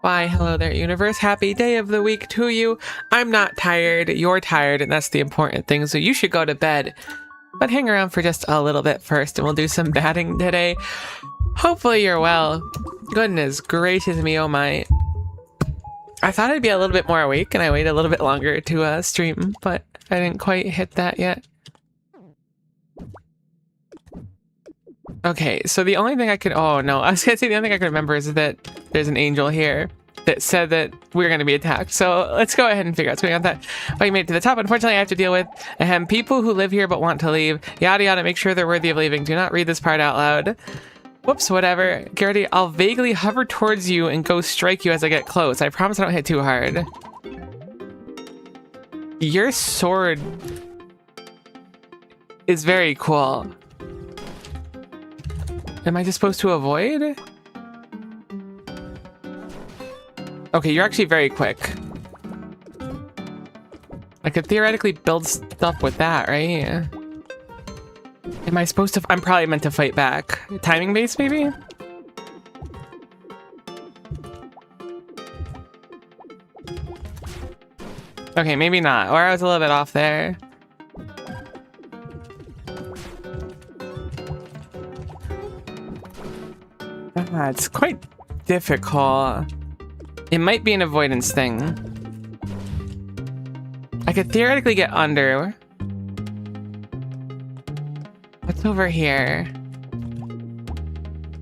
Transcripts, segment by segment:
Why, hello there, universe. Happy day of the week to you. I'm not tired, you're tired, and that's the important thing, so you should go to bed. But hang around for just a little bit first, and we'll do some batting today. Hopefully you're well. Goodness gracious me, oh my. I thought I'd be a little bit more awake, and I waited a little bit longer to stream, but I didn't quite hit that yet. Okay, so the only thing I could... Oh, no. I was going to say the only thing I can remember is that there's an angel here that said that we're going to be attacked. So let's go ahead and figure out what's going on with that. Well, you made it to the top. Unfortunately, I have to deal with people who live here but want to leave. Yada, yada. Make sure they're worthy of leaving. Do not read this part out loud. Whoops, whatever. Garrity, I'll vaguely hover towards you and go strike you as I get close. I promise I don't hit too hard. Your sword is very cool. Am I just supposed to avoid? Okay, you're actually very quick. I could theoretically build stuff with that, right? Am I supposed to? I'm probably meant to fight back. Timing base, maybe? Okay, maybe not. Or I was a little bit off there. It's quite difficult. It might be an avoidance thing. I could theoretically get under. What's over here?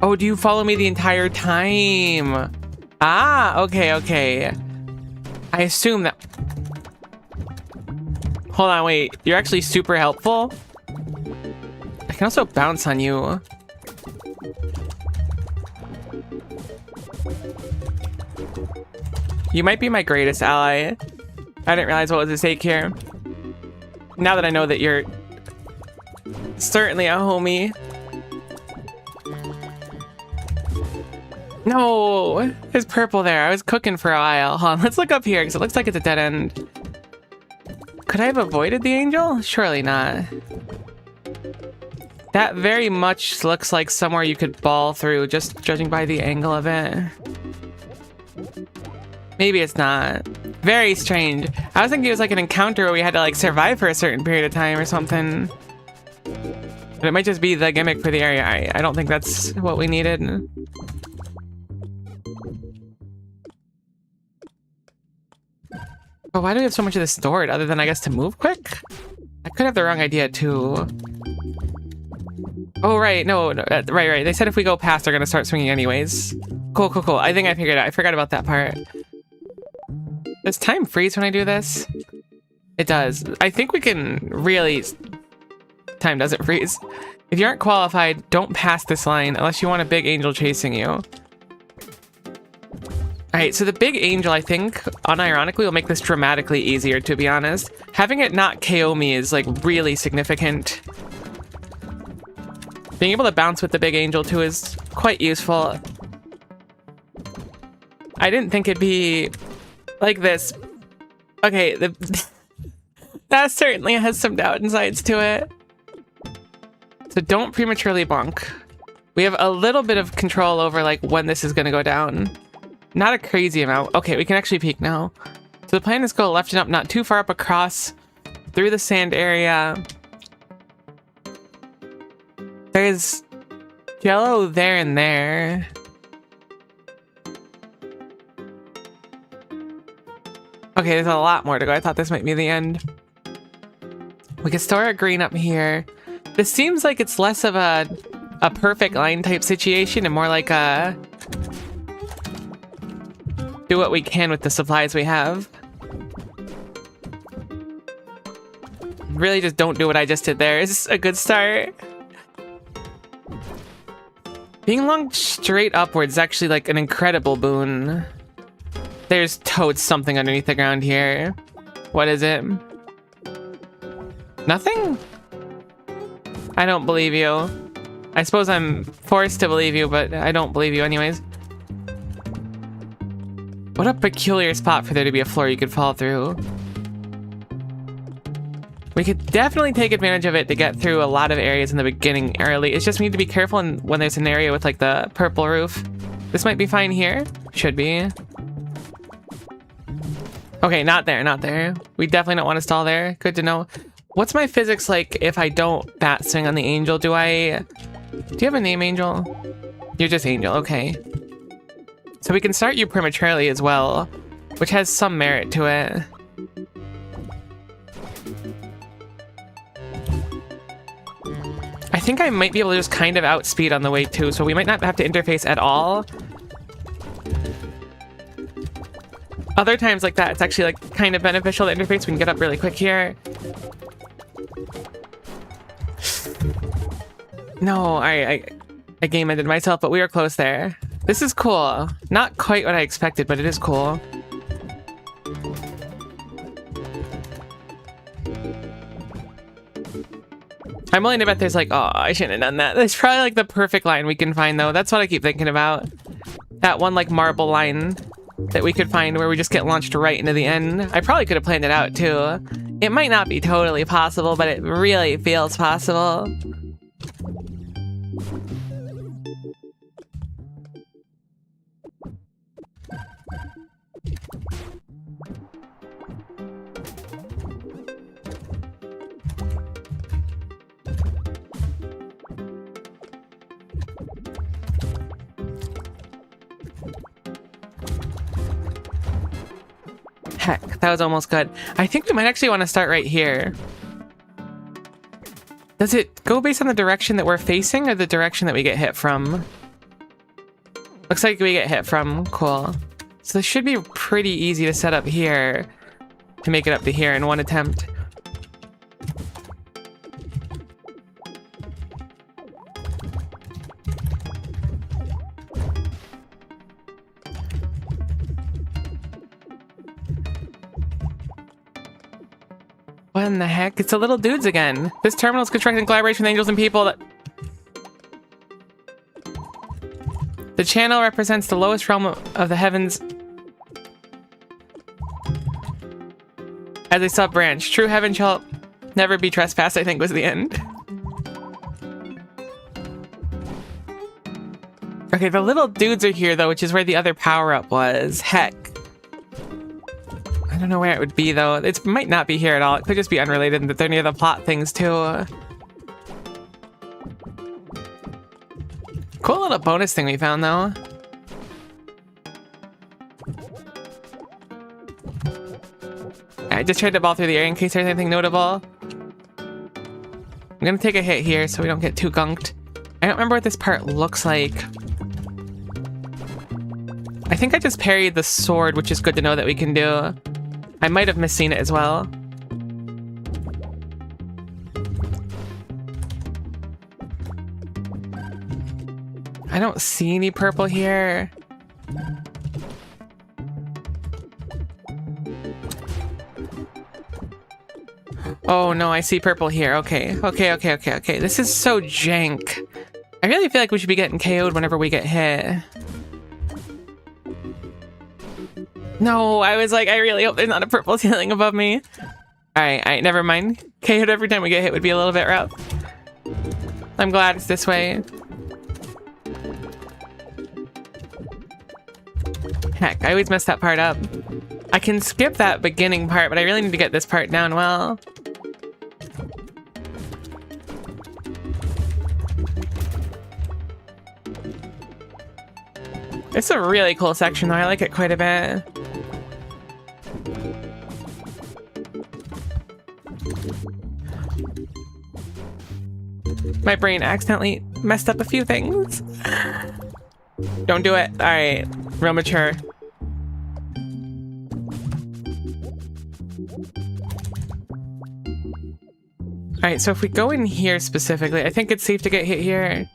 Oh, do you follow me the entire time? Ah, okay, okay. I assume that... Hold on, wait. You're actually super helpful? I can also bounce on you. You might be my greatest ally. I didn't realize what was at stake here. Now that I know that you're certainly a homie. No, there's purple there. I was cooking for a while. Hold on, let's look up here because it looks like it's a dead end. Could I have avoided the angel? Surely not. That very much looks like somewhere you could ball through, just judging by the angle of it. Maybe it's not. Very strange. I was thinking it was like an encounter where we had to like survive for a certain period of time or something. But it might just be the gimmick for the area. I don't think that's what we needed. But why do we have so much of this stored other than I guess to move quick? I could have the wrong idea too. Oh, right. No, right. They said if we go past, they're going to start swinging anyways. Cool. I think I figured it out. I forgot about that part. Does time freeze when I do this? It does. I think we can really... Time doesn't freeze. If you aren't qualified, don't pass this line unless you want a big angel chasing you. Alright, so the big angel, I think, unironically, will make this dramatically easier, to be honest. Having it not KO me is, like, really significant. Being able to bounce with the big angel, too, is quite useful. I didn't think it'd be like this. Okay, that certainly has some downsides to it. So don't prematurely bonk. We have a little bit of control over like when this is going to go down. Not a crazy amount. Okay, we can actually peek now. So the plan is go left and up, not too far up across, through the sand area. There's yellow there and there. Okay, there's a lot more to go. I thought this might be the end. We can store a green up here. This seems like it's less of a perfect line type situation and more like a do what we can with the supplies we have. Really just don't do what I just did there. Is a good start. Being launched straight upwards is actually like an incredible boon. There's totes something underneath the ground here. What is it? Nothing? I don't believe you. I suppose I'm forced to believe you, but I don't believe you anyways. What a peculiar spot for there to be a floor you could fall through. We could definitely take advantage of it to get through a lot of areas in the beginning early. It's just we need to be careful when there's an area with like the purple roof. This might be fine here. Should be. Okay, not there, not there. We definitely don't want to stall there. Good to know. What's my physics like if I don't bat swing on the angel? Do you have a name, Angel? You're just Angel, okay. So we can start you prematurely as well, which has some merit to it. I think I might be able to just kind of outspeed on the way too, so we might not have to interface at all. Other times like that, it's actually like kind of beneficial to interface. We can get up really quick here. No, I game ended myself, but we were close there. This is cool. Not quite what I expected, but it is cool. I'm willing to bet there's like, oh, I shouldn't have done that. There's probably like the perfect line we can find though. That's what I keep thinking about. That one like marble line that we could find where we just get launched right into the end. I probably could have planned it out too. It might not be totally possible, but it really feels possible. Heck, that was almost good. I think we might actually want to start right here. Does it go based on the direction that we're facing or the direction that we get hit from? Looks like we get hit from. Cool. So this should be pretty easy to set up here to make it up to here in one attempt. What in the heck? It's the little dudes again. This terminal is constructed in collaboration with angels and people that... The channel represents the lowest realm of the heavens as a sub-branch. True heaven shall never be trespassed, I think was the end. Okay, the little dudes are here though, which is where the other power-up was. Heck. I don't know where it would be though. It might not be here at all. It could just be unrelated and that they're near the plot things too. Cool little bonus thing we found though. I just tried to ball through the air in case there's anything notable. I'm gonna take a hit here so we don't get too gunked. I don't remember what this part looks like. I think I just parried the sword, which is good to know that we can do. I might have misseen it as well. I don't see any purple here. Oh no, I see purple here. Okay. This is so jank. I really feel like we should be getting KO'd whenever we get hit. No, I was like, I really hope there's not a purple ceiling above me. Alright, never mind. KO'd every time we get hit would be a little bit rough. I'm glad it's this way. Heck, I always mess that part up. I can skip that beginning part, but I really need to get this part down well. It's a really cool section though, I like it quite a bit. My brain accidentally messed up a few things. Don't do it. Alright, real mature. Alright, so if we go in here specifically, I think it's safe to get hit here.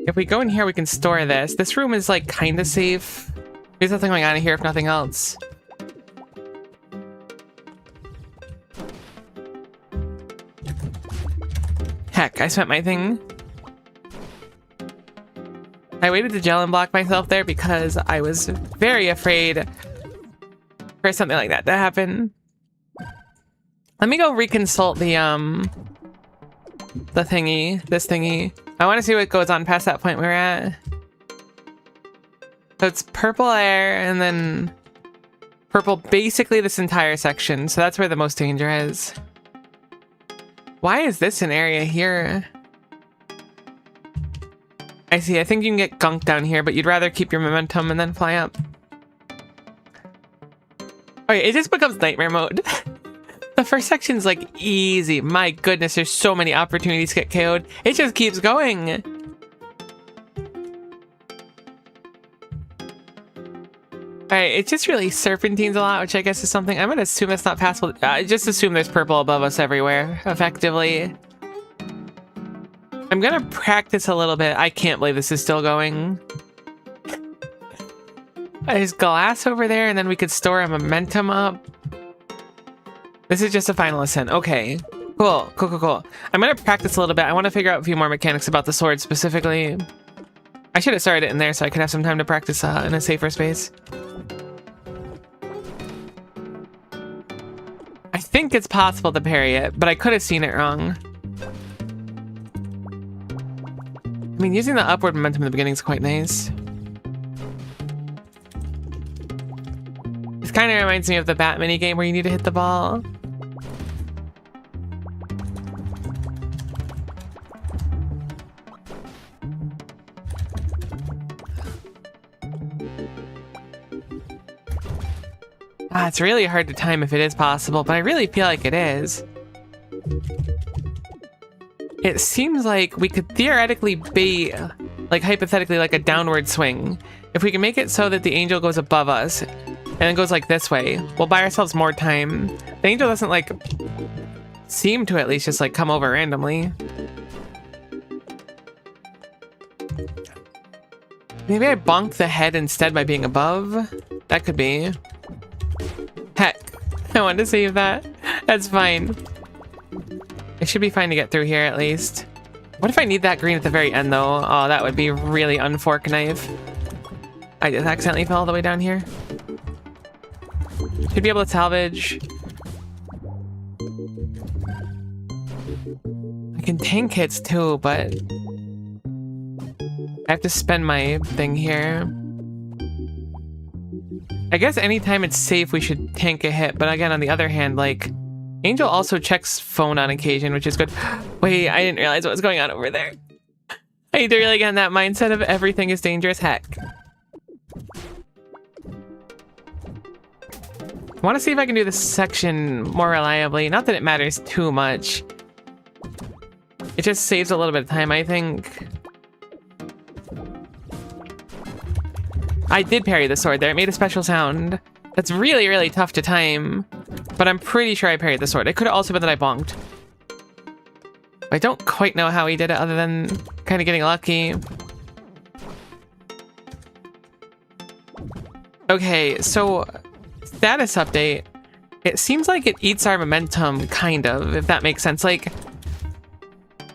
If we go in here, we can store this. This room is like kind of safe. There's nothing going on in here if nothing else. Heck, I spent my thing. I waited to gel and block myself there because I was very afraid for something like that to happen. Let me go reconsult the thingy, this thingy. I want to see what goes on past that point we're at. So it's purple air and then Purple basically this entire section, so that's where the most danger is. Why is this an area here? I see, I think you can get gunked down here, but you'd rather keep your momentum and then fly up. Okay, it just becomes nightmare mode. The first section's like easy. My goodness, there's so many opportunities to get KO'd. It just keeps going. Alright, it just really serpentines a lot, which I guess is something. I'm gonna assume that's not passable. Just assume there's purple above us everywhere, effectively. I'm gonna practice a little bit. I can't believe this is still going. There's glass over there, and then we could store a momentum up. This is just a final ascent. Okay. Cool. Cool, cool, cool. I'm gonna practice a little bit. I want to figure out a few more mechanics about the sword specifically. I should have started it in there so I could have some time to practice in a safer space. I think it's possible to parry it, but I could have seen it wrong. I mean, using the upward momentum in the beginning is quite nice. This kind of reminds me of the bat mini game where you need to hit the ball. It's really hard to time if it is possible, but I really feel like it is. It seems like we could theoretically be, like hypothetically, like a downward swing. If we can make it so that the angel goes above us and then goes like this way, we'll buy ourselves more time. The angel doesn't like seem to at least just like come over randomly. Maybe I bonk the head instead by being above? That could be. Heck, I wanted to save that. That's fine. It should be fine to get through here at least. What if I need that green at the very end though? Oh, that would be really unfork knife. I just accidentally fell all the way down here. Should be able to salvage. I can tank hits too, but I have to spend my thing here. I guess anytime it's safe, we should tank a hit. But again, on the other hand, like, Angel also checks phone on occasion, which is good. Wait, I didn't realize what was going on over there. I need to really get in that mindset of everything is dangerous. Heck. I want to see if I can do this section more reliably. Not that it matters too much. It just saves a little bit of time, I think. I did parry the sword there. It made a special sound. That's really, really tough to time. But I'm pretty sure I parried the sword. It could have also been that I bonked. I don't quite know how he did it other than kind of getting lucky. Okay, so status update. It seems like it eats our momentum, kind of, if that makes sense. Like,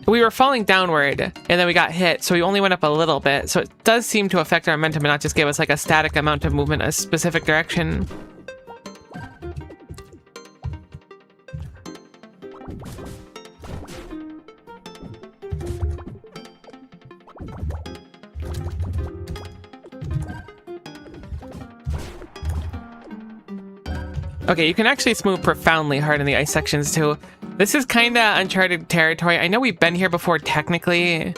we were falling downward, and then we got hit, so we only went up a little bit. So it does seem to affect our momentum and not just give us like a static amount of movement in a specific direction. Okay, you can actually smooth profoundly hard in the ice sections too. This is kind of uncharted territory. I know we've been here before technically.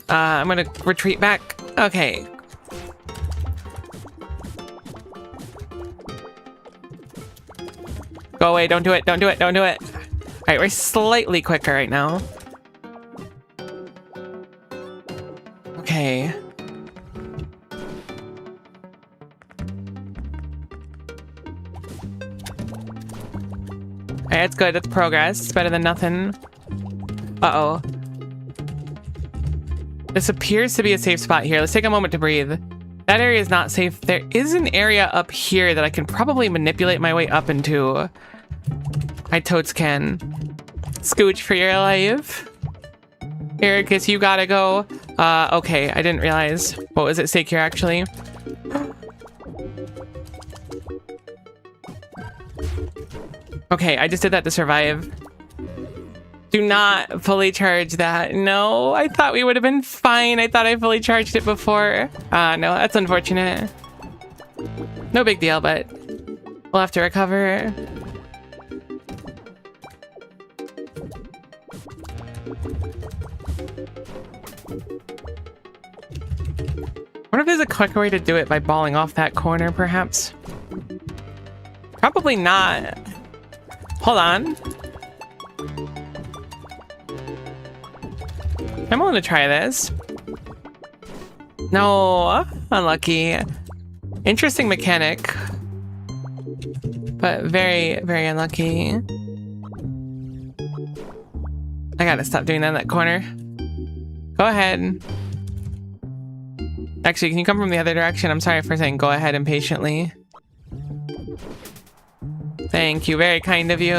I'm gonna retreat back. Okay. Go away, don't do it, don't do it, don't do it. All right, we're slightly quicker right now. Okay. Alright, that's good. That's progress. It's better than nothing. Uh-oh. This appears to be a safe spot here. Let's take a moment to breathe. That area is not safe. There is an area up here that I can probably manipulate my way up into. I totes can. Scooch for your life. Ericus, you gotta go. Okay, I didn't realize. What was at stake here, actually? Okay, I just did that to survive. Do not fully charge that. No, I thought we would have been fine. I thought I fully charged it before. No, that's unfortunate. No big deal, but we'll have to recover. I wonder if there's a quicker way to do it by balling off that corner, perhaps? Probably not. Hold on. I'm willing to try this. No, unlucky. Interesting mechanic, but very, very unlucky. I gotta stop doing that in that corner. Go ahead. Actually, can you come from the other direction? I'm sorry for saying go ahead impatiently. Thank you, very kind of you.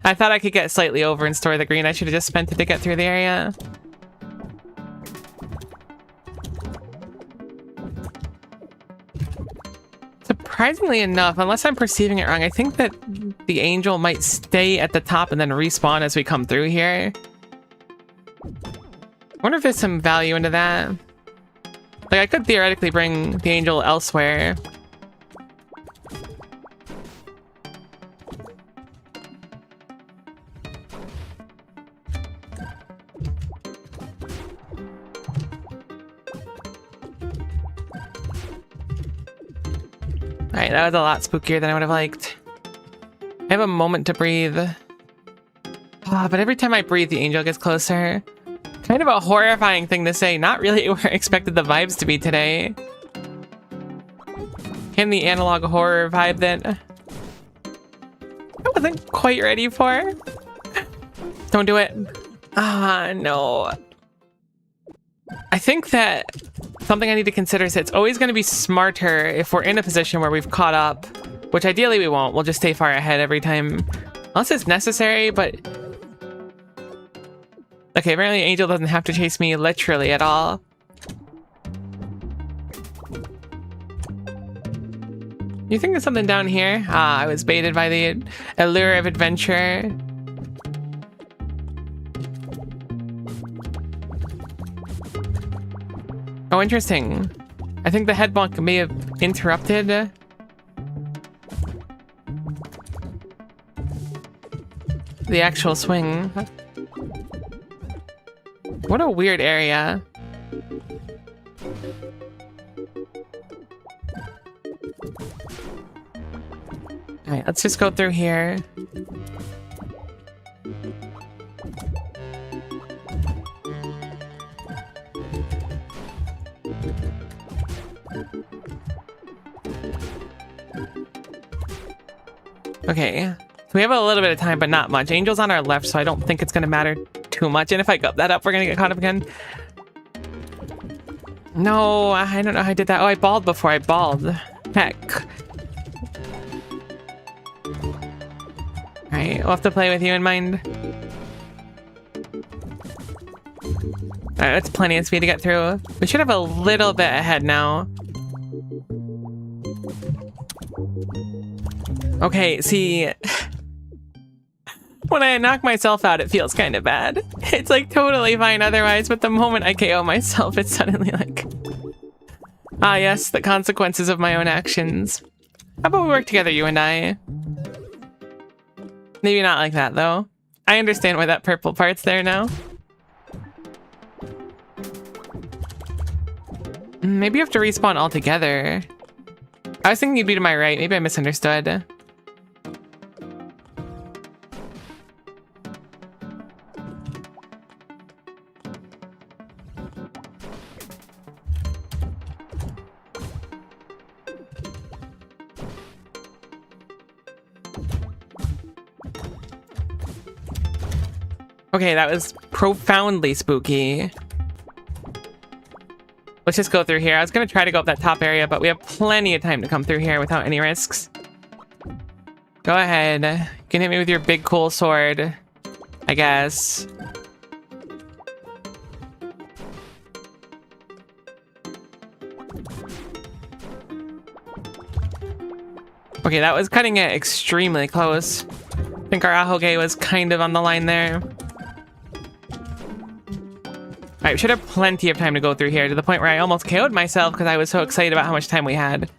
I thought I could get slightly over and store the green. I should have just spent it to get through the area. Surprisingly enough, unless I'm perceiving it wrong, I think that the angel might stay at the top and then respawn as we come through here. I wonder if there's some value into that. Like, I could theoretically bring the angel elsewhere. Alright, that was a lot spookier than I would have liked. I have a moment to breathe. But every time I breathe, the angel gets closer. Kind of a horrifying thing to say. Not really where I expected the vibes to be today. And the analog horror vibe that I wasn't quite ready for. Don't do it. No. I think that something I need to consider is it's always going to be smarter if we're in a position where we've caught up, which ideally we won't. We'll just stay far ahead every time, unless it's necessary, but... Okay, apparently Angel doesn't have to chase me literally at all. You think there's something down here? I was baited by the allure of adventure. Oh, interesting. I think the head bonk may have interrupted the actual swing. What a weird area. Alright, let's just go through here. Okay, so we have a little bit of time, but not much. Angel's on our left, so I don't think it's going to matter too much. And if I got that up, we're going to get caught up again. No, I don't know how I did that. Oh, I balled before I balled. Heck. Alright, we'll have to play with you in mind. Alright, that's plenty of speed to get through. We should have a little bit ahead now. Okay, see, when I knock myself out, it feels kind of bad. It's like totally fine otherwise, but the moment I KO myself, it's suddenly like, ah yes, the consequences of my own actions. How about we work together, you and I? Maybe not like that, though. I understand why that purple part's there now. Maybe you have to respawn all together. I was thinking you'd be to my right. Maybe I misunderstood. Okay, that was profoundly spooky. Let's just go through here. I was going to try to go up that top area, but we have plenty of time to come through here without any risks. Go ahead. You can hit me with your big cool sword, I guess. Okay, that was cutting it extremely close. I think our Ahoge was kind of on the line there. Alright, we should have plenty of time to go through here, to the point where I almost KO'd myself because I was so excited about how much time we had.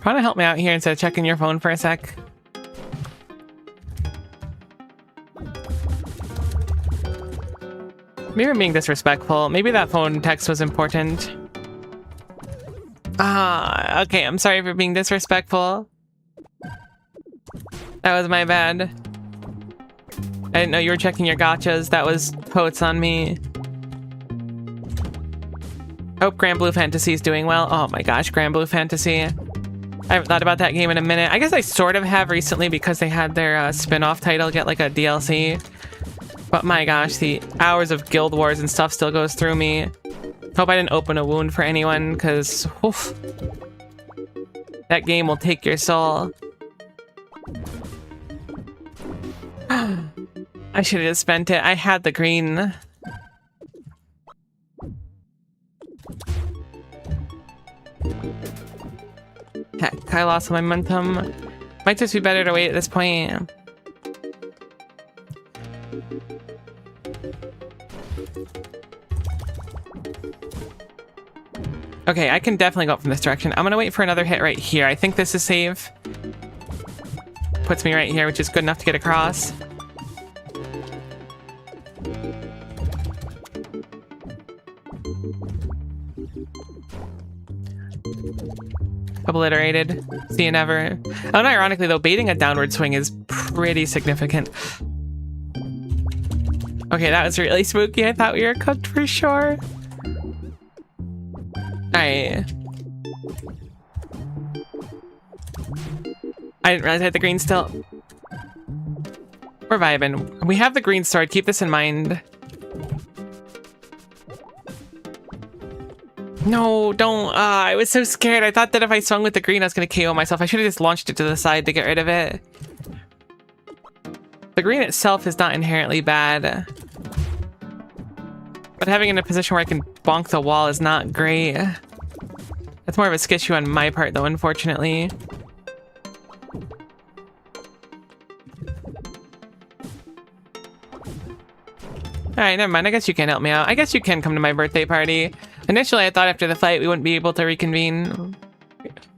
Want to help me out here instead of checking your phone for a sec? Maybe I'm being disrespectful. Maybe that phone text was important. Ah, okay, I'm sorry for being disrespectful. That was my bad. I didn't know you were checking your gotchas. That was totes on me. Hope Grand Blue Fantasy is doing well. Oh my gosh, Grand Blue Fantasy. I haven't thought about that game in a minute. I guess I sort of have recently because they had their spin-off title get like a DLC. But my gosh, the hours of Guild Wars and stuff still goes through me. Hope I didn't open a wound for anyone, because that game will take your soul. I should have just spent it. I had the green. Heck, I lost momentum. Might just be better to wait at this point. Okay, I can definitely go up from this direction. I'm gonna wait for another hit right here. I think this is safe. Puts me right here, which is good enough to get across. Obliterated. See you never. Unironically though, baiting a downward swing is pretty significant. Okay, that was really spooky. I thought we were cooked for sure. I didn't realize I had the green still. We're vibing. We have the green sword. Keep this in mind. No, don't. I was so scared. I thought that if I swung with the green, I was going to KO myself. I should have just launched it to the side to get rid of it. The green itself is not inherently bad. But having it in a position where I can bonk the wall is not great. That's more of a skitch on my part, though, unfortunately. Alright, never mind. I guess you can help me out. I guess you can come to my birthday party. Initially, I thought after the fight we wouldn't be able to reconvene.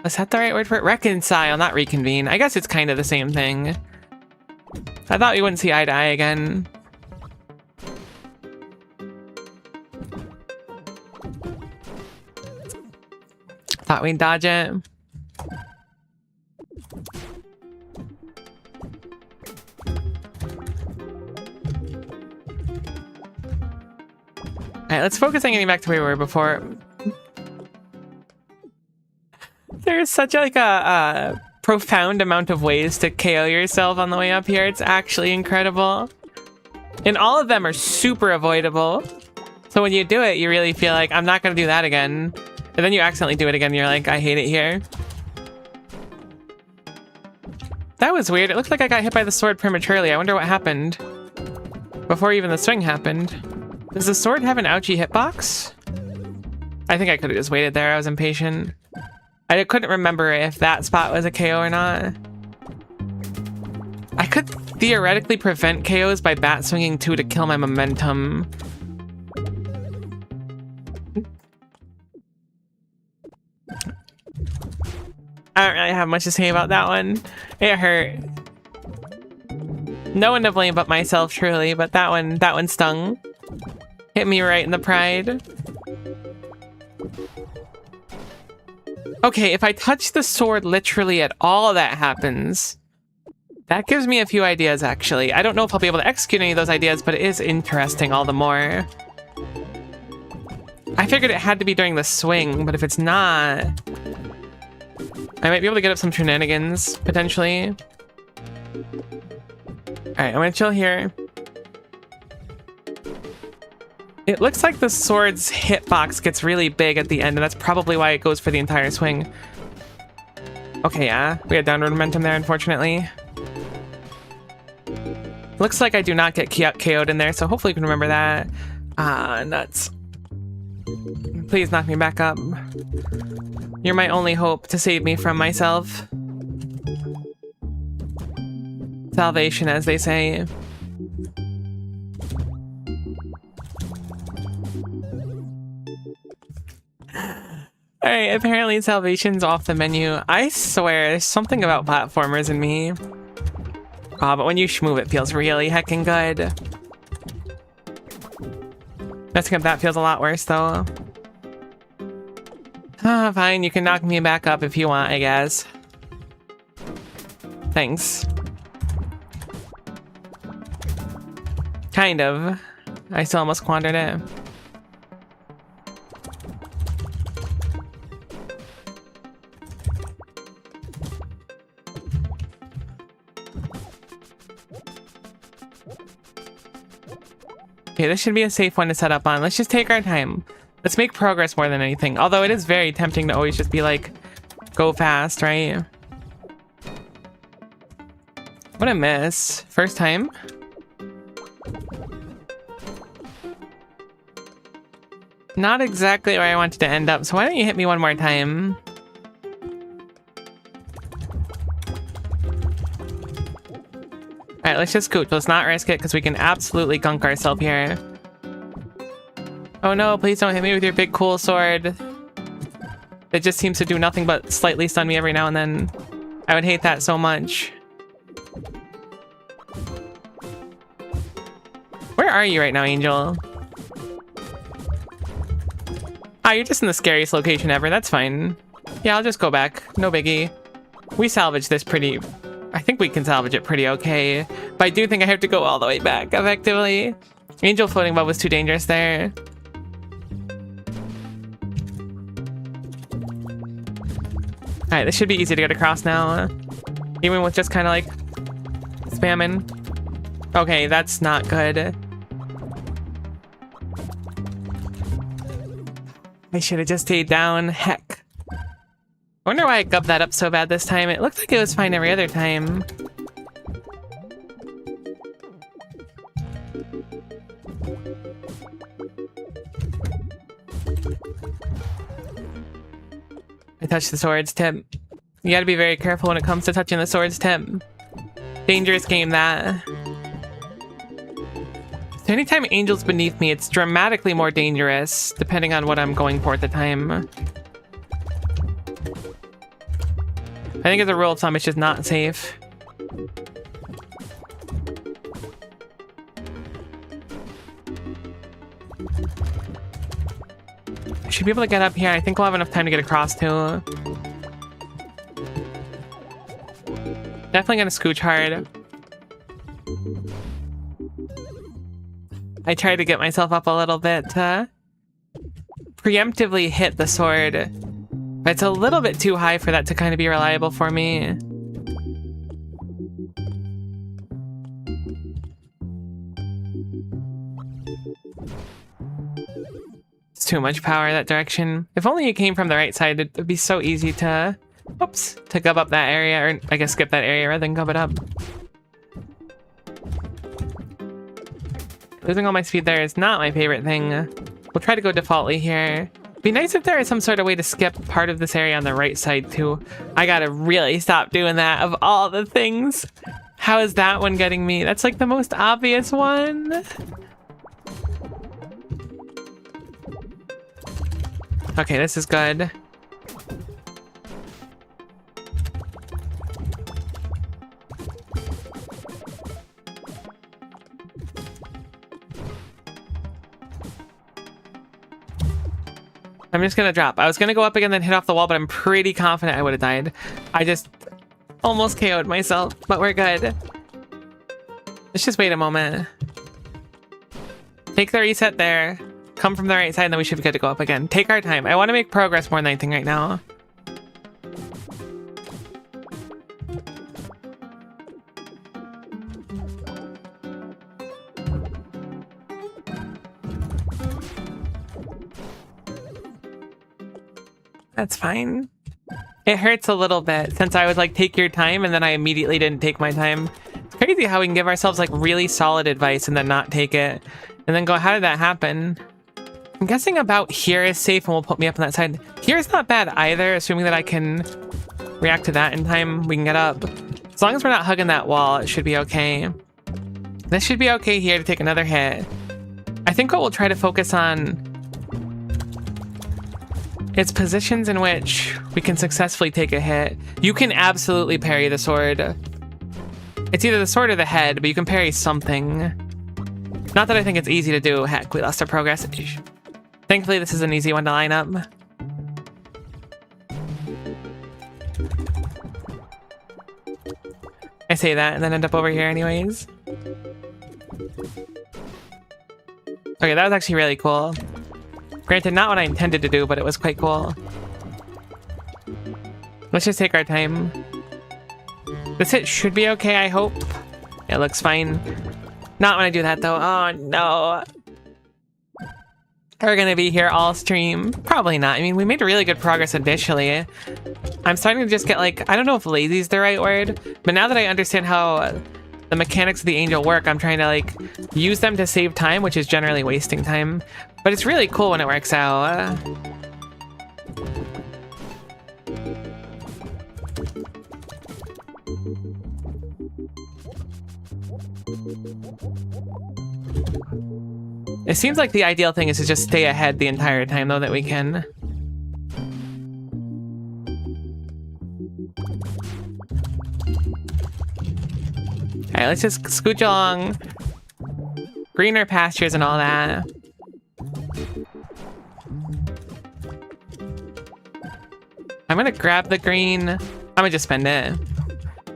Is that the right word for it? Reconcile, not reconvene. I guess it's kind of the same thing. I thought we wouldn't see eye to eye again. Thought we'd dodge it. Alright, let's focus on getting back to where we were before. There's such like a profound amount of ways to KO yourself on the way up here. It's actually incredible. And all of them are super avoidable. So when you do it, you really feel like, I'm not going to do that again. And then you accidentally do it again, and you're like, I hate it here. That was weird. It looked like I got hit by the sword prematurely. I wonder what happened before even the swing happened. Does the sword have an ouchie hitbox? I think I could have just waited there. I was impatient. I couldn't remember if that spot was a KO or not. I could theoretically prevent KOs by bat swinging too to kill my momentum. I don't really have much to say about that one. It hurt. No one to blame but myself, truly, but that one stung. Hit me right in the pride. Okay, if I touch the sword literally at all, that happens. That gives me a few ideas, actually. I don't know if I'll be able to execute any of those ideas, but it is interesting all the more. I figured it had to be during the swing, but if it's not, I might be able to get up some shenanigans, potentially. Alright, I'm gonna chill here. It looks like the sword's hitbox gets really big at the end, and that's probably why it goes for the entire swing. Okay, yeah, we had downward momentum there, unfortunately. Looks like I do not get KO'd in there, so hopefully you can remember that. Ah, nuts. Please knock me back up. You're my only hope to save me from myself. Salvation, as they say. Alright, apparently salvation's off the menu. I swear, there's something about platformers in me. Oh, but when you schmoove, it feels really heckin' good. Messing up that feels a lot worse, though. Ah, fine, you can knock me back up if you want, I guess. Thanks. Kind of. I still almost squandered it. Okay, this should be a safe one to set up on. Let's just take our time. Let's make progress more than anything. Although it is very tempting to always just be like, go fast, right? What a miss. First time? Not exactly where I wanted to end up, so why don't you hit me one more time? Alright, let's just scoot. Let's not risk it, because we can absolutely gunk ourselves here. Oh no, please don't hit me with your big cool sword. It just seems to do nothing but slightly stun me every now and then. I would hate that so much. Where are you right now, Angel? Ah, you're just in the scariest location ever. That's fine. Yeah, I'll just go back. No biggie. We salvaged this pretty... I think we can salvage it pretty okay. But I do think I have to go all the way back, effectively. Angel floating above was too dangerous there. Alright, this should be easy to get across now. Even with just kind of like... spamming. Okay, that's not good. I should have just stayed down. Heck. I wonder why I gubbed that up so bad this time. It looked like it was fine every other time. I touched the sword's tip. You gotta be very careful when it comes to touching the sword's tip. Dangerous game, that. So anytime Angel's beneath me, it's dramatically more dangerous, depending on what I'm going for at the time. I think as a rule of thumb, it's just not safe. I should be able to get up here. I think we'll have enough time to get across too. Definitely gonna scooch hard. I tried to get myself up a little bit to preemptively hit the sword, but it's a little bit too high for that to kind of be reliable for me. It's too much power that direction. If only it came from the right side, it'd be so easy to, oops, to gub up that area, or I guess skip that area rather than gub it up. Losing all my speed there is not my favorite thing. We'll try to go defaultly here. Be nice if there is some sort of way to skip part of this area on the right side too. I gotta really stop doing that of all the things. How is that one getting me? That's like the most obvious one. Okay, this is good. I'm just gonna drop. I was gonna go up again, then hit off the wall, but I'm pretty confident I would have died. I just almost KO'd myself, but we're good. Let's just wait a moment. Take the reset there. Come from the right side, and then we should be good to go up again. Take our time. I want to make progress more than anything right now. That's fine. It hurts a little bit since I was like, take your time, and then I immediately didn't take my time. Crazy how we can give ourselves like really solid advice and then not take it. And then go, how did that happen? I'm guessing about here is safe and will put me up on that side. Here is not bad either, assuming that I can react to that in time. We can get up. As long as we're not hugging that wall, it should be okay. This should be okay here to take another hit. I think what we'll try to focus on is positions in which we can successfully take a hit. You can absolutely parry the sword. It's either the sword or the head, but you can parry something. Not that I think it's easy to do. Heck, we lost our progress. Thankfully, this is an easy one to line up. I say that and then end up over here anyways. Okay, that was actually really cool. Granted, not what I intended to do, but it was quite cool. Let's just take our time. This hit should be okay, I hope. It looks fine. Not when I do that, though. Oh, no. Are we gonna be here all stream? Probably not. I mean, we made really good progress initially. I'm starting to just get, like, I don't know if lazy is the right word, but now that I understand how the mechanics of the angel work, I'm trying to, like, use them to save time, which is generally wasting time. But it's really cool when it works out. It seems like the ideal thing is to just stay ahead the entire time, though, that we can. Alright, let's just scooch along. Greener pastures and all that. I'm gonna grab the green. I'm gonna just spend it.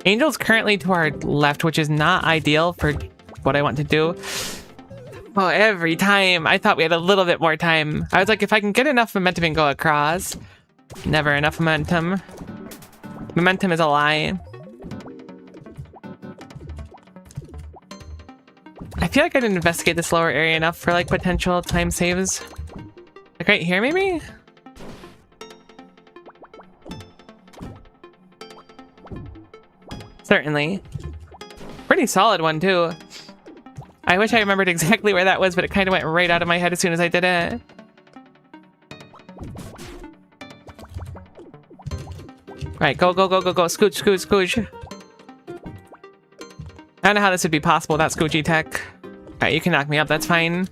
Angel's currently to our left, which is not ideal for what I want to do. Oh, every time. I thought we had a little bit more time. I was like, if I can get enough momentum and go across. Never enough momentum. Momentum is a lie. I feel like I didn't investigate this lower area enough for like potential time saves. Like right here, maybe? Certainly. Pretty solid one, too. I wish I remembered exactly where that was, but it kind of went right out of my head as soon as I did it. Right, go, go, go, go, go. Scooch, scooch, scooch. I don't know how this would be possible without Scoochy tech. Alright, you can knock me up, that's fine.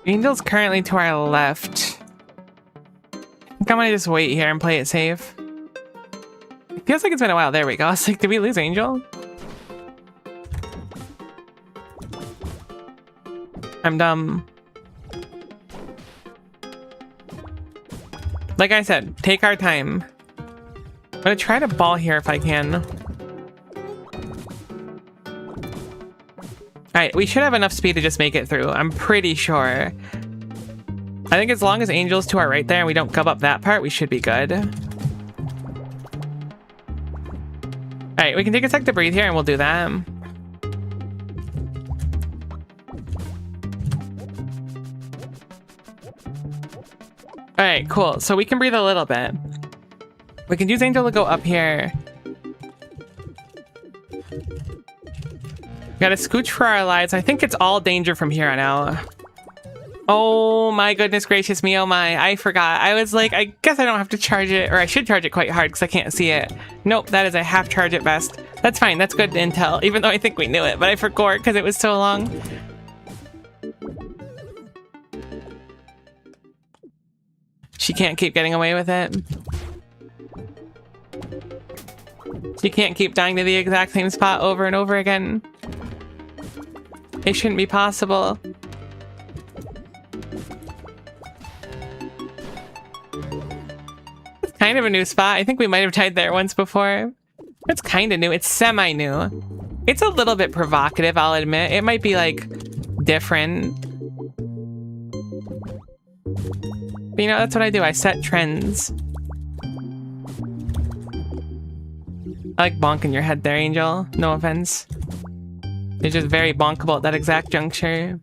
Angel's currently to our left. I think I'm gonna just wait here and play it safe. It feels like it's been a while. There we go. I was like, did we lose Angel? I'm dumb. Like I said, take our time. I'm gonna try to ball here if I can. Alright, we should have enough speed to just make it through. I'm pretty sure. I think as long as Angel's to our right there and we don't gub up that part, we should be good. Alright, we can take a sec to breathe here and we'll do that. Alright, cool. So we can breathe a little bit. We can use Angel to go up here. Gotta scooch for our lives. I think it's all danger from here on out. Oh my goodness gracious me, oh my. I forgot. I was like, I guess I don't have to charge it, or I should charge it quite hard because I can't see it. Nope, that is a half charge at best. That's fine, that's good intel, even though I think we knew it, but I forgot because it was so long. She can't keep getting away with it. She can't keep dying to the exact same spot over and over again. It shouldn't be possible. It's kind of a new spot. I think we might have died there once before. It's kind of new. It's semi-new. It's a little bit provocative, I'll admit. It might be, like, different. But, you know, that's what I do. I set trends. I like bonking your head there, Angel. No offense. You're just very bonkable at that exact juncture.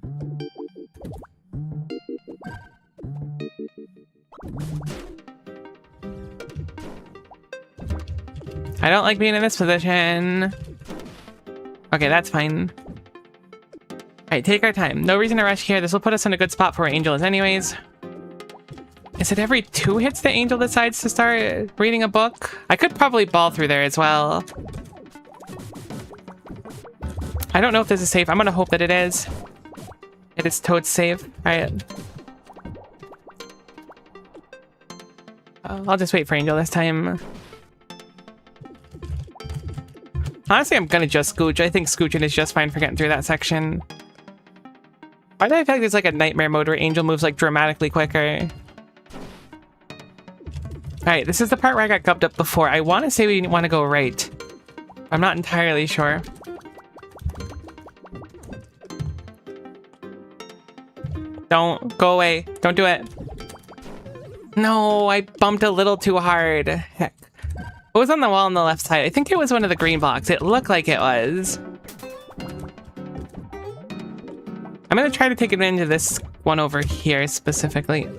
I don't like being in this position. Okay, that's fine. Alright, take our time. No reason to rush here. This will put us in a good spot for where Angel is anyways. Is it every 2 hits that Angel decides to start reading a book? I could probably ball through there as well. I don't know if this is safe. I'm gonna hope that it is. It is toad safe. Alright. I'll just wait for Angel this time. Honestly, I'm gonna just scooch. I think scooching is just fine for getting through that section. Why do I feel like there's like a nightmare mode where Angel moves like dramatically quicker? Alright, this is the part where I got gubbed up before. I want to say we want to go right. I'm not entirely sure. Don't go away. Don't do it. No, I bumped a little too hard. Heck. What was on the wall on the left side? I think it was one of the green blocks. It looked like it was. I'm going to try to take advantage of this one over here specifically.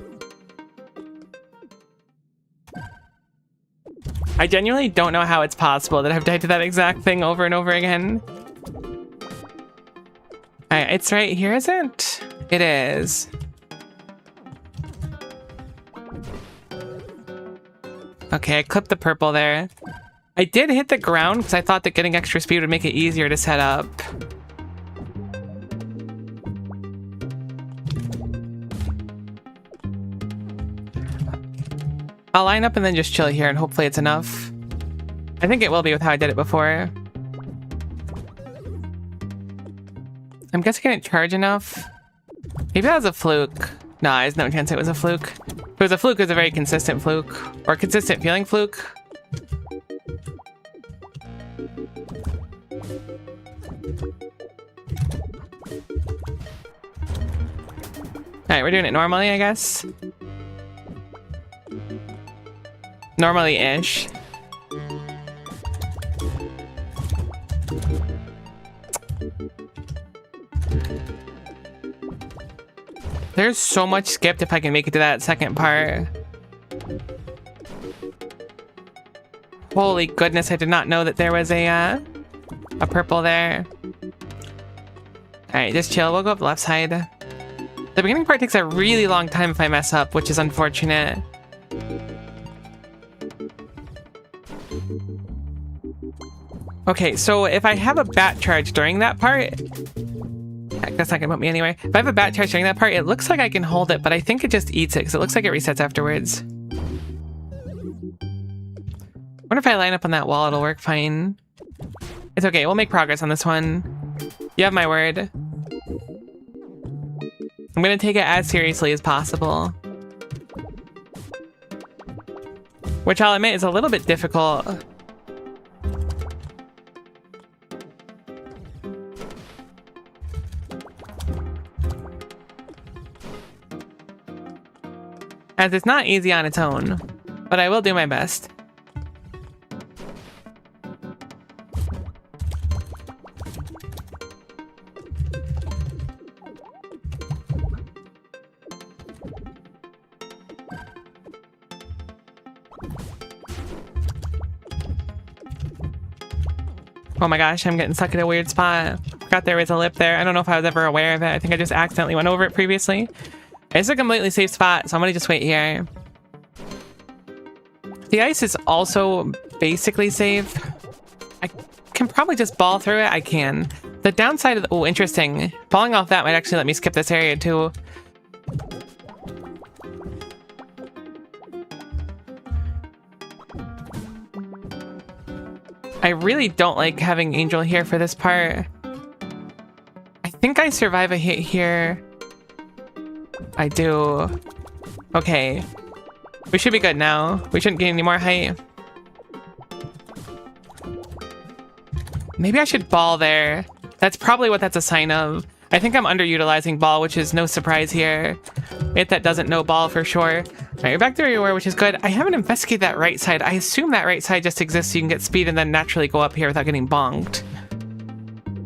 I genuinely don't know how it's possible that I've died to that exact thing over and over again. Alright, it's right here, is it? It is. Okay, I clipped the purple there. I did hit the ground because I thought that getting extra speed would make it easier to set up. I'll line up and then just chill here and hopefully it's enough. I think it will be with how I did it before. I'm guessing I didn't charge enough. Maybe that was a fluke. Nah, there's no chance it was a fluke. If it was a fluke, it was a very consistent fluke. Or consistent feeling fluke. Alright, we're doing it normally, I guess. Normally-ish. There's so much skipped if I can make it to that second part. Holy goodness, I did not know that there was a purple there. Alright, just chill. We'll go up the left side. The beginning part takes a really long time if I mess up, which is unfortunate. Okay, so if I have a bat charge during that part... Heck, that's not gonna put me anywhere. If I have a bat charge during that part, it looks like I can hold it, but I think it just eats it, because it looks like it resets afterwards. I wonder if I line up on that wall, it'll work fine. It's okay, we'll make progress on this one. You have my word. I'm gonna take it as seriously as possible. Which I'll admit is a little bit difficult. As it's not easy on its own, but I will do my best. Oh my gosh, I'm getting stuck in a weird spot. Forgot there was a lip there. I don't know if I was ever aware of it. I think I just accidentally went over it previously. It's a completely safe spot, so I'm gonna just wait here. The ice is also basically safe. I can probably just ball through it. I can. The downside of the... Oh, interesting. Falling off that might actually let me skip this area too. I really don't like having Angel here for this part. I think I survive a hit here. I do. Okay. We should be good now. We shouldn't gain any more height. Maybe I should ball there. That's probably what that's a sign of. I think I'm underutilizing ball, which is no surprise here. If that doesn't know ball for sure. Alright, you're back to where you were, which is good. I haven't investigated that right side. I assume that right side just exists so you can get speed and then naturally go up here without getting bonked.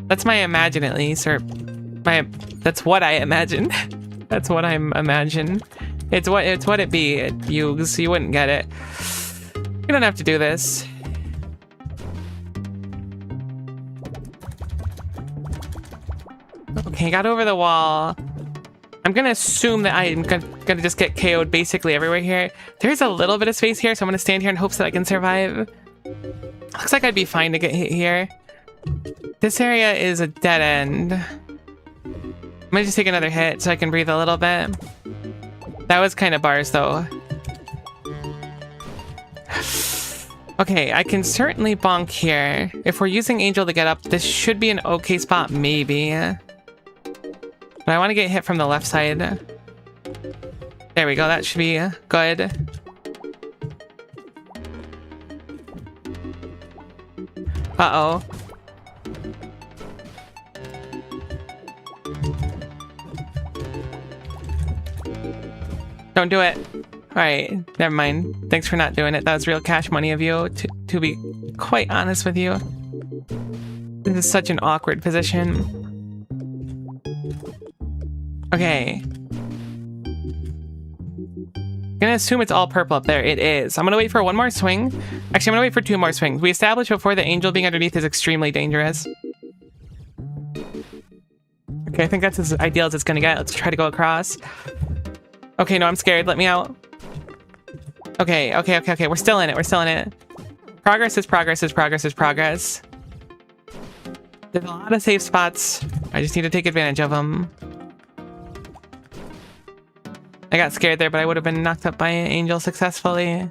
That's my imagine, at least, or that's what I imagine. That's what I'm imagining. It's what it be. You wouldn't get it. You don't have to do this. Okay, got over the wall. I'm gonna assume that I'm gonna just get KO'd basically everywhere here. There's a little bit of space here, so I'm gonna stand here in hopes that I can survive. Looks like I'd be fine to get hit here. This area is a dead end. I'm gonna just take another hit so I can breathe a little bit. That was kind of bars though. Okay, I can certainly bonk here. If we're using Angel to get up, this should be an okay spot, maybe. But I want to get hit from the left side. There we go, that should be good. Uh-oh. Don't do it. Alright, never mind. Thanks for not doing it. That was real cash money of you, to be quite honest with you. This is such an awkward position. Okay. I'm gonna assume it's all purple up there. It is. I'm gonna wait for one more swing. Actually, I'm gonna wait for two more swings. We established before that Angel being underneath is extremely dangerous. Okay, I think that's as ideal as it's gonna get. Let's try to go across. Okay, no, I'm scared. Let me out. Okay. We're still in it. Progress is progress. There's a lot of safe spots. I just need to take advantage of them. I got scared there, but I would have been knocked up by an Angel successfully.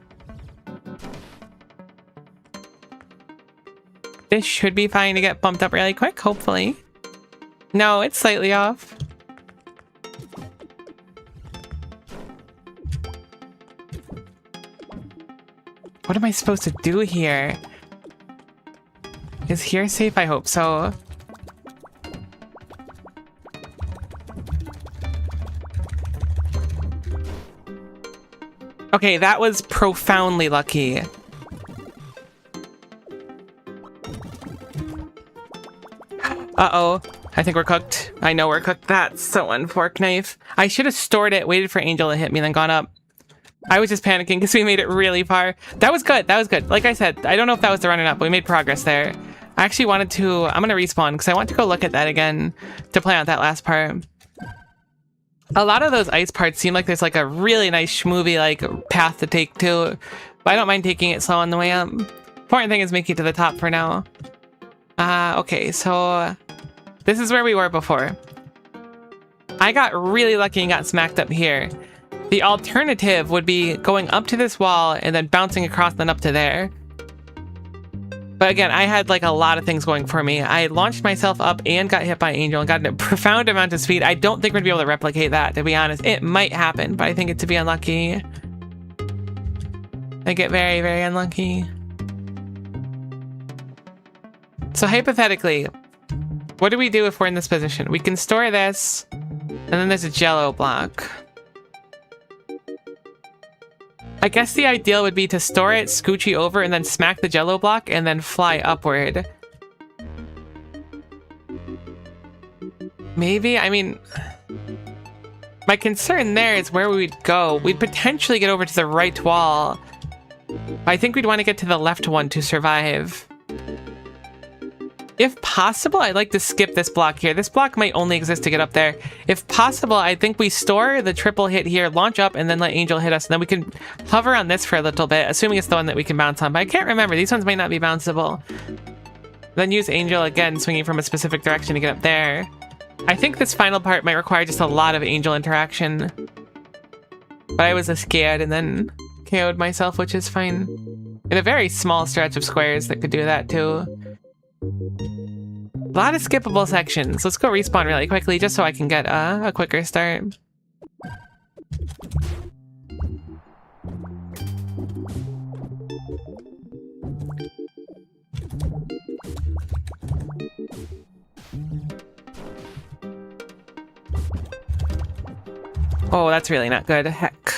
This should be fine to get bumped up really quick, hopefully. No, it's slightly off. What am I supposed to do here? Is here safe? I hope so. Okay, that was profoundly lucky. Uh-oh. I think we're cooked. I know we're cooked. That's so unfork knife. I should have stored it, waited for Angel to hit me, then gone up. I was just panicking because we made it really far. That was good. Like I said, I don't know if that was the run or not, but we made progress there. I actually wanted to... I'm going to respawn because I want to go look at that again to play out that last part. A lot of those ice parts seem like there's like a really nice schmoovy like path to take too. But I don't mind taking it slow on the way up. Important thing is making it to the top for now. Okay, so this is where we were before. I got really lucky and got smacked up here. The alternative would be going up to this wall and then bouncing across then up to there. But again, I had like a lot of things going for me. I launched myself up and got hit by Angel and got a profound amount of speed. I don't think we're gonna be able to replicate that, to be honest. It might happen, but I think it to be unlucky. I get very, very unlucky. So hypothetically, what do we do if we're in this position? We can store this, and then there's a jello block. I guess the ideal would be to store it, scoochy over, and then smack the jello block, and then fly upward. Maybe? I mean... my concern there is where we'd go. We'd potentially get over to the right wall. But I think we'd want to get to the left one to survive. If possible, I'd like to skip this block here. This block might only exist to get up there. If possible, I think we store the triple hit here, launch up, and then let Angel hit us. And then we can hover on this for a little bit, assuming it's the one that we can bounce on. But I can't remember. These ones might not be bounceable. Then use Angel again, swinging from a specific direction to get up there. I think this final part might require just a lot of Angel interaction. But I was scared and then KO'd myself, which is fine. In a very small stretch of squares that could do that too. A lot of skippable sections. Let's go respawn really quickly just so I can get a quicker start. Oh, that's really not good. Heck.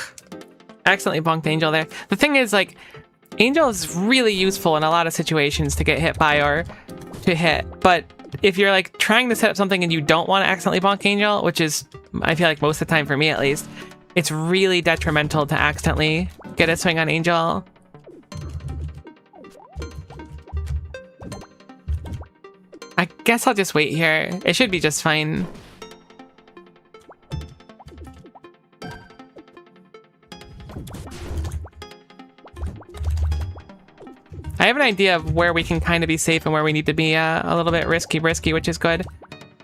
I accidentally bonked Angel there. The thing is, like, Angel is really useful in a lot of situations to get hit by or to hit, but if you're like trying to set up something and you don't want to accidentally bonk Angel, which is, I feel like most of the time for me at least, it's really detrimental to accidentally get a swing on Angel. I guess I'll just wait here. It should be just fine. I have an idea of where we can kind of be safe and where we need to be a little bit risky, which is good.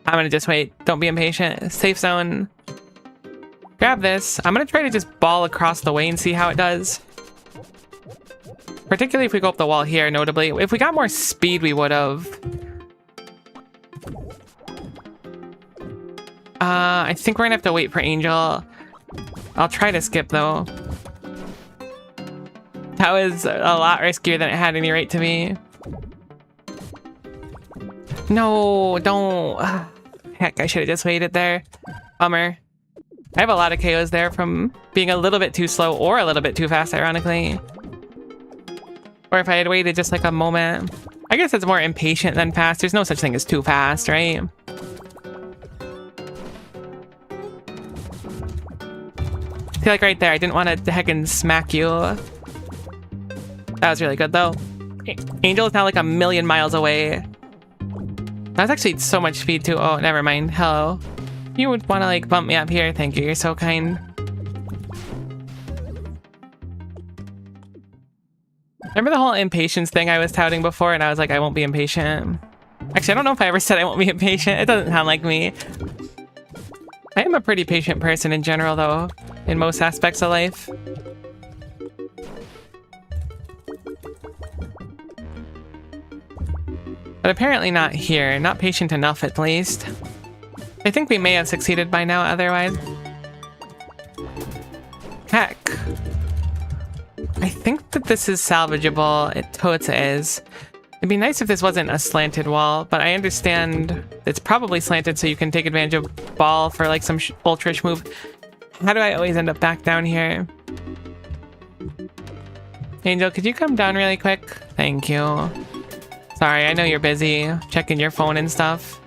I'm gonna just wait. Don't be impatient. Safe zone. Grab this. I'm gonna try to just ball across the way and see how it does. Particularly if we go up the wall here, notably. If we got more speed, we would have. I think we're gonna have to wait for Angel. I'll try to skip though. That was a lot riskier than it had any right to be. No, don't. Heck, I should have just waited there. Bummer. I have a lot of KOs there from being a little bit too slow or a little bit too fast, ironically. Or if I had waited just like a moment. I guess it's more impatient than fast. There's no such thing as too fast, right? I feel like right there, I didn't want to heckin' smack you. That was really good, though. Angel is now like 1,000,000 miles away. That was actually so much speed, too. Oh, never mind. Hello. You would want to, like, bump me up here. Thank you. You're so kind. Remember the whole impatience thing I was touting before? And I was like, I won't be impatient. Actually, I don't know if I ever said I won't be impatient. It doesn't sound like me. I am a pretty patient person in general, though, in most aspects of life. But apparently not here. Not patient enough, at least. I think we may have succeeded by now, otherwise. Heck. I think that this is salvageable. It totes is. It'd be nice if this wasn't a slanted wall, but I understand it's probably slanted so you can take advantage of ball for like some ultrish move. How do I always end up back down here? Angel, could you come down really quick? Thank you. Sorry, I know you're busy checking your phone and stuff.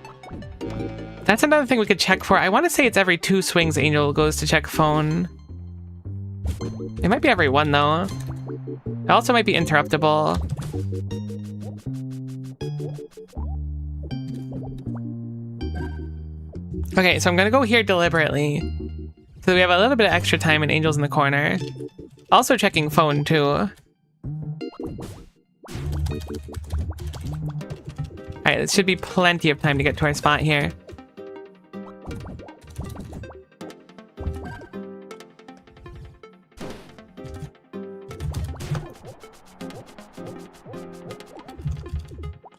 That's another thing we could check for. I want to say it's every 2 swings Angel goes to check phone. It might be every 1 though. It also might be interruptible. Okay, so I'm gonna go here deliberately. So we have a little bit of extra time and Angel's in the corner. Also checking phone too. Alright, this should be plenty of time to get to our spot here.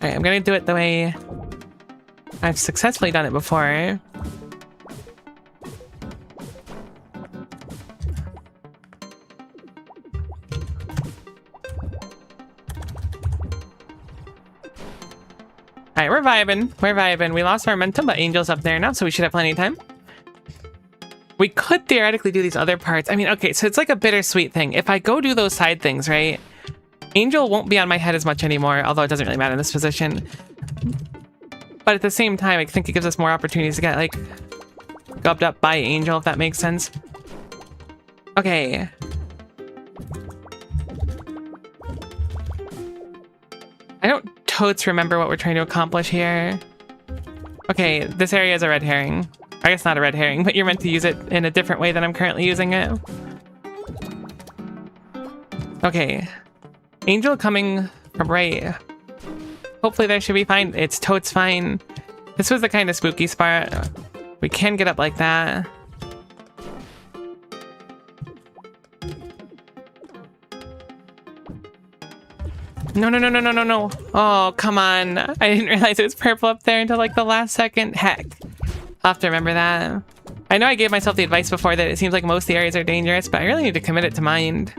Alright, I'm gonna do it the way I've successfully done it before. Alright, we're vibing. We're vibing. We lost our momentum, but Angel's up there now, so we should have plenty of time. We could theoretically do these other parts. I mean, okay, so it's like a bittersweet thing. If I go do those side things, right? Angel won't be on my head as much anymore, although it doesn't really matter in this position. But at the same time, I think it gives us more opportunities to get, like, gubbed up by Angel, if that makes sense. Okay. I don't totes remember what we're trying to accomplish here. Okay, this area is a red herring. I guess not a red herring, but you're meant to use it in a different way than I'm currently using it. Okay. Angel coming from right. Hopefully that should be fine. It's totes fine. This was the kind of spooky spot. We can get up like that. No, no, no, no, no, no, no. Oh, come on. I didn't realize it was purple up there until like the last second. Heck. I'll have to remember that. I know I gave myself the advice before that it seems like most of the areas are dangerous, but I really need to commit it to mind.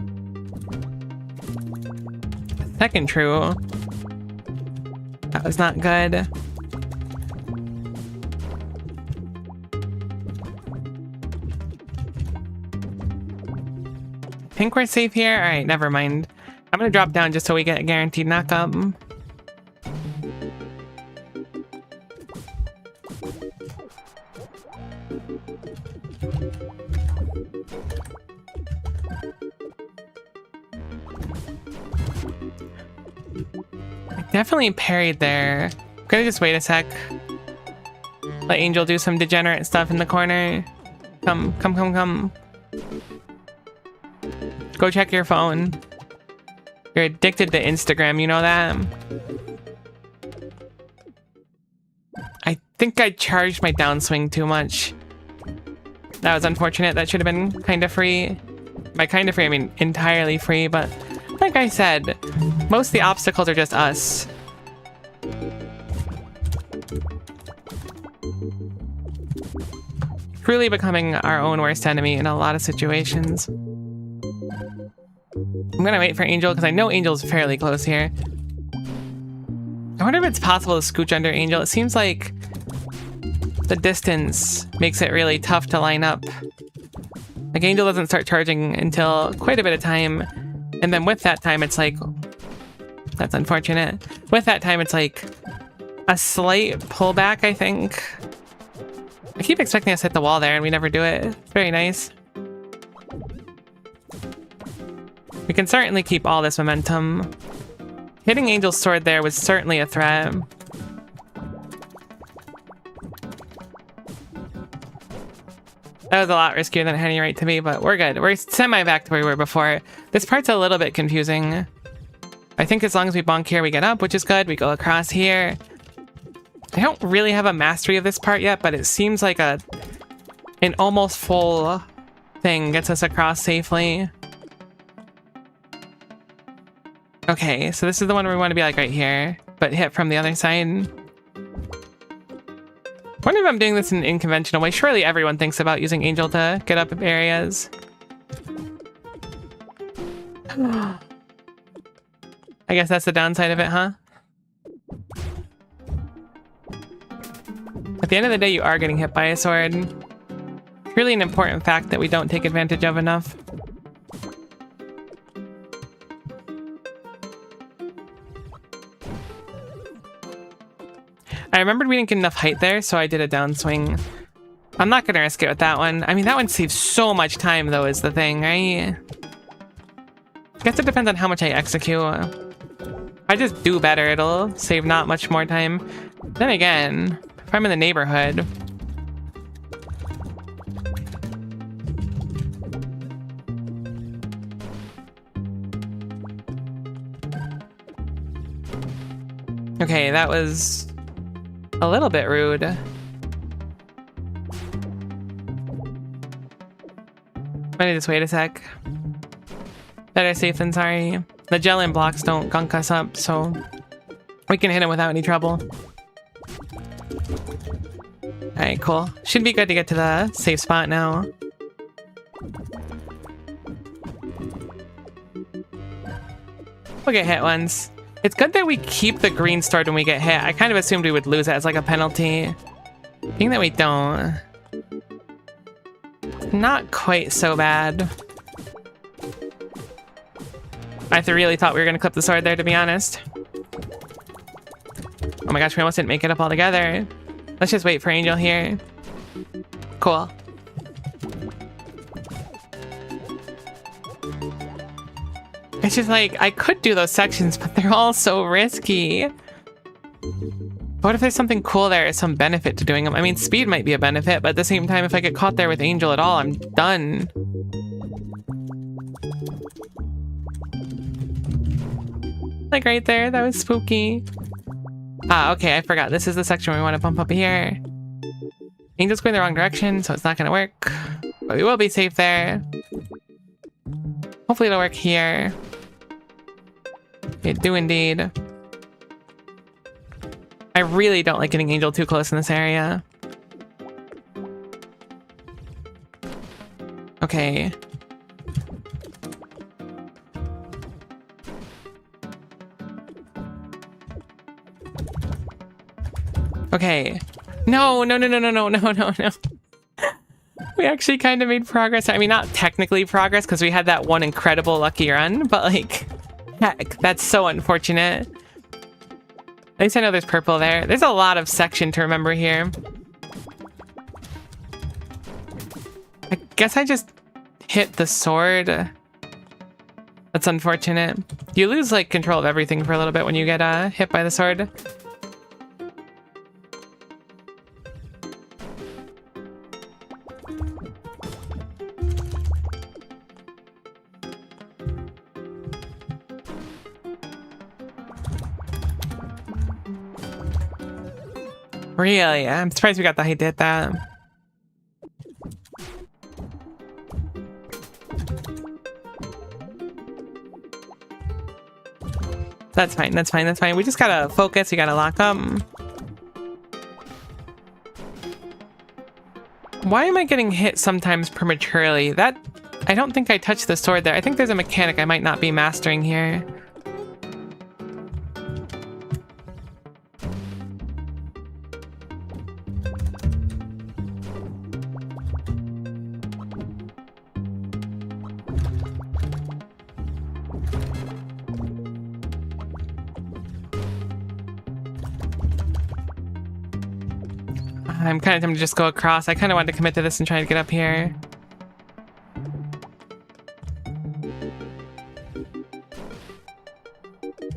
Second true. That was not good. Think we're safe here? Alright, never mind. I'm gonna drop down just so we get a guaranteed knock-up. I definitely parried there. I'm gonna just wait a sec. Let Angel do some degenerate stuff in the corner. Come, come, come, come. Go check your phone. You're addicted to Instagram, you know that? I think I charged my downswing too much. That was unfortunate. That should have been kind of free. By kind of free, I mean entirely free, but like I said, most of the obstacles are just us. Truly becoming our own worst enemy in a lot of situations. I'm gonna wait for Angel because I know Angel's fairly close here. I wonder if it's possible to scooch under Angel. It seems like the distance makes it really tough to line up. Like Angel doesn't start charging until quite a bit of time. And then with that time, it's like, that's unfortunate. With that time, it's like a slight pullback, I think. I keep expecting us to hit the wall there and we never do it. It's very nice. We can certainly keep all this momentum. Hitting Angel's sword there was certainly a threat. That was a lot riskier than it had any right to be, but we're good. We're semi back to where we were before. This part's a little bit confusing. I think as long as we bonk here, we get up, which is good. We go across here. I don't really have a mastery of this part yet, but it seems like an almost full thing gets us across safely. Okay, so this is the one where we want to be like right here, but hit from the other side. I wonder if I'm doing this in an unconventional way. Surely everyone thinks about using Angel to get up areas. I guess that's the downside of it, huh? At the end of the day, you are getting hit by a sword. Really an important fact that we don't take advantage of enough. I remembered we didn't get enough height there, so I did a downswing. I'm not gonna risk it with that one. I mean, that one saves so much time, though, is the thing, right? Guess it depends on how much I execute. If I just do better, it'll save not much more time. Then again, if I'm in the neighborhood... Okay, that was a little bit rude. Let me just wait a sec. Better safe than sorry. The gel and blocks don't gunk us up, so we can hit him without any trouble. Alright, cool. Should be good to get to the safe spot now. We'll get hit once. It's good that we keep the green sword when we get hit. I kind of assumed we would lose it as like a penalty. Being that we don't. Not quite so bad. I really thought we were going to clip the sword there, to be honest. Oh my gosh, we almost didn't make it up all together. Let's just wait for Angel here. Cool. It's just like, I could do those sections, but they're all so risky. What if there's something cool there, some benefit to doing them? I mean, speed might be a benefit, but at the same time, if I get caught there with Angel at all, I'm done. Like right there, that was spooky. Ah, okay, I forgot. This is the section where we want to bump up here. Angel's going the wrong direction, so it's not going to work. But we will be safe there. Hopefully it'll work here. It do indeed. I really don't like getting Angel too close in this area. Okay. Okay. No. We actually kind of made progress. I mean, not technically progress because we had that one incredible lucky run, but like, heck, that's so unfortunate. At least I know there's purple there. There's a lot of section to remember here. I guess I just hit the sword. That's unfortunate. You lose like control of everything for a little bit when you get hit by the sword. Really? I'm surprised we got that he did that. That's fine, that's fine, that's fine. We just gotta focus, we gotta lock up. Why am I getting hit sometimes prematurely? That... I don't think I touched the sword there. I think there's a mechanic I might not be mastering here. I'm kind of tempted to just go across. I kind of wanted to commit to this and try to get up here.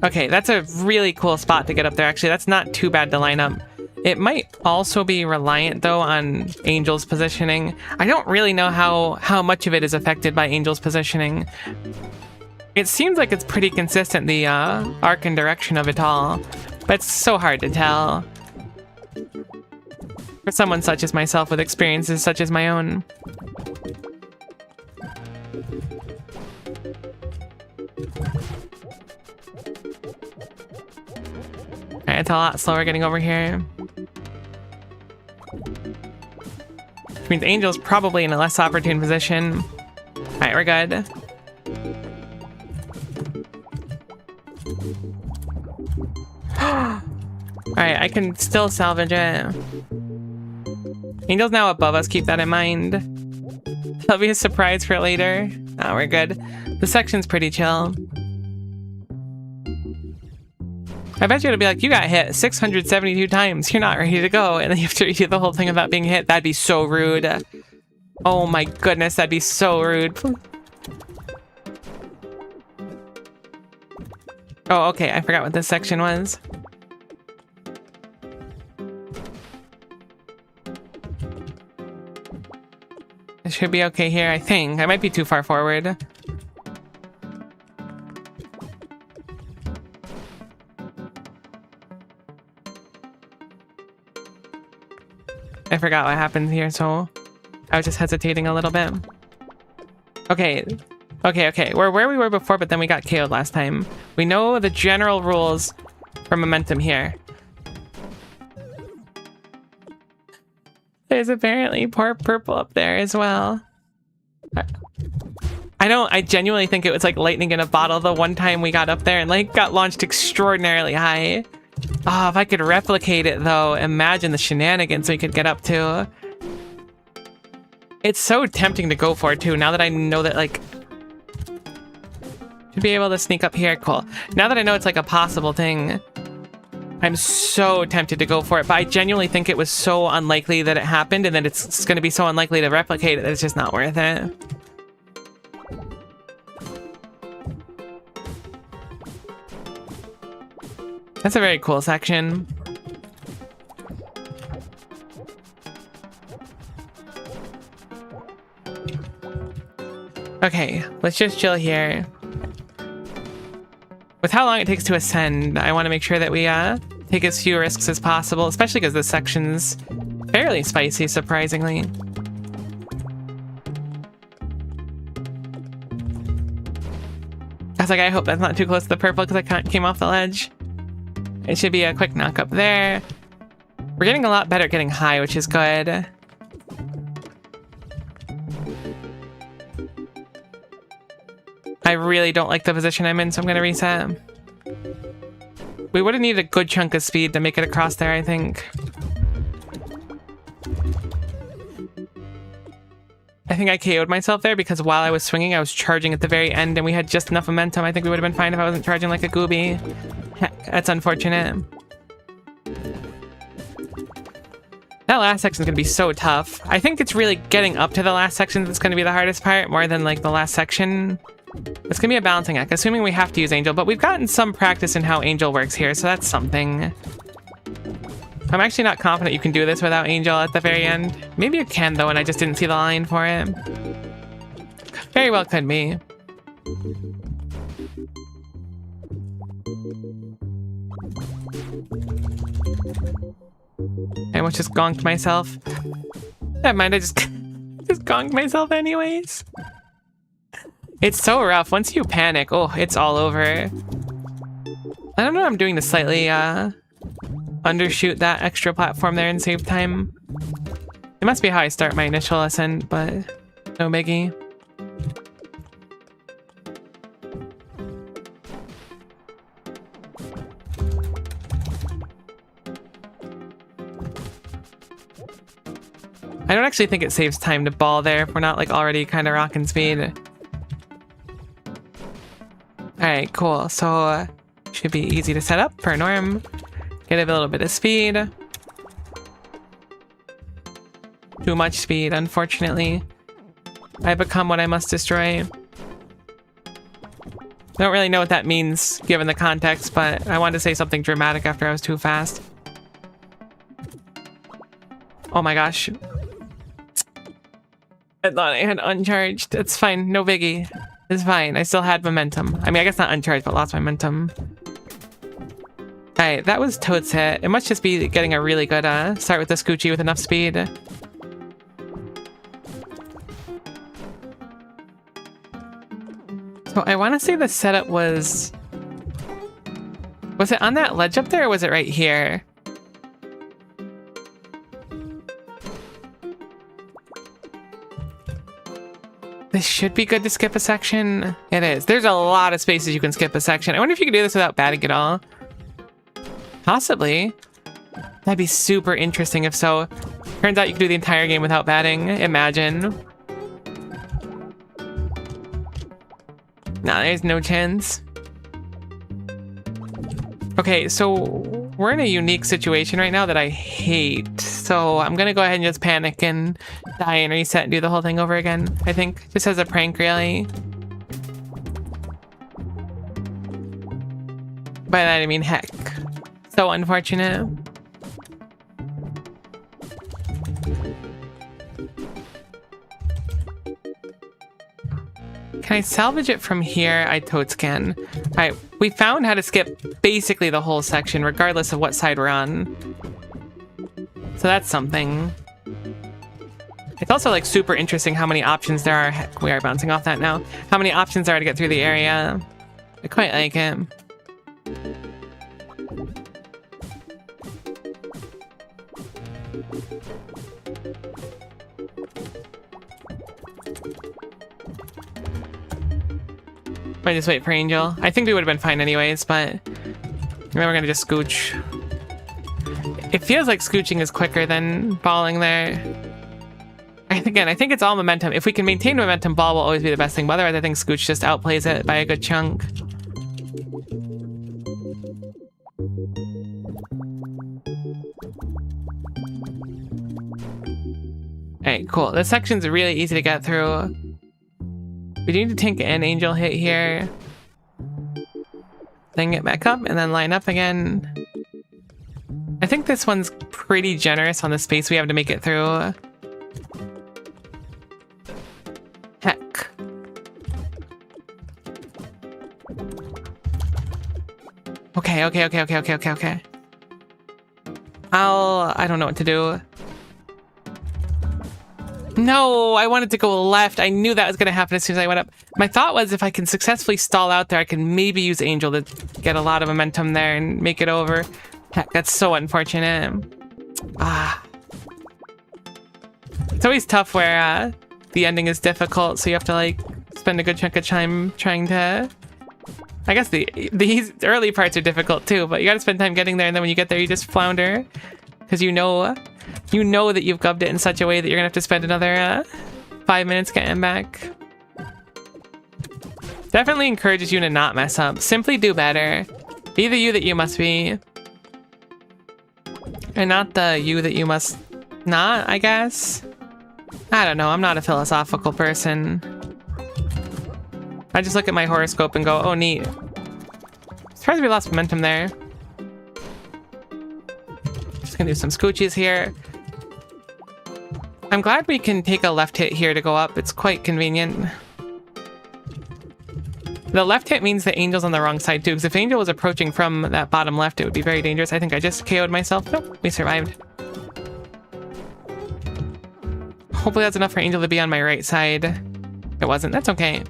Okay, that's a really cool spot to get up there, actually. That's not too bad to line up. It might also be reliant, though, on Angel's positioning. I don't really know how much of it is affected by Angel's positioning. It seems like it's pretty consistent, the arc and direction of it all. But it's so hard to tell. For someone such as myself with experiences such as my own. Alright, it's a lot slower getting over here. Which means Angel's probably in a less opportune position. Alright, we're good. Alright, I can still salvage it. Angel's now above us, keep that in mind. That'll be a surprise for later. Oh, we're good. The section's pretty chill. I bet you it'll be like, you got hit 672 times, you're not ready to go, and then you have to redo the whole thing about being hit. That'd be so rude. Oh my goodness, that'd be so rude. Oh, okay, I forgot what this section was. It should be okay here, I think. I might be too far forward. I forgot what happened here, so I was just hesitating a little bit. Okay. Okay. We're where we were before, but then we got KO'd last time. We know the general rules for momentum here. There's apparently poor purple up there as well. I genuinely think it was like lightning in a bottle the one time we got up there and like got launched extraordinarily high. Oh, if I could replicate it though, imagine the shenanigans we could get up to. It's so tempting to go for it too, now that I know that like... Should be able to sneak up here, cool. Now that I know it's like a possible thing, I'm so tempted to go for it, but I genuinely think it was so unlikely that it happened, and that it's going to be so unlikely to replicate it that it's just not worth it. That's a very cool section. Okay, let's just chill here. With how long it takes to ascend, I want to make sure that we take as few risks as possible, especially because this section's fairly spicy, surprisingly. I was like, I hope that's not too close to the purple because I came off the ledge. It should be a quick knock up there. We're getting a lot better at getting high, which is good. I really don't like the position I'm in, so I'm going to reset. We would have needed a good chunk of speed to make it across there, I think. I think I KO'd myself there because while I was swinging, I was charging at the very end and we had just enough momentum. I think we would have been fine if I wasn't charging like a gooby. Heck, that's unfortunate. That last section is going to be so tough. I think it's really getting up to the last section that's going to be the hardest part, more than like the last section. It's gonna be a balancing act, assuming we have to use Angel, but we've gotten some practice in how Angel works here, so that's something. I'm actually not confident you can do this without Angel at the very end. Maybe you can, though, and I just didn't see the line for it. Very well could be. I almost just gonked myself. Never mind, I just gonked myself anyways. It's so rough. Once you panic, oh, it's all over. I don't know what I'm doing to slightly undershoot that extra platform there and save time. It must be how I start my initial ascent, but no biggie. I don't actually think it saves time to ball there if we're not like already kind of rocking speed. Alright, cool. So should be easy to set up for Norm. Get a little bit of speed. Too much speed, unfortunately. I become what I must destroy. I don't really know what that means given the context, but I wanted to say something dramatic after I was too fast. Oh my gosh. I thought I had uncharged. It's fine, no biggie. It's fine, I still had momentum. I mean, I guess not uncharged, but lost momentum. Alright, that was Toad's hit. It must just be getting a really good start with the Scoochie with enough speed. So I want to say the setup was... Was it on that ledge up there, or was it right here? This should be good to skip a section. It is. There's a lot of spaces you can skip a section. I wonder if you can do this without batting at all. Possibly. That'd be super interesting if so. Turns out you can do the entire game without batting. Imagine. Nah, there's no chance. Okay, so we're in a unique situation right now that I hate. So I'm gonna go ahead and just panic and die and reset and do the whole thing over again, I think. Just as a prank, really. By that I mean heck. So unfortunate. Can I salvage it from here? I totes can. Alright, we found how to skip basically the whole section, regardless of what side we're on. So that's something. It's also like super interesting how many options there are. Heck, we are bouncing off that now. How many options there are to get through the area. I quite like it. I just wait for Angel. I think we would have been fine anyways, but we're gonna just scooch. It feels like scooching is quicker than balling there. Again, I think it's all momentum. If we can maintain momentum, ball will always be the best thing. But otherwise, I think scooch just outplays it by a good chunk. Alright, cool. This section's really easy to get through. We do need to tank an Angel hit here. Then get back up and then line up again. I think this one's pretty generous on the space we have to make it through. Heck. Okay. I don't know what to do. No, I wanted to go left. I knew that was going to happen as soon as I went up. My thought was if I can successfully stall out there, I can maybe use Angel to get a lot of momentum there and make it over. Heck, that's so unfortunate. Ah. It's always tough where the ending is difficult, so you have to like spend a good chunk of time trying to... I guess these early parts are difficult too, but you got to spend time getting there, and then when you get there, you just flounder. Because you know that you've gubbed it in such a way that you're gonna have to spend another 5 minutes getting back. Definitely encourages you to not mess up. Simply do better. Be the you that you must be. And not the you that you must not, I guess. I don't know, I'm not a philosophical person. I just look at my horoscope and go, oh, neat. Surprised we lost momentum there. Just gonna do some scoochies here. I'm glad we can take a left hit here to go up. It's quite convenient. The left hit means the Angel's on the wrong side too, because if Angel was approaching from that bottom left, it would be very dangerous. I think I just KO'd myself. Nope, we survived. Hopefully that's enough for Angel to be on my right side. It wasn't. That's okay.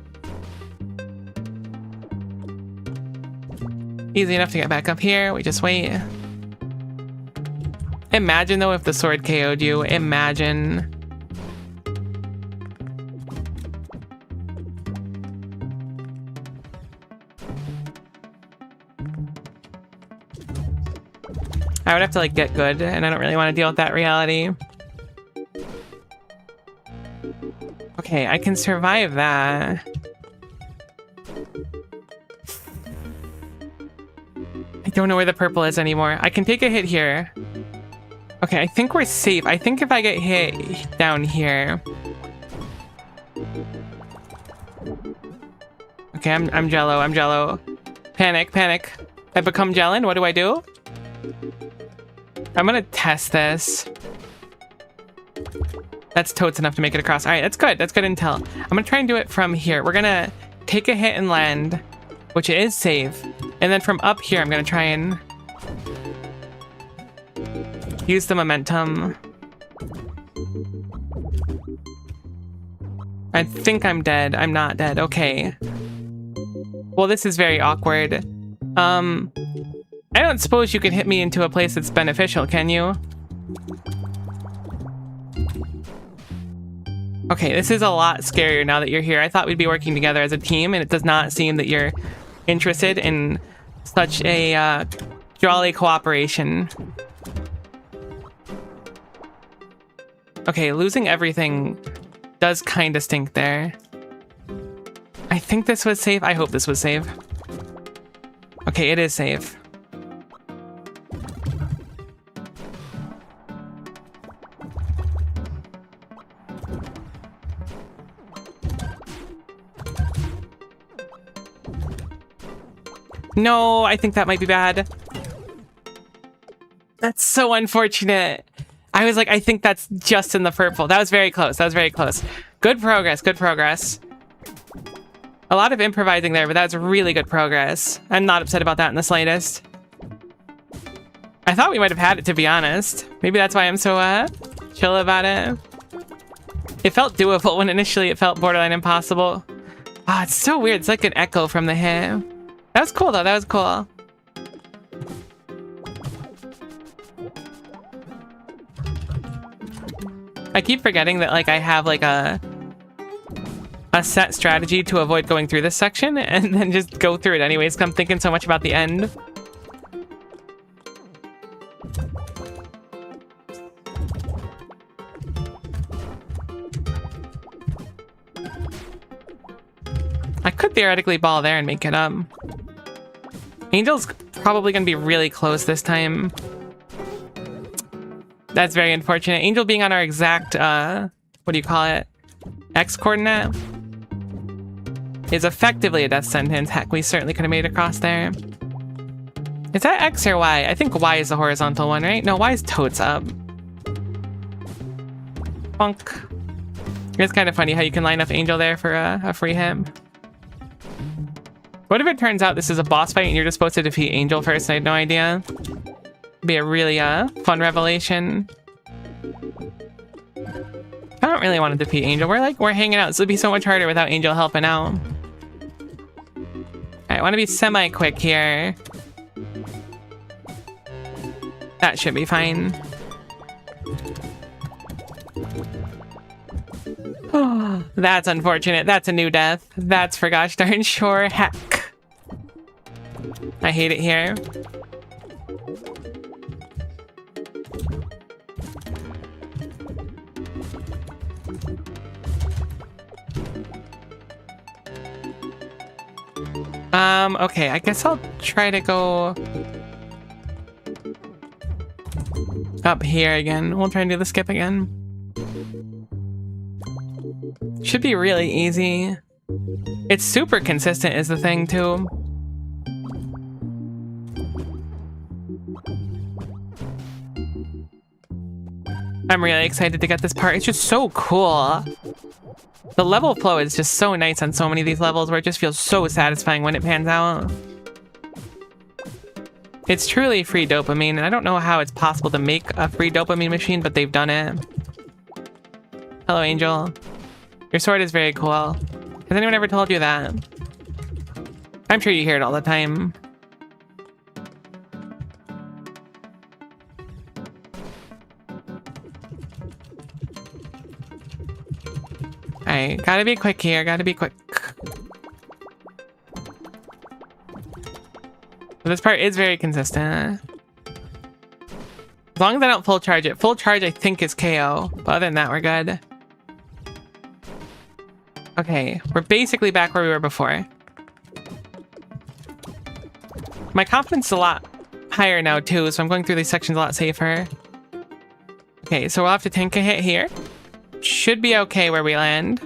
Easy enough to get back up here. We just wait. Imagine though if the sword KO'd you. Imagine. I would have to like get good, and I don't really want to deal with that reality. Okay, I can survive that. I don't know where the purple is anymore. I can take a hit here. Okay, I think we're safe. I think if I get hit down here. Okay, I'm Jello. I'm Jello. Panic, panic. I become Jellin. What do I do? I'm gonna test this. That's totes enough to make it across. All right, that's good. That's good intel. I'm gonna try and do it from here. We're gonna take a hit and land, which is safe. And then from up here, I'm gonna try and use the momentum. I think I'm dead. I'm not dead. Okay. Well, this is very awkward. I don't suppose you can hit me into a place that's beneficial, can you? Okay, this is a lot scarier now that you're here. I thought we'd be working together as a team, and it does not seem that you're interested in such a jolly cooperation. Okay, losing everything does kind of stink there. I think this was safe. I hope this was safe. Okay, it is safe. No, I think that might be bad. That's so unfortunate. I was like, I think that's just in the purple. That was very close. That was very close. Good progress. Good progress. A lot of improvising there, but that's really good progress. I'm not upset about that in the slightest. I thought we might have had it, to be honest. Maybe that's why I'm so chill about it. It felt doable when initially it felt borderline impossible. Ah, it's so weird. It's like an echo from the hit. That was cool, though. That was cool. I keep forgetting that, like, I have, like, a set strategy to avoid going through this section, and then just go through it anyways, because I'm thinking so much about the end. I could theoretically ball there and make it up. Angel's probably going to be really close this time. That's very unfortunate. Angel being on our exact, what do you call it? X coordinate is effectively a death sentence. Heck, we certainly could have made it across there. Is that X or Y? I think Y is the horizontal one, right? No, Y is totes up. Bonk. It's kind of funny how you can line up Angel there for a free hit. What if it turns out this is a boss fight and you're just supposed to defeat Angel first and I had no idea? It'd be a really fun revelation. I don't really want to defeat Angel. We're hanging out, so it'd be so much harder without Angel helping out. Alright, I want to be semi-quick here. That should be fine. Oh, that's unfortunate. That's a new death. That's for gosh darn sure heck. I hate it here. Okay, I guess I'll try to go up here again. We'll try and do the skip again. Should be really easy. It's super consistent is the thing, too. I'm really excited to get this part. It's just so cool. The level flow is just so nice on so many of these levels where it just feels so satisfying when it pans out. It's truly free dopamine, and I don't know how it's possible to make a free dopamine machine, but they've done it. Hello, Angel. Your sword is very cool. Has anyone ever told you that? I'm sure you hear it all the time. Alright, gotta be quick here, gotta be quick. This part is very consistent. As long as I don't full charge it. Full charge I think is KO, but other than that we're good. Okay, we're basically back where we were before. My confidence is a lot higher now too, so I'm going through these sections a lot safer. Okay, so we'll have to tank a hit here. Should be okay where we land.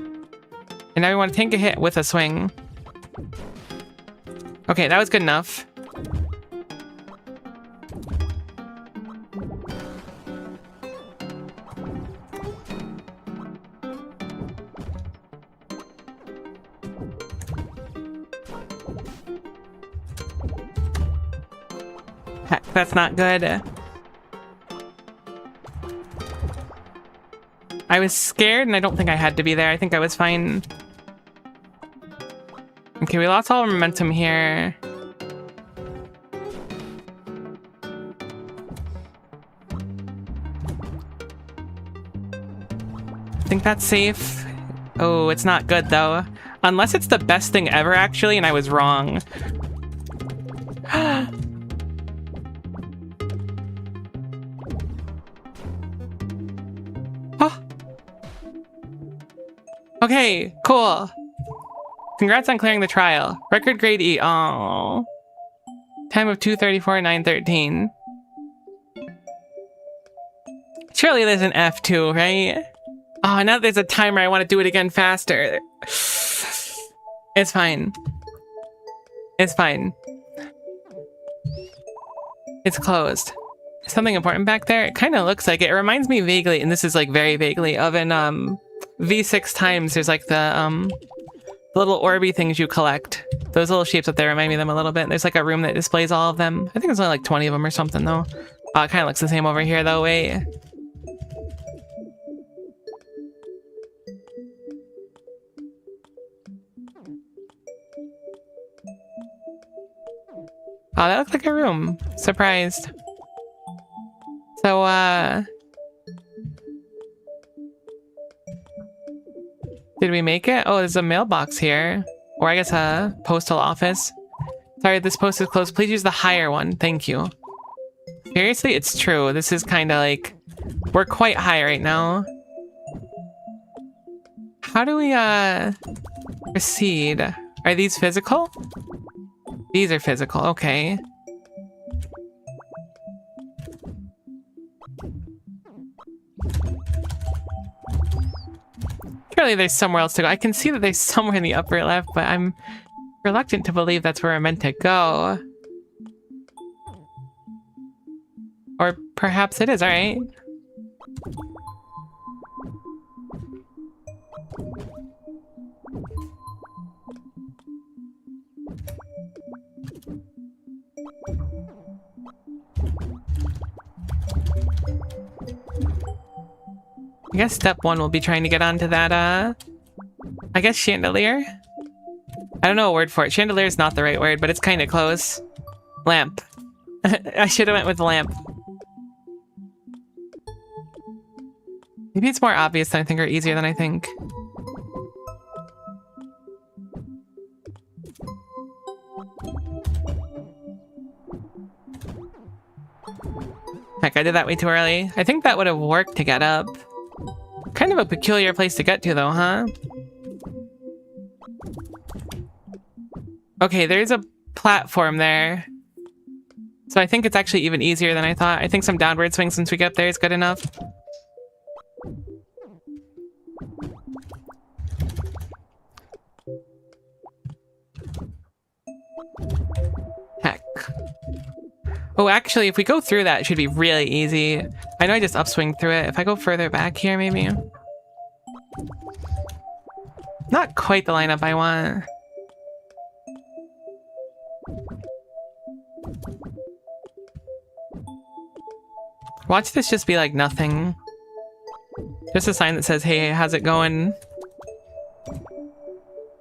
And now we want to tank a hit with a swing. Okay, that was good enough. Heck, that's not good. I was scared and I don't think I had to be there. I think I was fine. Okay, we lost all our momentum here. I think that's safe. Oh, it's not good though. Unless it's the best thing ever actually and I was wrong. Okay, cool. Congrats on clearing the trial. Record grade E. Oh. Time of 2:34:913. Surely there's an F too, right? Oh, now there's a timer. I want to do it again faster. It's fine. It's fine. It's closed. Something important back there? It kind of looks like it. It reminds me vaguely, and this is like very vaguely, of an V6 times. There's like the little orby things you collect. Those little shapes up there remind me of them a little bit. There's like a room that displays all of them. I think there's only like 20 of them or something though. It kind of looks the same over here though. Wait. Oh, that looks like a room. Surprised. So, did we make it? Oh, there's a mailbox here. Or I guess a postal office. Sorry, this post is closed. Please use the higher one. Thank you. Seriously, it's true. This is kind of like... We're quite high right now. How do we, proceed? Are these physical? These are physical. Okay. Surely there's somewhere else to go. I can see that there's somewhere in the upper left, but I'm reluctant to believe that's where we're meant to go. Or perhaps it is, alright. I guess step one will be trying to get onto that, I guess chandelier? I don't know a word for it. Chandelier is not the right word, but it's kind of close. Lamp. I should have went with lamp. Maybe it's more obvious than I think or easier than I think. Heck, I did that way too early. I think that would have worked to get up. Kind of a peculiar place to get to though, huh? Okay, there's a platform there. So I think it's actually even easier than I thought. I think some downward swing since we get up there is good enough. Heck. Oh, actually, if we go through that, it should be really easy. I know I just upswing through it. If I go further back here, maybe. Not quite the lineup I want. Watch this just be like nothing. Just a sign that says, hey, how's it going?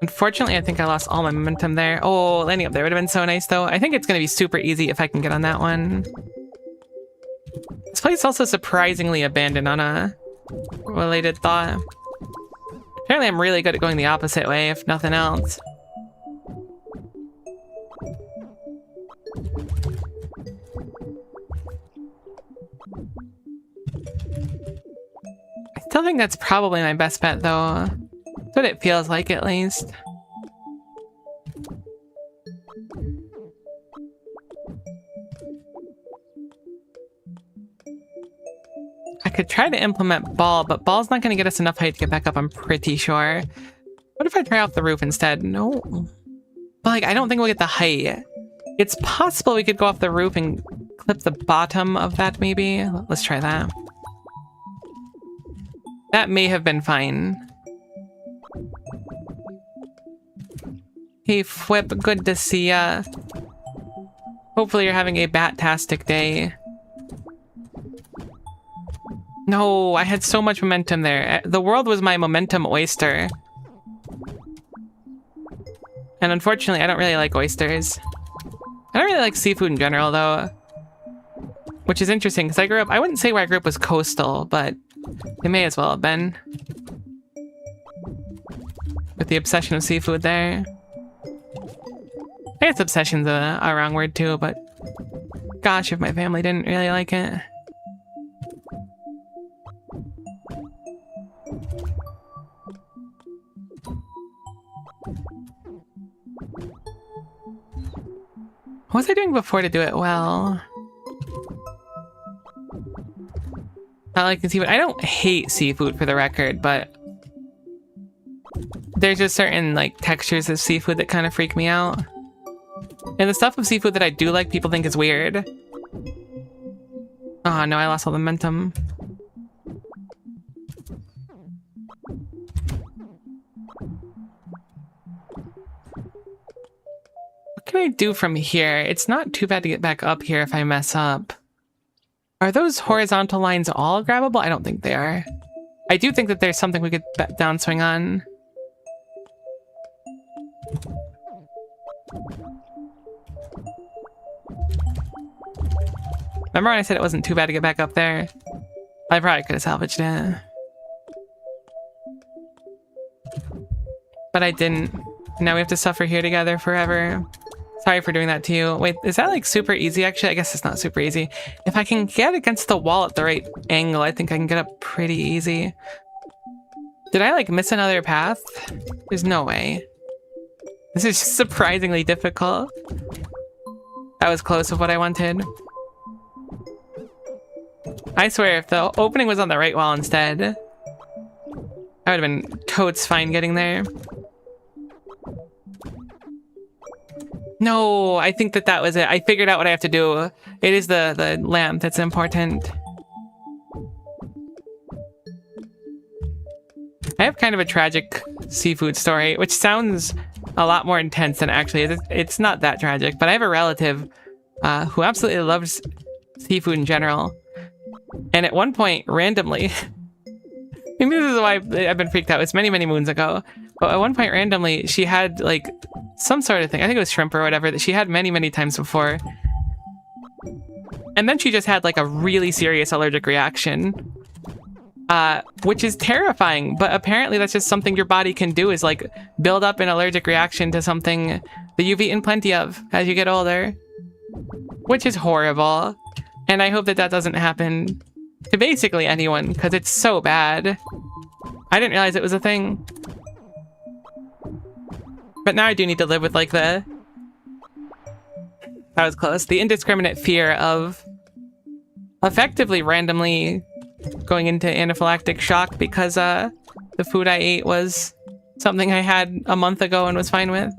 Unfortunately, I think I lost all my momentum there. Oh, landing up there would have been so nice, though. I think it's going to be super easy if I can get on that one. This place is also surprisingly abandoned on a related thought. Apparently, I'm really good at going the opposite way, if nothing else. I still think that's probably my best bet, though. That's what it feels like, at least. I could try to implement ball, but ball's not going to get us enough height to get back up, I'm pretty sure. What if I try off the roof instead? No. But, like, I don't think we'll get the height. It's possible we could go off the roof and clip the bottom of that, maybe. Let's try that. That may have been fine. Hey, Fwip, good to see ya. Hopefully you're having a bat-tastic day. No, I had so much momentum there. The world was my momentum oyster. And unfortunately, I don't really like oysters. I don't really like seafood in general, though. Which is interesting, because I wouldn't say where I grew up was coastal, but it may as well have been. With the obsession of seafood there. I guess obsession's a wrong word too, but gosh, if my family didn't really like it. What was I doing before to do it well? I like seafood. I don't hate seafood, for the record, but there's just certain like textures of seafood that kind of freak me out. And the stuff of seafood that I do like, people think is weird. Oh no, I lost all the momentum. What can I do from here? It's not too bad to get back up here if I mess up. Are those horizontal lines all grabbable? I don't think they are. I do think that there's something we could downswing on. Remember when I said it wasn't too bad to get back up there? I probably could have salvaged it. But I didn't. Now we have to suffer here together forever. Sorry for doing that to you. Wait, is that like super easy actually? I guess it's not super easy. If I can get against the wall at the right angle, I think I can get up pretty easy. Did I like miss another path? There's no way. This is surprisingly difficult. That was close with what I wanted. I swear, if the opening was on the right wall instead, I would have been totes fine getting there. No, I think that was it. I figured out what I have to do. It is the lamp that's important. I have kind of a tragic seafood story, which sounds a lot more intense than actually is. It's not that tragic, but I have a relative who absolutely loves seafood in general. And at one point, randomly, maybe this is why I've been freaked out. It's many, many moons ago. But at one point, randomly, she had like some sort of thing. I think it was shrimp or whatever that she had many, many times before. And then she just had like a really serious allergic reaction. Which is terrifying, but apparently that's just something your body can do, is like build up an allergic reaction to something that you've eaten plenty of as you get older. Which is horrible. And I hope that that doesn't happen to basically anyone, because it's so bad. I didn't realize it was a thing. But now I do need to live with like the... That was close. The indiscriminate fear of effectively randomly going into anaphylactic shock because the food I ate was something I had a month ago and was fine with.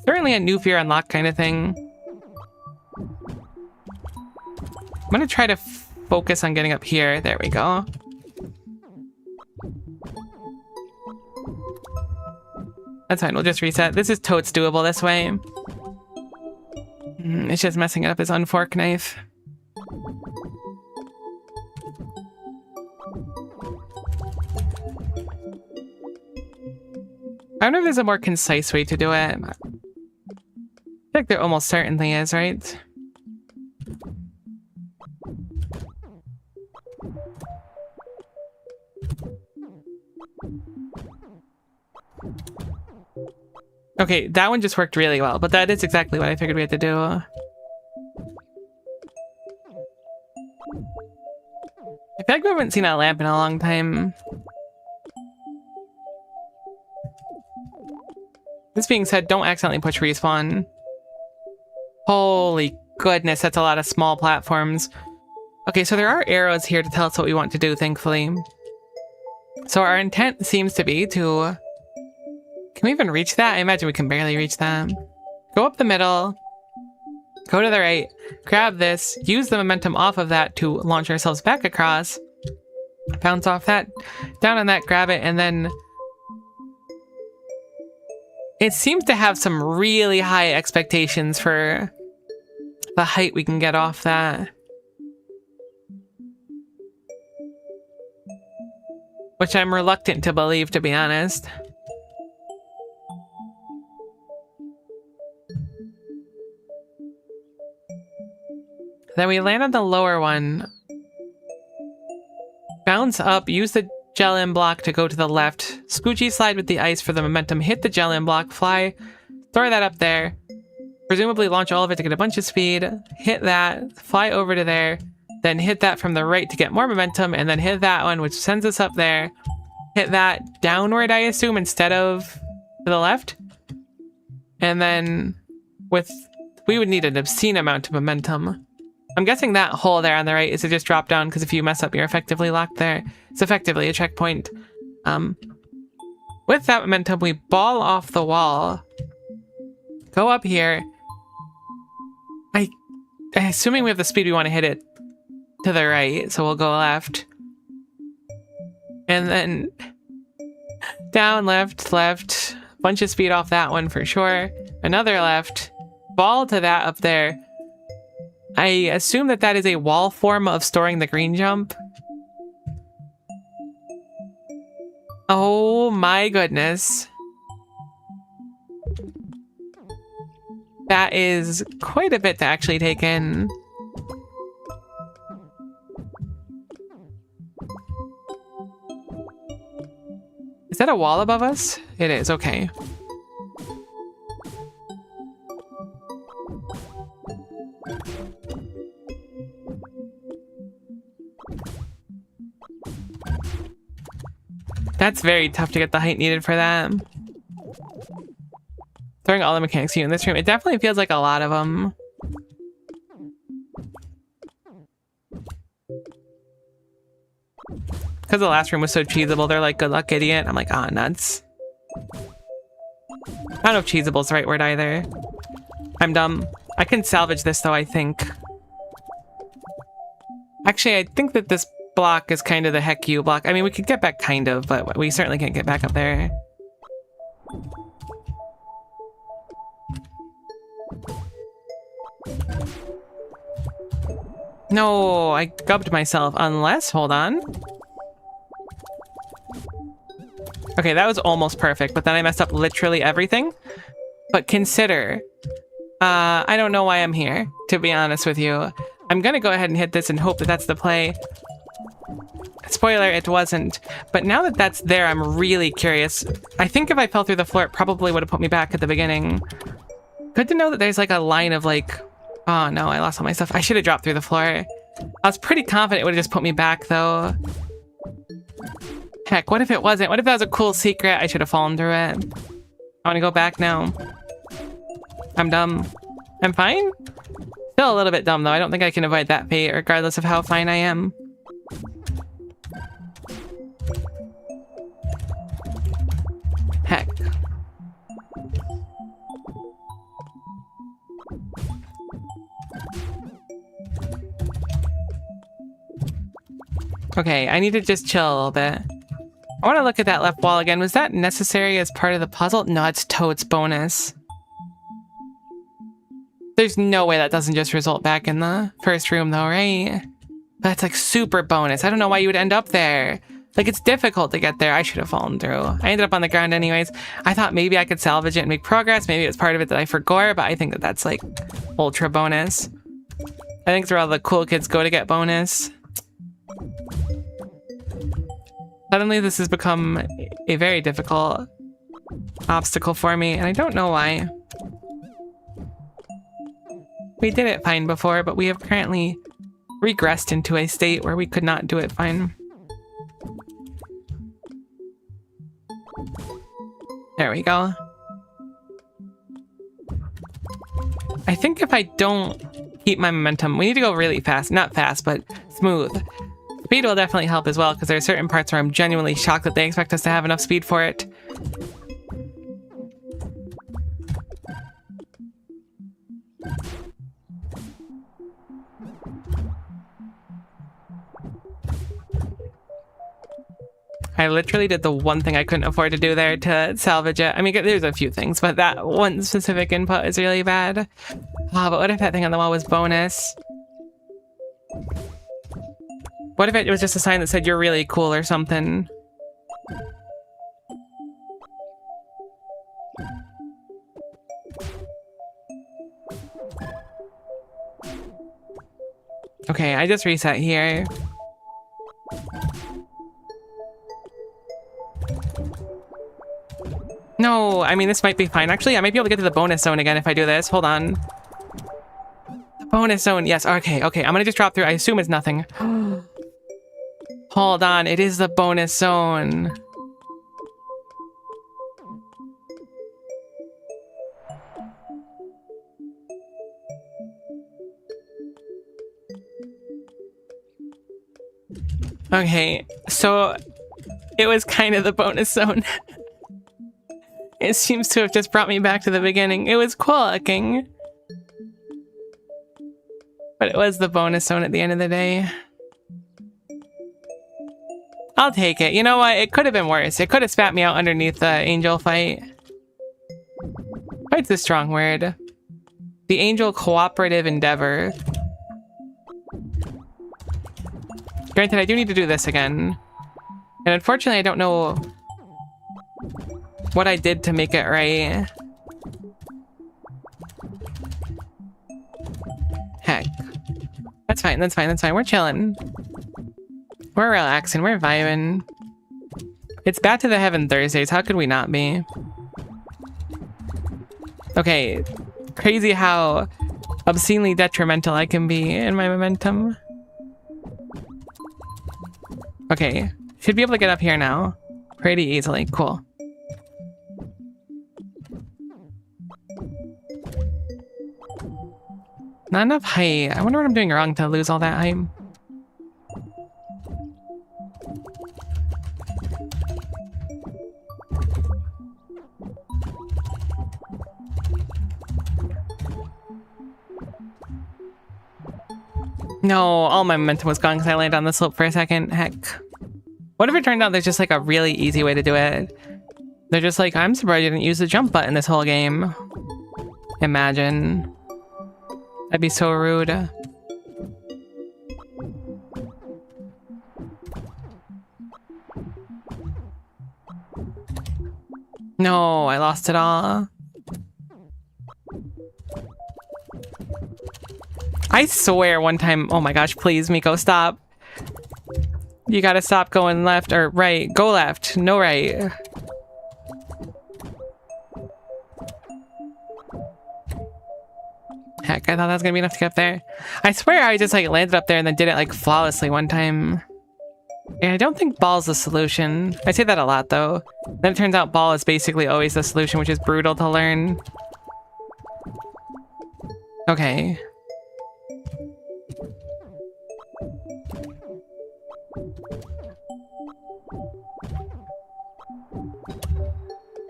Certainly a new fear unlock kind of thing. I'm gonna try to focus on getting up here. There we go. That's fine, we'll just reset. This is totes doable this way. It's just messing it up his unfork knife. I wonder if there's a more concise way to do it. I think there almost certainly is, right? Okay, that one just worked really well, but that is exactly what I figured we had to do. I feel like we haven't seen that lamp in a long time. This being said, don't accidentally push respawn. Holy goodness, that's a lot of small platforms. Okay, so there are arrows here to tell us what we want to do, thankfully. So our intent seems to be to... Can we even reach that? I imagine we can barely reach that. Go up the middle. Go to the right. Grab this. Use the momentum off of that to launch ourselves back across. Bounce off that. Down on that, grab it, and then... It seems to have some really high expectations for the height we can get off that. Which I'm reluctant to believe, to be honest. Then we land on the lower one. Bounce up, use the gel-in block to go to the left. Scoochy slide with the ice for the momentum. Hit the gel-in block, fly, throw that up there. Presumably launch all of it to get a bunch of speed. Hit that, fly over to there. Then hit that from the right to get more momentum, and then hit that one, which sends us up there. Hit that downward, I assume, instead of to the left. And then we would need an obscene amount of momentum. I'm guessing that hole there on the right is to just drop down, because if you mess up, you're effectively locked there. It's effectively a checkpoint. With that momentum, we ball off the wall. Go up here. Assuming we have the speed, we want to hit it to the right, so we'll go left. And then down, left, left. Bunch of speed off that one for sure. Another left. Ball to that up there. I assume that that is a wall form of storing the green jump. Oh my goodness. That is quite a bit to actually take in. Is that a wall above us? It is, okay. That's very tough to get the height needed for that. Throwing all the mechanics you in this room, it definitely feels like a lot of them. Because the last room was so cheesable, they're like, good luck, idiot. I'm like, ah, nuts. I don't know if cheesable's the right word either. I'm dumb. I can salvage this though, I think. Actually, I think that this block is kind of the heck you block. I mean, we could get back kind of, but we certainly can't get back up there. No, I gubbed myself. Unless, hold on. Okay, that was almost perfect, but then I messed up literally everything. But consider, I don't know why I'm here, to be honest with you. I'm gonna go ahead and hit this and hope that that's the play. Spoiler, it wasn't. But now that that's there, I'm really curious. I think if I fell through the floor, it probably would have put me back at the beginning. Good to know that there's like a line of like... Oh no, I lost all my stuff. I should have dropped through the floor. I was pretty confident it would have just put me back though. Heck, what if it wasn't? What if that was a cool secret? I should have fallen through it. I want to go back now. I'm dumb. I'm fine? Still a little bit dumb though. I don't think I can avoid that fate regardless of how fine I am. Heck. Okay, I need to just chill a little bit. I want to look at that left wall again. Was that necessary as part of the puzzle? No, it's Toad's bonus. There's no way that doesn't just result back in the first room though, right? That's like super bonus. I don't know why you would end up there. Like, it's difficult to get there. I should have fallen through. I ended up on the ground anyways. I thought maybe I could salvage it and make progress. Maybe it was part of it that I forgot, but I think that that's like ultra bonus. I think it's where all the cool kids go to get bonus. Suddenly this has become a very difficult obstacle for me, and I don't know why. We did it fine before, but we have currently regressed into a state where we could not do it fine. There we go. I think if I don't keep my momentum, we need to go really fast. Not fast, but smooth. Speed will definitely help as well, because there are certain parts where I'm genuinely shocked that they expect us to have enough speed for it. I literally did the one thing I couldn't afford to do there to salvage it. I mean, there's a few things, but that one specific input is really bad. Oh, but what if that thing on the wall was bonus? What if it was just a sign that said you're really cool or something? Okay, I just reset here. No, I mean, this might be fine. Actually, I might be able to get to the bonus zone again if I do this. Hold on. The bonus zone. Yes, okay, okay. I'm gonna just drop through. I assume it's nothing. Hold on, it is the bonus zone. Okay, so it was kind of the bonus zone. It seems to have just brought me back to the beginning. It was cool looking. But it was the bonus zone at the end of the day. I'll take it. You know what? It could have been worse. It could have spat me out underneath the angel fight. Fight's a strong word. The angel cooperative endeavor. Granted, I do need to do this again. And unfortunately, I don't know what I did to make it right. Heck. That's fine, that's fine, that's fine. We're chilling. We're relaxing, we're vibing. It's back to the Heaven Thursdays. How could we not be? Okay. Crazy how obscenely detrimental I can be in my momentum. Okay. Should be able to get up here now. Pretty easily. Cool. Not enough height. I wonder what I'm doing wrong to lose all that height. No, all my momentum was gone because I landed on the slope for a second. Heck. What if it turned out there's just like a really easy way to do it? They're just like, I'm surprised you didn't use the jump button this whole game. Imagine. That'd be so rude. No, I lost it all. I swear one time, oh my gosh, please, Miko, stop. You gotta stop going left or right. Go left, no right. Heck, I thought that was gonna be enough to get up there. I swear I just like landed up there and then did it like flawlessly one time. Yeah, I don't think ball's the solution. I say that a lot though. Then it turns out ball is basically always the solution, which is brutal to learn. Okay.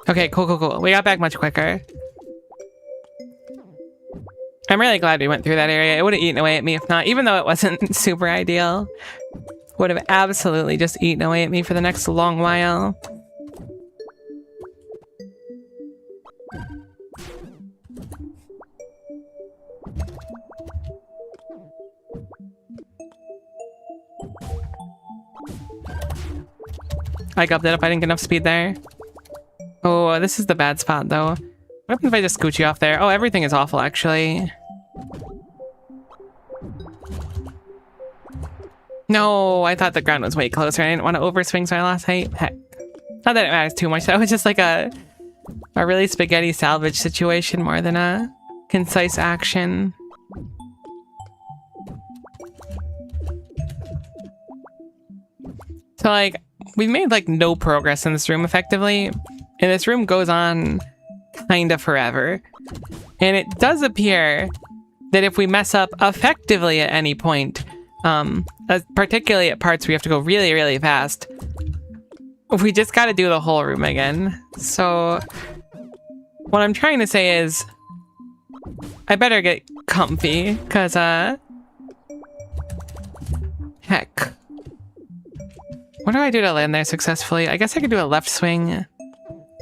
Okay, cool, cool, cool. We got back much quicker. I'm really glad we went through that area. It would have eaten away at me if not, even though it wasn't super ideal. would have absolutely just eaten away at me for the next long while. I got that if I didn't get enough speed there. Oh, this is the bad spot though. What happens if I just scooch you off there? Oh, everything is awful actually. No, I thought the ground was way closer. I didn't want to overswing, so I lost height. Heck. Not that it matters too much. That was just like a really spaghetti salvage situation more than a concise action. So like, we've made like no progress in this room effectively. And this room goes on kind of forever. And it does appear that if we mess up effectively at any point, particularly at parts where you have to go really, really fast, we just got to do the whole room again. So what I'm trying to say is I better get comfy because, heck. What do I do to land there successfully? I guess I could do a left swing.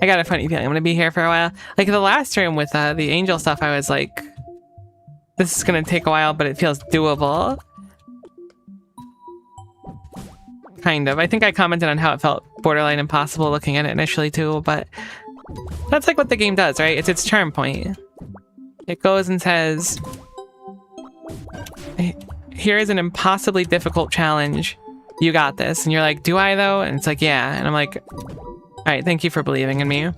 I got a funny feeling I'm going to be here for a while. Like the last room with the angel stuff, I was like, this is going to take a while, but it feels doable. Kind of. I think I commented on how it felt borderline impossible looking at it initially too, but that's like what the game does, right? It's its charm point. It goes and says, here is an impossibly difficult challenge. You got this. And you're like, do I though? And it's like, yeah. And I'm like, all right, thank you for believing in me.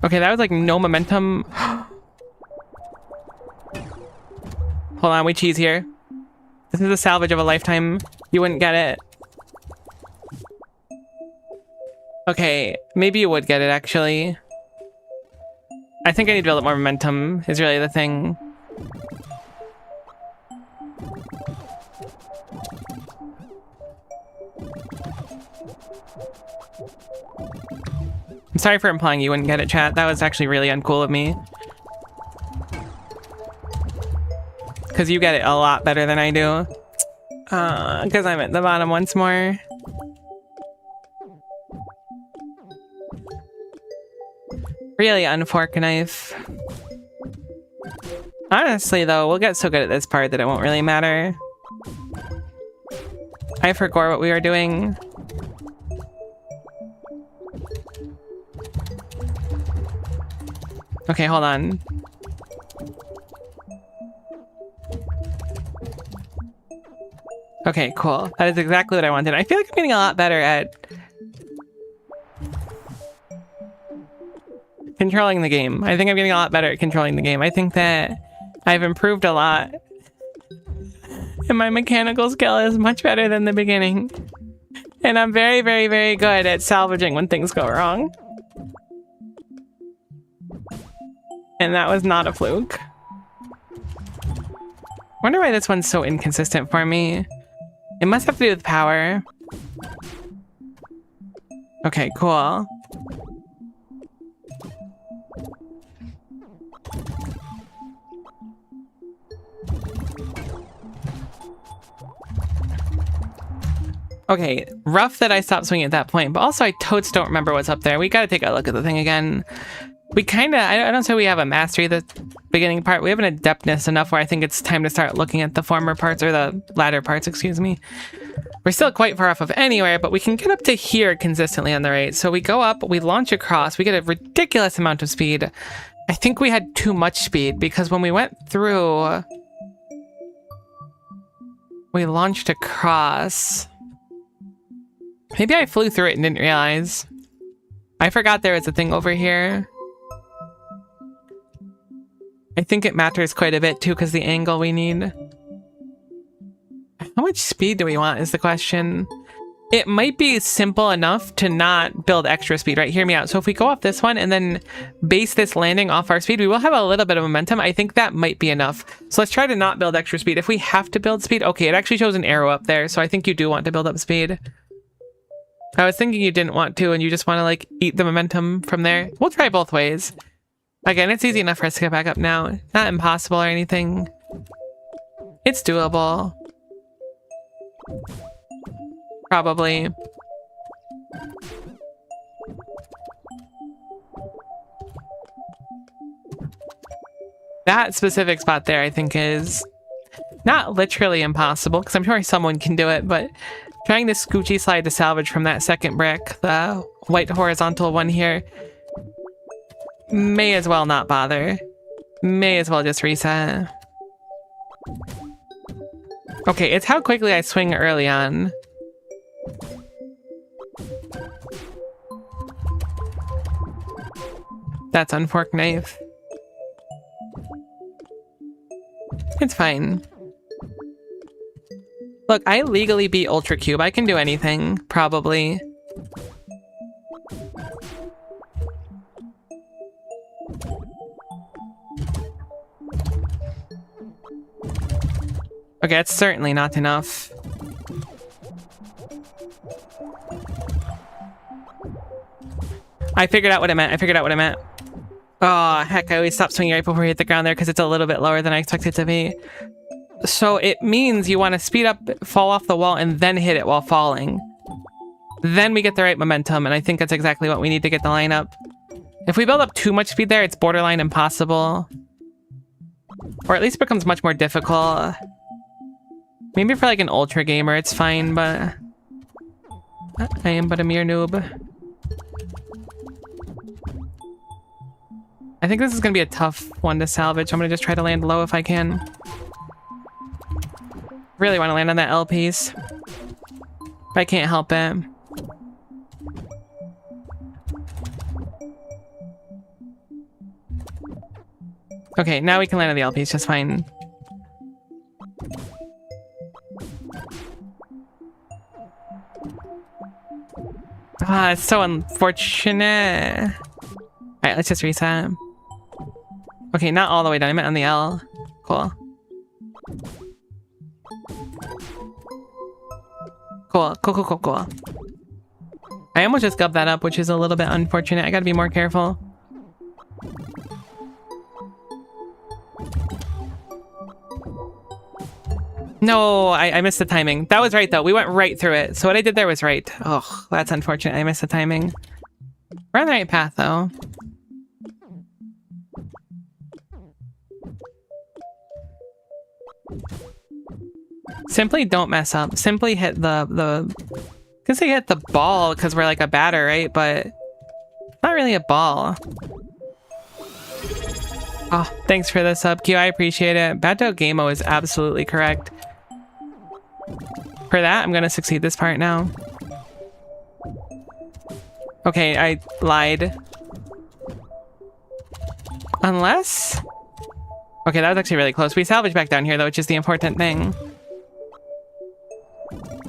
Okay, that was like no momentum. Hold on, we cheese here. This is a salvage of a lifetime. You wouldn't get it. Okay, maybe you would get it actually. I think I need to build up more momentum is really the thing. I'm sorry for implying you wouldn't get it, chat. That was actually really uncool of me. Because you get it a lot better than I do. Because I'm at the bottom once more. Really unfork knife. Honestly though, we'll get so good at this part that it won't really matter. I forgot what we were doing. Okay, hold on. Okay, cool. That is exactly what I wanted. I feel like I'm getting a lot better at controlling the game. I think I'm getting a lot better at controlling the game. I think that I've improved a lot. And my mechanical skill is much better than the beginning. And I'm very, very, very good at salvaging when things go wrong. And that was not a fluke. Wonder why this one's so inconsistent for me. It must have to do with power. Okay, cool. Okay, rough that I stopped swinging at that point, but also I totes don't remember what's up there. We gotta take a look at the thing again. We kinda, I don't say we have a mastery the beginning part. We have an adeptness enough where I think it's time to start looking at the former parts, or the latter parts, excuse me. We're still quite far off of anywhere, but we can get up to here consistently on the right. So we go up, we launch across, we get a ridiculous amount of speed. I think we had too much speed because when we went through, we launched across. Maybe I flew through it and didn't realize. I forgot there was a thing over here. I think it matters quite a bit too because the angle we need. How much speed do we want is the question. It might be simple enough to not build extra speed, right? Hear me out. So if we go off this one and then base this landing off our speed, we will have a little bit of momentum. I think that might be enough. So let's try to not build extra speed. If we have to build speed, okay, it actually shows an arrow up there. So I think you do want to build up speed. I was thinking you didn't want to and you just want to like eat the momentum from there. We'll try both ways. Again, it's easy enough for us to get back up now. Not impossible or anything. It's doable. Probably. That specific spot there, I think, is not literally impossible, because I'm sure someone can do it, but trying to scoochy slide to salvage from that second brick, the white horizontal one here, may as well not bother. May as well just reset. Okay, it's how quickly I swing early on. That's unforked knife. It's fine. Look, I legally beat Ultra Cube. I can do anything, probably. Okay, it's certainly not enough. I figured out what it meant. Oh, heck, I always stop swinging right before we hit the ground there because it's a little bit lower than I expect it to be. So it means you want to speed up, fall off the wall, and then hit it while falling. Then we get the right momentum, and I think that's exactly what we need to get the line up. If we build up too much speed there, it's borderline impossible. Or at least becomes much more difficult. Maybe for like an ultra gamer, it's fine, but I am but a mere noob. I think this is going to be a tough one to salvage. I'm going to just try to land low if I can. Really want to land on that L piece. But I can't help it. Okay, now we can land on the L piece just fine. Ah, it's so unfortunate. Alright, let's just reset. Okay, not all the way down. I meant on the L. Cool. Cool. I almost just gubbed that up, which is a little bit unfortunate. I gotta be more careful. No, I missed the timing. That was right, though. We went right through it. So what I did there was right. Oh, that's unfortunate. I missed the timing. We're on the right path, though. Simply don't mess up. Simply hit I can say hit the ball because we're like a batter, right? But not really a ball. Oh, thanks for the sub, Q. I appreciate it. Bato Gameo is absolutely correct. For that, I'm gonna succeed this part now. Okay, I lied. Unless... Okay, that was actually really close. We salvaged back down here, though, which is the important thing.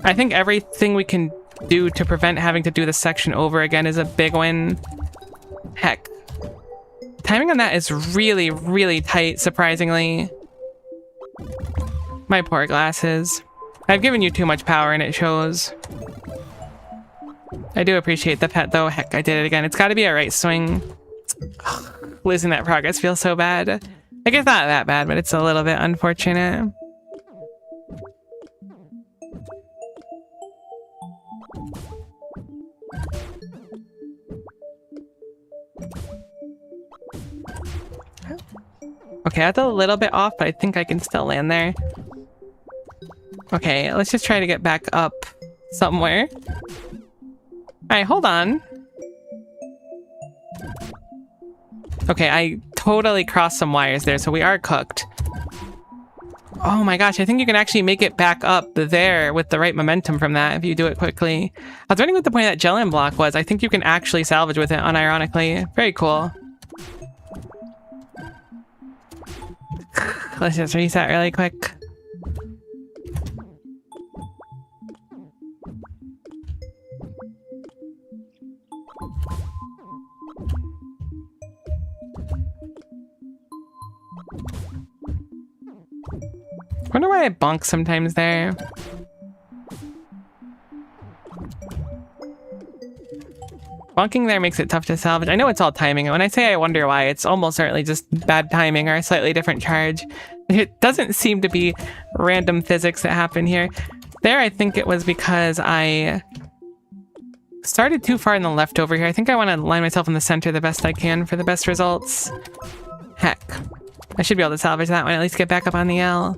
I think everything we can do to prevent having to do this section over again is a big win. Heck. Timing on that is really, really tight, surprisingly. My poor glasses. I've given you too much power and it shows. I do appreciate the pet, though. Heck, I did it again. It's got to be a right swing. Ugh, losing that progress feels so bad. I guess not that bad, but it's a little bit unfortunate. Okay, that's a little bit off, but I think I can still land there. Okay, let's just try to get back up somewhere. Alright, hold on. Okay, I totally crossed some wires there, so we are cooked. Oh my gosh, I think you can actually make it back up there with the right momentum from that if you do it quickly. I was wondering what the point of that Jellium block was. I think you can actually salvage with it, unironically. Very cool. Let's just reset really quick. Wonder why I bonk sometimes there. Bonking there makes it tough to salvage. I know it's all timing. When I say I wonder why, it's almost certainly just bad timing or a slightly different charge. It doesn't seem to be random physics that happen here. There, I think it was because I started too far in the left over here. I think I want to line myself in the center the best I can for the best results. Heck. I should be able to salvage that one, at least get back up on the L.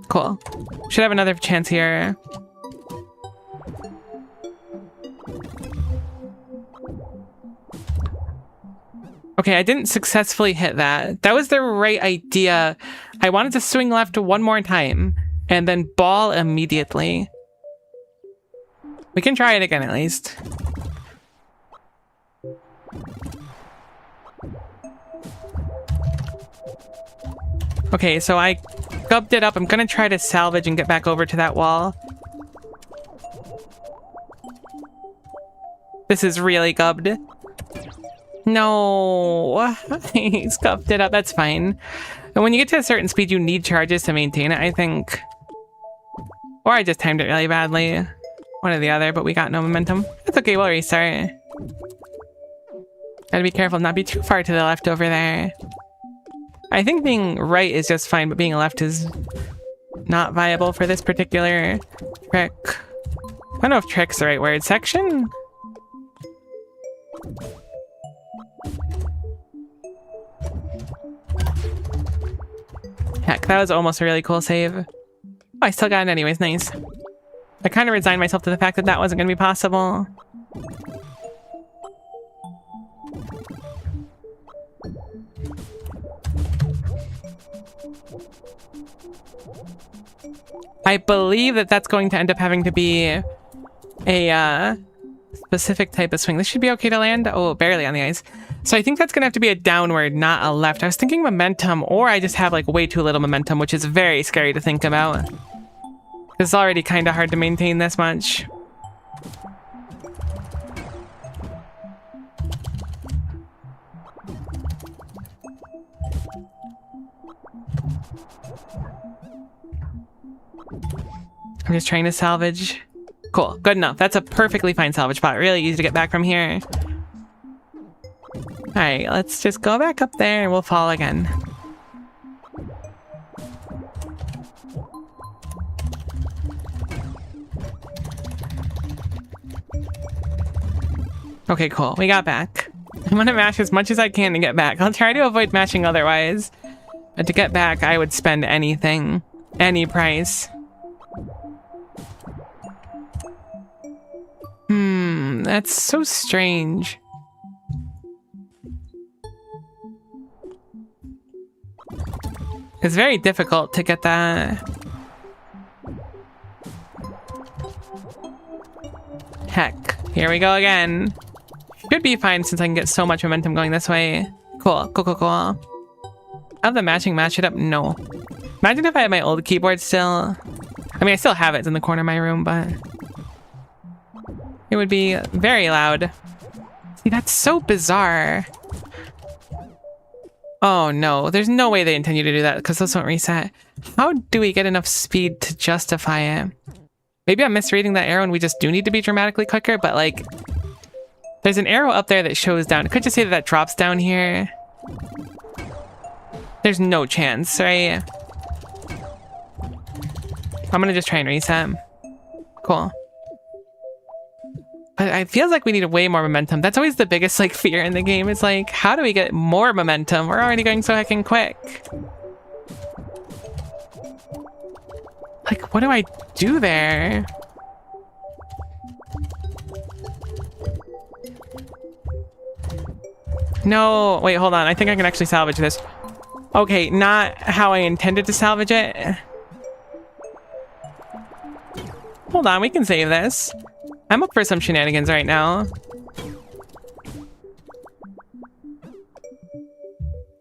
Cool. Should have another chance here. Okay, I didn't successfully hit that. That was the right idea. I wanted to swing left one more time and then ball immediately. We can try it again at least. Okay, so I gubbed it up. I'm gonna try to salvage and get back over to that wall. This is really gubbed. No, he scuffed it up. That's fine. And when you get to a certain speed, you need charges to maintain it, I think. Or I just timed it really badly. One or the other, but we got no momentum. That's okay, we'll restart. Gotta be careful not be too far to the left over there. I think being right is just fine, but being left is not viable for this particular trick. I don't know if trick's the right word. Section? Heck, that was almost a really cool save. Oh, I still got it anyways, nice. I kind of resigned myself to the fact that that wasn't going to be possible. I believe that that's going to end up having to be a specific type of swing. This should be okay to land. Oh, barely on the ice. So I think that's going to have to be a downward, not a left. I was thinking momentum, or I just have like way too little momentum, which is very scary to think about. It's already kind of hard to maintain this much. I'm just trying to salvage. Cool, good enough. That's a perfectly fine salvage spot. Really easy to get back from here. All right, let's just go back up there and we'll fall again. Okay, cool. We got back. I'm gonna mash as much as I can to get back. I'll try to avoid mashing otherwise. But to get back, I would spend anything. Any price. That's so strange. It's very difficult to get that. Heck, here we go again. Should be fine since I can get so much momentum going this way. Cool, cool, cool, cool. Have the matching match it up? No. Imagine if I had my old keyboard still. I mean, I still have it. It's in the corner of my room, but it would be very loud. See, that's so bizarre. Oh no, there's no way they intend you to do that because those won't reset. How do we get enough speed to justify it? Maybe I'm misreading that arrow and we just do need to be dramatically quicker, but like, there's an arrow up there that shows down. It could just say that that drops down here. There's no chance, right? I'm gonna just try and reset. Cool. But it feels like we need way more momentum. That's always the biggest like fear in the game. It's like, how do we get more momentum? We're already going so heckin' quick. Like, what do I do there? No, wait, hold on. I think I can actually salvage this. Okay, not how I intended to salvage it. Hold on, we can save this. I'm up for some shenanigans right now.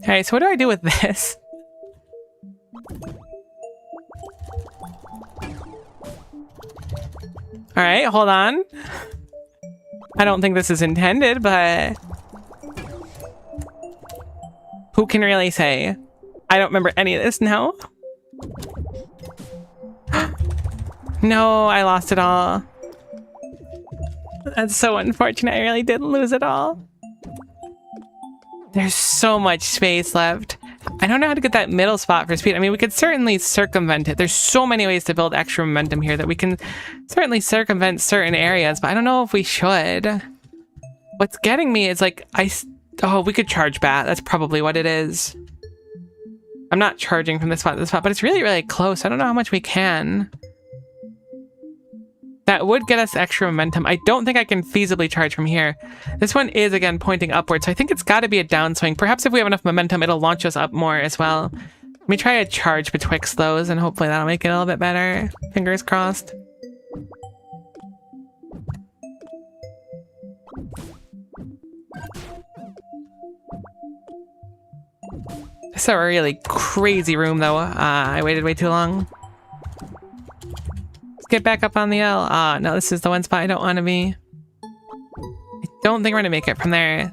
Alright, so what do I do with this? Alright, hold on. I don't think this is intended, but who can really say? I don't remember any of this now. No, I lost it all. That's so unfortunate. I really did lose it all. There's so much space left. I don't know how to get that middle spot for speed. I mean, we could certainly circumvent it. There's so many ways to build extra momentum here that we can certainly circumvent certain areas, but I don't know if we should. What's getting me is like, oh, we could charge bat. That's probably what it is. I'm not charging from this spot to this spot, but it's really, really close. I don't know how much we can. That would get us extra momentum. I don't think I can feasibly charge from here. This one is, again, pointing upwards, so I think it's got to be a downswing. Perhaps if we have enough momentum, it'll launch us up more as well. Let me try a charge betwixt those, and hopefully that'll make it a little bit better. Fingers crossed. It's a really crazy room, though. I waited way too long. Get back up on the L. No, this is the one spot I don't want to be. I don't think we're gonna make it from there.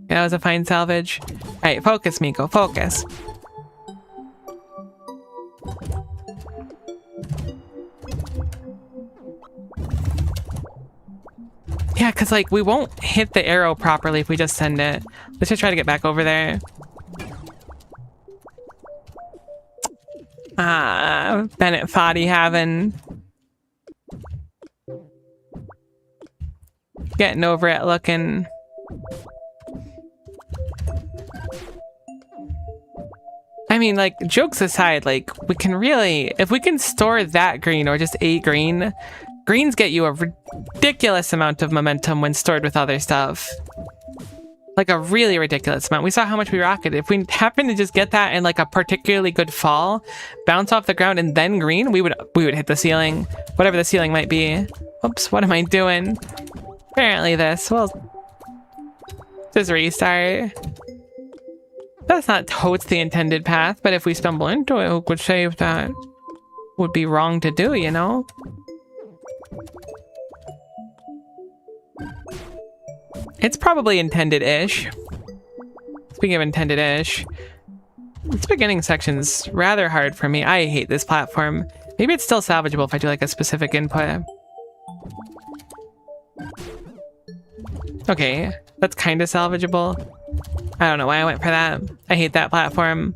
That was a fine salvage. Alright, focus, Miko, focus. Yeah, because like we won't hit the arrow properly if we just send it. Let's just try to get back over there. Bennett Foddy having... Getting over it looking... I mean, like, jokes aside, like, we can really... If we can store that green or just a green, greens get you a ridiculous amount of momentum when stored with other stuff. Like a really ridiculous amount. We saw how much we rocketed. If we happen to just get that in like a particularly good fall, bounce off the ground and then green, we would hit the ceiling, whatever the ceiling might be. Oops, what am I doing? Apparently this. Well, just restart. That's not totes the intended path, but if we stumble into it, who could say if that would be wrong to do, you know? It's probably intended-ish. Speaking of intended-ish, this beginning section's rather hard for me. I hate this platform. Maybe it's still salvageable if I do like a specific input. Okay, that's kind of salvageable. I don't know why I went for that. I hate that platform.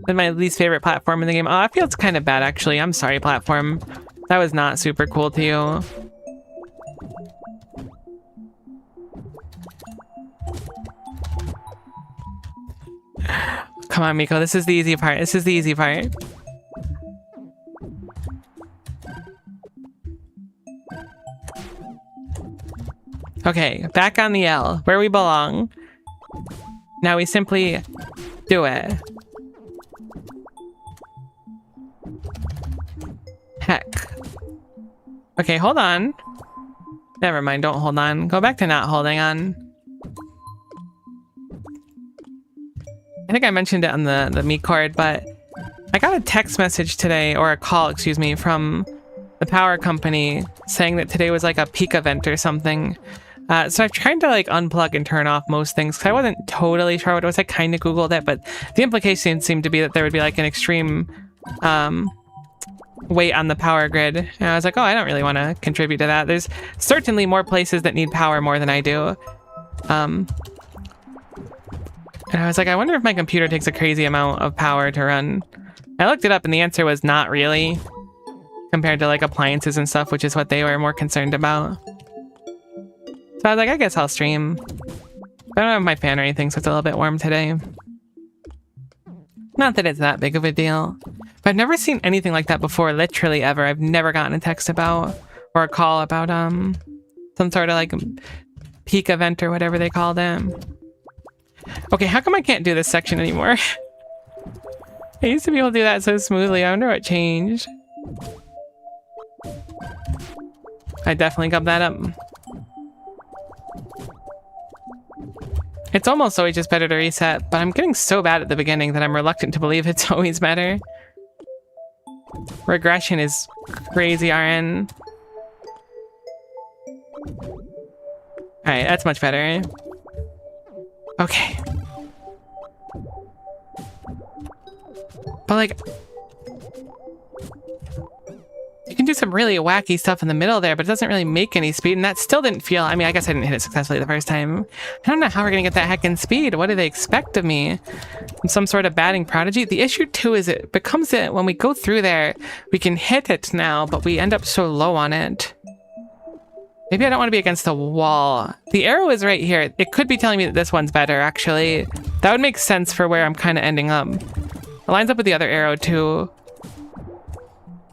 It's my least favorite platform in the game. Oh, I feel it's kind of bad actually. I'm sorry, platform. That was not super cool to you. Come on, Miko. This is the easy part. This is the easy part. Okay, back on the L, where we belong. Now we simply do it. Heck. Okay, hold on. Never mind, don't hold on. Go back to not holding on. I think I mentioned it on the Meat Cord, but I got a text message today, or a call, excuse me, from the power company saying that today was like a peak event or something. So I've tried to like unplug and turn off most things because I wasn't totally sure what it was. I kind of Googled it, but the implication seemed to be that there would be like an extreme weight on the power grid. And I was like, oh, I don't really want to contribute to that. There's certainly more places that need power more than I do. And I was like, I wonder if my computer takes a crazy amount of power to run. I looked it up and the answer was not really, compared to like appliances and stuff, which is what they were more concerned about. So I was like, I guess I'll stream. I don't have my fan or anything, so it's a little bit warm today. Not that it's that big of a deal. But I've never seen anything like that before, literally ever. I've never gotten a text about, or a call about some sort of like peak event or whatever they called it. Okay, how come I can't do this section anymore? I used to be able to do that so smoothly. I wonder what changed. I definitely got that up. It's almost always just better to reset, but I'm getting so bad at the beginning that I'm reluctant to believe it's always better. Regression is crazy, RN. Alright, that's much better. Okay. But like, you can do some really wacky stuff in the middle there, but it doesn't really make any speed, and that still didn't feel... I mean, I guess I didn't hit it successfully the first time. I don't know how we're gonna get that heckin' speed. What do they expect of me? I'm some sort of batting prodigy? The issue, too, is it becomes it when we go through there, we can hit it now, but we end up so low on it. Maybe I don't want to be against the wall. The arrow is right here. It could be telling me that this one's better, actually. That would make sense for where I'm kind of ending up. It lines up with the other arrow, too.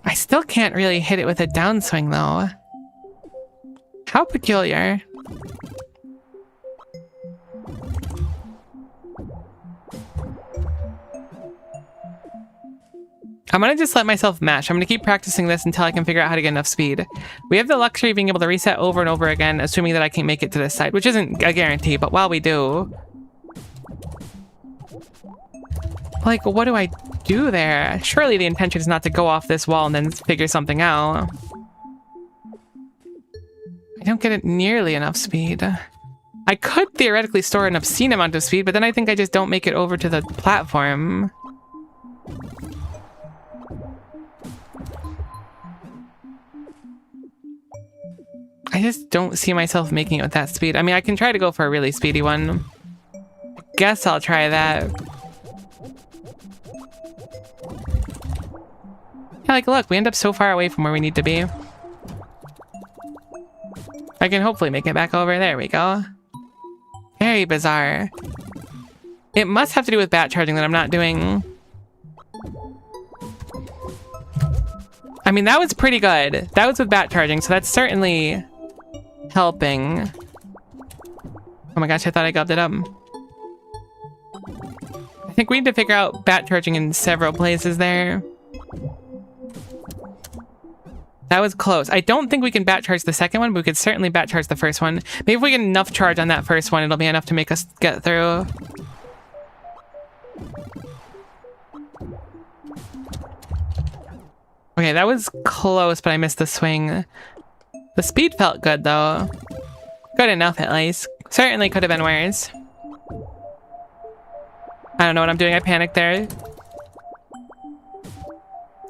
I still can't really hit it with a downswing, though. How peculiar. I'm gonna just let myself mash. I'm gonna keep practicing this until I can figure out how to get enough speed. We have the luxury of being able to reset over and over again, assuming that I can make it to this side, which isn't a guarantee, but while we do... Like, what do I do there? Surely the intention is not to go off this wall and then figure something out. I don't get it nearly enough speed. I could theoretically store an obscene amount of speed, but then I think I just don't make it over to the platform. I just don't see myself making it with that speed. I mean, I can try to go for a really speedy one. Guess I'll try that. Yeah, like, look, we end up so far away from where we need to be. I can hopefully make it back over. There we go. Very bizarre. It must have to do with bat charging that I'm not doing. I mean, that was pretty good. That was with bat charging, so that's certainly helping. Oh my gosh, I thought I gobbled it up. I think we need to figure out bat charging in several places there. That was close. I don't think we can bat charge the second one, but we could certainly bat charge the first one. Maybe if we get enough charge on that first one, it'll be enough to make us get through. Okay, that was close, but I missed the swing. The speed felt good, though. Good enough, at least. Certainly could have been worse. I don't know what I'm doing. I panicked there.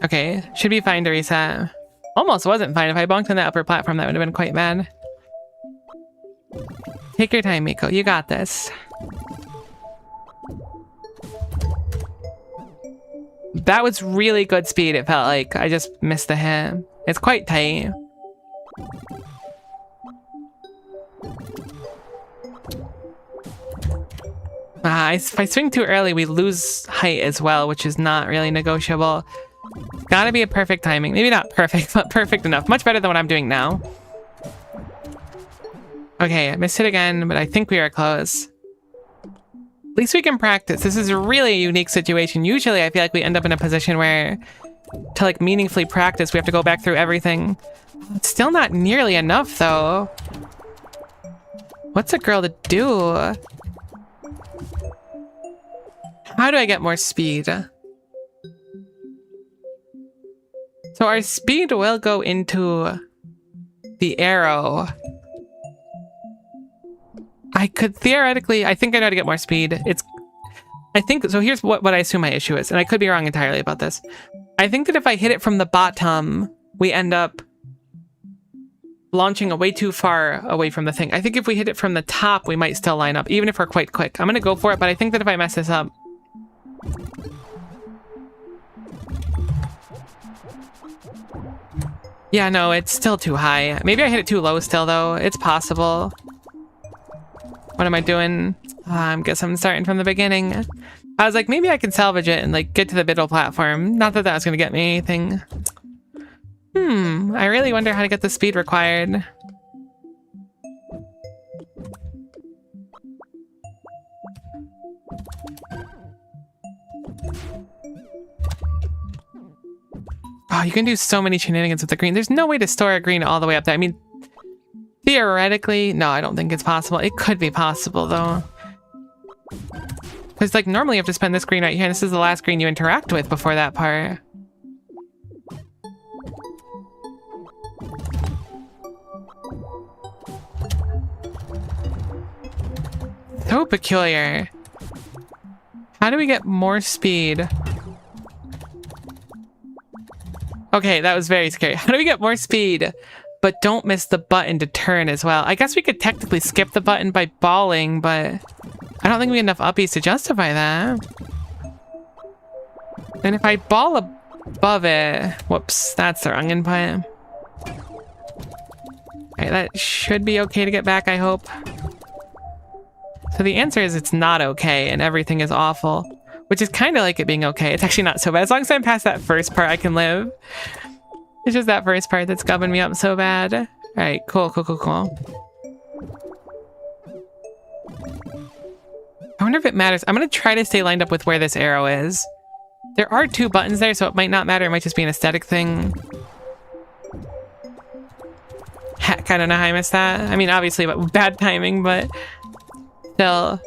Okay, should be fine to reset. Almost wasn't fine. If I bonked on that upper platform, that would have been quite bad. Take your time, Miko. You got this. That was really good speed, it felt like. I just missed the hit. It's quite tight. If I swing too early, we lose height as well, which is not really negotiable. It's gotta be a perfect timing. Maybe not perfect, but perfect enough. Much better than what I'm doing now. Okay, I missed it again, but I think we are close. At least we can practice. This is a really unique situation. Usually I feel like we end up in a position where to like meaningfully practice, we have to go back through everything. It's still not nearly enough though. What's a girl to do? How do I get more speed? So our speed will go into the arrow. I could theoretically, I think I know how to get more speed. I think, so here's what I assume my issue is, and I could be wrong entirely about this. I think that if I hit it from the bottom, we end up launching way too far away from the thing. I think if we hit it from the top, we might still line up, even if we're quite quick. I'm gonna go for it, but I think that if I mess this up... Yeah, no, it's still too high. Maybe I hit it too low still, though. It's possible. What am I doing? I guess I'm starting from the beginning. I was like, maybe I can salvage it and like get to the middle platform. Not that that was gonna get me anything. I really wonder how to get the speed required. Oh, you can do so many shenanigans with the green. There's no way to store a green all the way up there. I mean, theoretically, no, I don't think it's possible. It could be possible, though. Because, like, normally you have to spend this green right here, and this is the last green you interact with before that part. So peculiar. How do we get more speed? Okay, that was very scary. How do we get more speed, but don't miss the button to turn as well? I guess we could technically skip the button by balling, but I don't think we have enough uppies to justify that. And if I ball above it... Whoops, that's the wrong input. Okay, that should be okay to get back, I hope. So the answer is it's not okay, and everything is awful. Which is kind of like it being okay. It's actually not so bad. As long as I'm past that first part, I can live. It's just that first part that's gubbing me up so bad. All right, cool. I wonder if it matters. I'm going to try to stay lined up with where this arrow is. There are 2 buttons there, so it might not matter. It might just be an aesthetic thing. Heck, I don't know how I missed that. I mean, obviously, but bad timing, but still.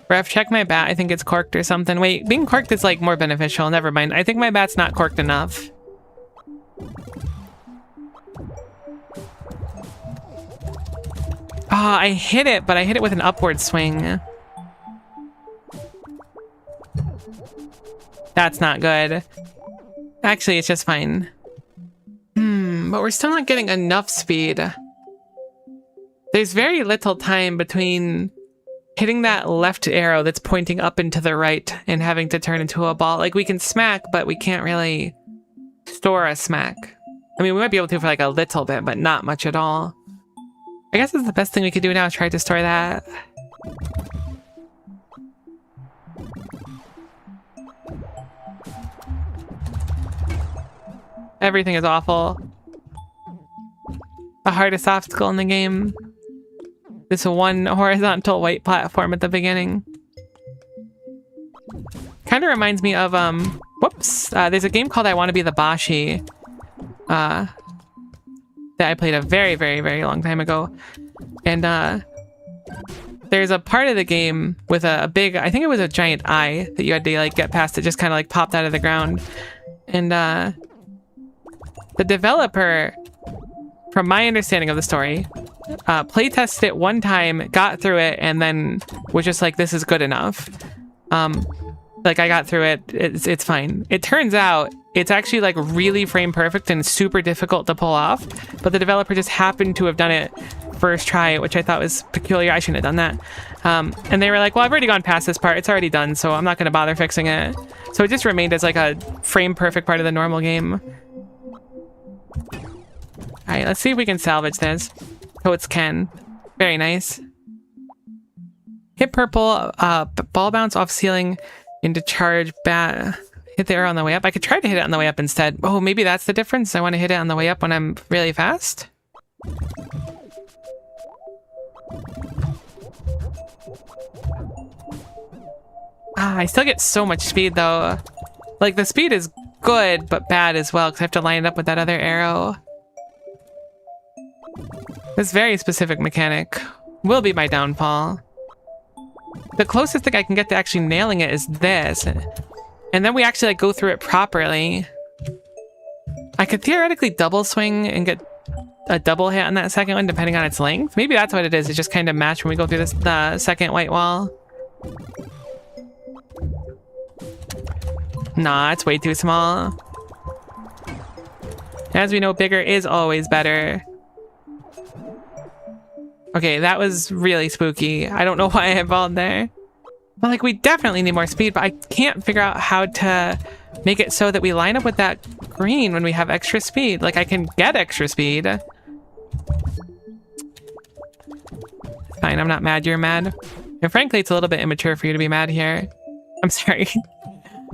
Ref, check my bat. I think it's corked or something. Wait, being corked is like more beneficial. Never mind. I think my bat's not corked enough. Ah, I hit it, but I hit it with an upward swing. That's not good. Actually, it's just fine. But we're still not getting enough speed. There's very little time between hitting that left arrow that's pointing up and to the right and having to turn into a ball. Like, we can smack, but we can't really store a smack. I mean, we might be able to for like a little bit, but not much at all. I guess that's the best thing we could do now is try to store that. Everything is awful. The hardest obstacle in the game. This one horizontal white platform at the beginning. Kind of reminds me of, whoops. There's a game called I Want to Be the Bashi. That I played a very, very, very long time ago. And, there's a part of the game with a big, I think it was a giant eye that you had to, like, get past. It just kind of, like, popped out of the ground. And, the developer, from my understanding of the story, playtested it one time, got through it, and then was just like, this is good enough. Like, I got through it, it's fine. It turns out it's actually like really frame perfect and super difficult to pull off, but the developer just happened to have done it first try, which I thought was peculiar. I shouldn't have done that. And they were like, well, I've already gone past this part, it's already done, so I'm not going to bother fixing it. So it just remained as like a frame perfect part of the normal game. Alright, let's see if we can salvage this. Totes can. Very nice. Hit purple, ball bounce off ceiling into charge, bat. Hit the arrow on the way up. I could try to hit it on the way up instead. Oh, maybe that's the difference. I want to hit it on the way up when I'm really fast. I still get so much speed though. Like, the speed is good, but bad as well, because I have to line it up with that other arrow. This very specific mechanic will be my downfall. The closest thing I can get to actually nailing it is this. And then we actually like go through it properly. I could theoretically double swing and get a double hit on that second one depending on its length. Maybe that's what it is. It's just kind of matched when we go through this the second white wall. Nah, it's way too small. As we know, bigger is always better. Okay, that was really spooky. I don't know why I evolved there. But like, we definitely need more speed, but I can't figure out how to make it so that we line up with that green when we have extra speed. Like, I can get extra speed. Fine, I'm not mad, you're mad. And frankly, it's a little bit immature for you to be mad here. I'm sorry.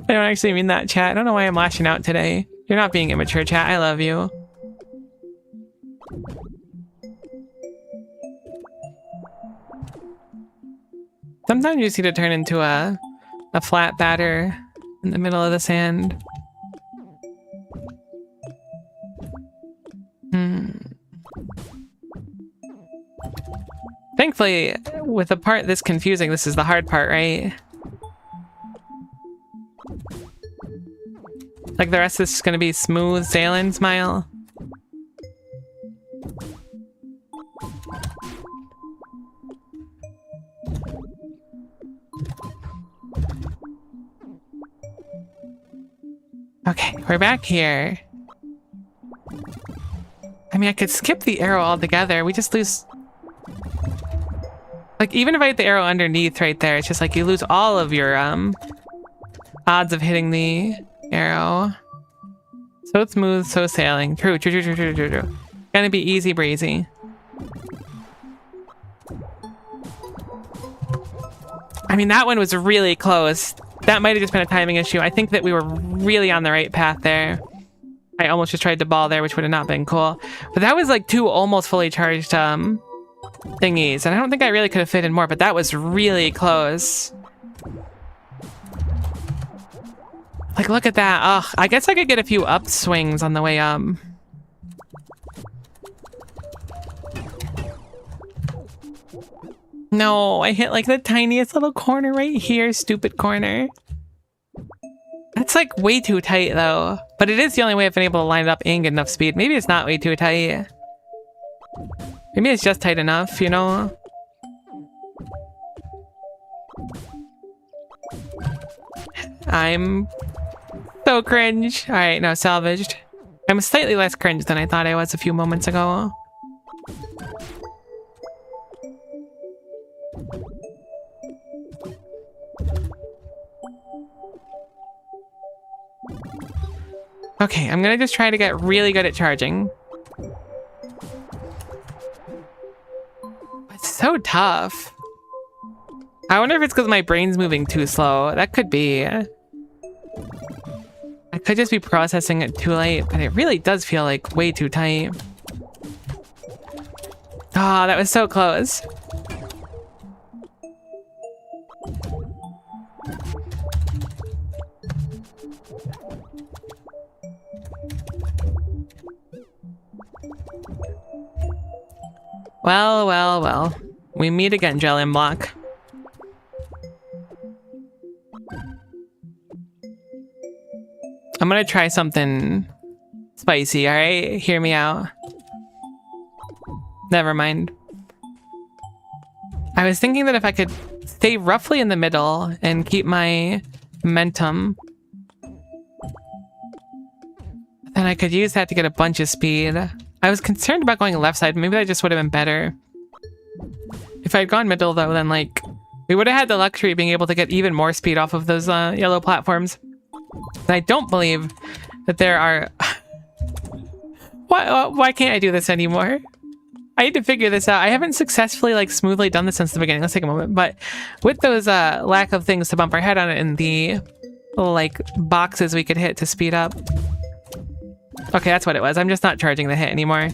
I don't actually mean that, chat. I don't know why I'm lashing out today. You're not being immature, chat. I love you. Sometimes you just need to turn into a flat batter in the middle of the sand. Thankfully, with a part this confusing, this is the hard part, right? Like, the rest is gonna be smooth sailing, smile. We're back here. I mean, I could skip the arrow altogether. We just lose... Like, even if I hit the arrow underneath right there, it's just like you lose all of your odds of hitting the arrow. So smooth, so sailing. True. Gonna be easy breezy. I mean, that one was really close. That might have just been a timing issue. I think that we were really on the right path there. I almost just tried to ball there, which would have not been cool. But that was like 2 almost fully charged thingies. And I don't think I really could have fit in more, but that was really close. Like, look at that. Ugh, I guess I could get a few upswings on the way up. No, I hit like the tiniest little corner right here, stupid corner. That's like way too tight though. But it is the only way I've been able to line it up and get enough speed. Maybe it's not way too tight. Maybe it's just tight enough, you know? I'm so cringe. Alright, now salvaged. I'm slightly less cringe than I thought I was a few moments ago. Okay, I'm gonna just try to get really good at charging. It's so tough. I wonder if it's because my brain's moving too slow. That could be. I could just be processing it too late, but it really does feel like way too tight. Oh, that was so close. Well, well, well. We meet again, Jelly Block. I'm gonna try something spicy, alright? Hear me out. Never mind. I was thinking that if I could stay roughly in the middle and keep my momentum, then I could use that to get a bunch of speed. I was concerned about going left side. Maybe that just would have been better. If I had gone middle, though, then, like, we would have had the luxury of being able to get even more speed off of those yellow platforms. And I don't believe that there are... Why can't I do this anymore? I need to figure this out. I haven't successfully, like, smoothly done this since the beginning. Let's take a moment. But with those lack of things to bump our head on it in the, like, boxes we could hit to speed up. Okay, that's what it was. I'm just not charging the hit anymore.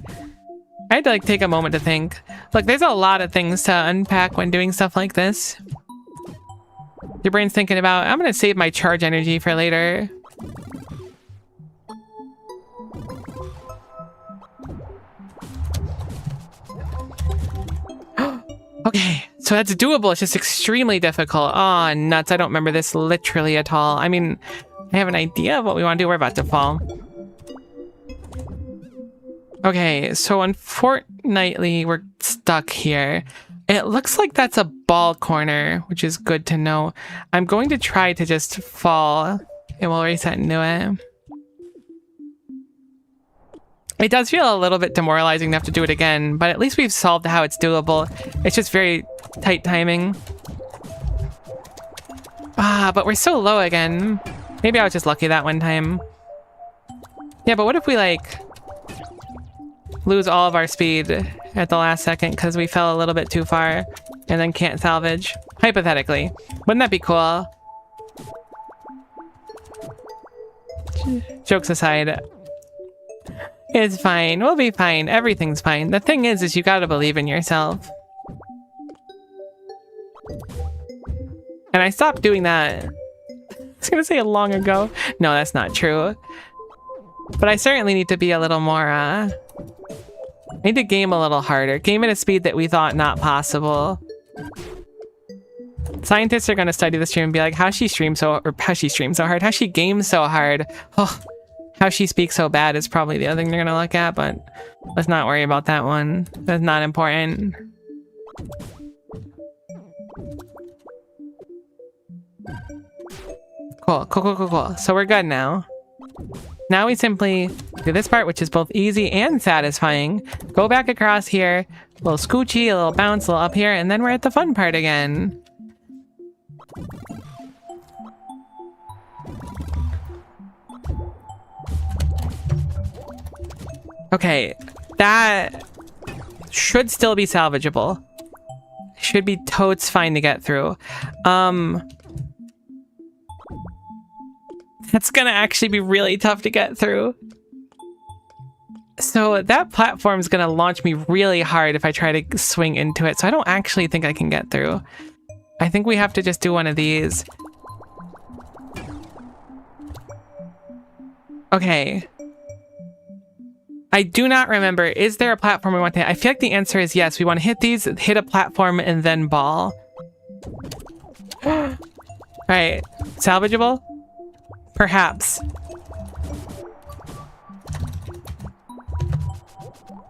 I had to like take a moment to think. Look, there's a lot of things to unpack when doing stuff like this. Your brain's thinking about, I'm gonna save my charge energy for later. Okay, so that's doable. It's just extremely difficult. Oh, nuts. I don't remember this literally at all. I mean, I have an idea of what we want to do. We're about to fall. Okay, so unfortunately, we're stuck here. It looks like that's a ball corner, which is good to know. I'm going to try to just fall, and we'll reset into it. It does feel a little bit demoralizing to have to do it again, but at least we've solved how it's doable. It's just very tight timing. Ah, but we're so low again. Maybe I was just lucky that one time. Yeah, but what if we, like, lose all of our speed at the last second because we fell a little bit too far and then can't salvage? Hypothetically. Wouldn't that be cool? Jokes aside. It's fine. We'll be fine. Everything's fine. The thing is you gotta believe in yourself. And I stopped doing that. I was gonna say long ago. No, that's not true. But I certainly need to be a little more, I need to game a little harder. Game at a speed that we thought not possible. Scientists are gonna study the stream and be like, how she streams so hard, how she games so hard. Oh, how she speaks so bad is probably the other thing they're gonna look at, but let's not worry about that one. That's not important. Cool. So we're good now. Now we simply do this part, which is both easy and satisfying. Go back across here, a little scoochy, a little bounce, a little up here, and then we're at the fun part again. Okay, that should still be salvageable. Should be totes fine to get through. That's gonna actually be really tough to get through. So that platform is gonna launch me really hard if I try to swing into it. So I don't actually think I can get through. I think we have to just do one of these. Okay. I do not remember. Is there a platform we want to hit? I feel like the answer is yes. We want to hit these, hit a platform, and then ball. Alright. Salvageable? Perhaps.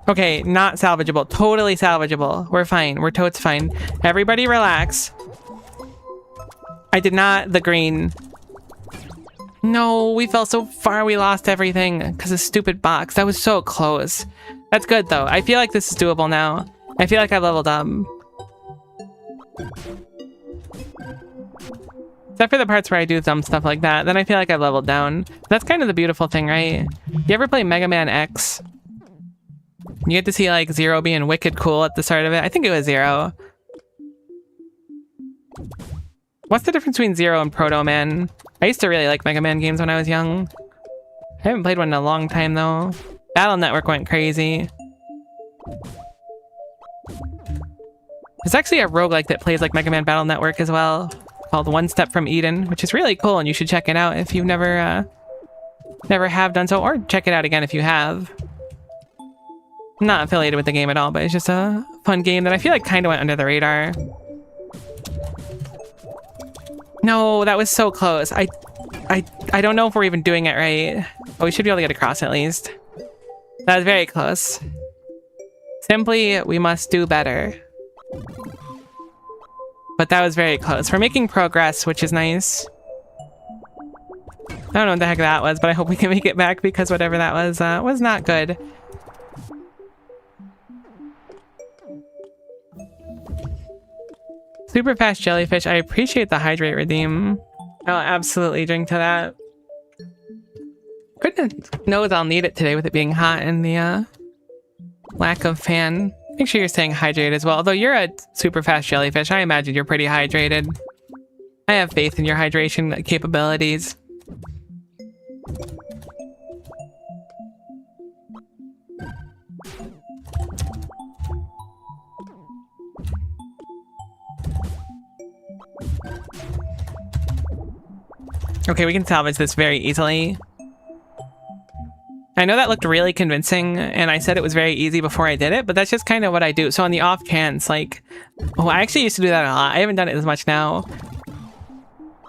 Okay, not salvageable. Totally salvageable. We're fine. We're totes fine. Everybody relax. I did not the green. No, we fell so far we lost everything because of stupid box. That was so close. That's good though. I feel like this is doable now. I feel like I leveled up. Except for the parts where I do dumb stuff like that, then I feel like I've leveled down. That's kind of the beautiful thing, right? You ever play Mega Man X? You get to see like Zero being wicked cool at the start of it. I think it was Zero. What's the difference between Zero and Proto Man? I used to really like Mega Man games when I was young. I haven't played one in a long time though. Battle Network went crazy. There's actually a roguelike that plays like Mega Man Battle Network as well, called One Step from Eden, which is really cool and you should check it out if you've never have done so, or check it out again if you have. I'm not affiliated with the game at all, but it's just a fun game that I feel like kind of went under the radar. No, that was so close. I don't know if we're even doing it right. But we should be able to get across at least. That was very close. Simply, we must do better. But that was very close. We're making progress, which is nice. I don't know what the heck that was, but I hope we can make it back because whatever that was not good. Super fast jellyfish. I appreciate the hydrate redeem. I'll absolutely drink to that. Goodness knows I'll need it today with it being hot and the lack of fan. Make sure you're staying hydrated as well. Although you're a super fast jellyfish, I imagine you're pretty hydrated. I have faith in your hydration capabilities. Okay, we can salvage this very easily. I know that looked really convincing, and I said it was very easy before I did it, but that's just kind of what I do. So on the off chance, like... Oh, I actually used to do that a lot. I haven't done it as much now.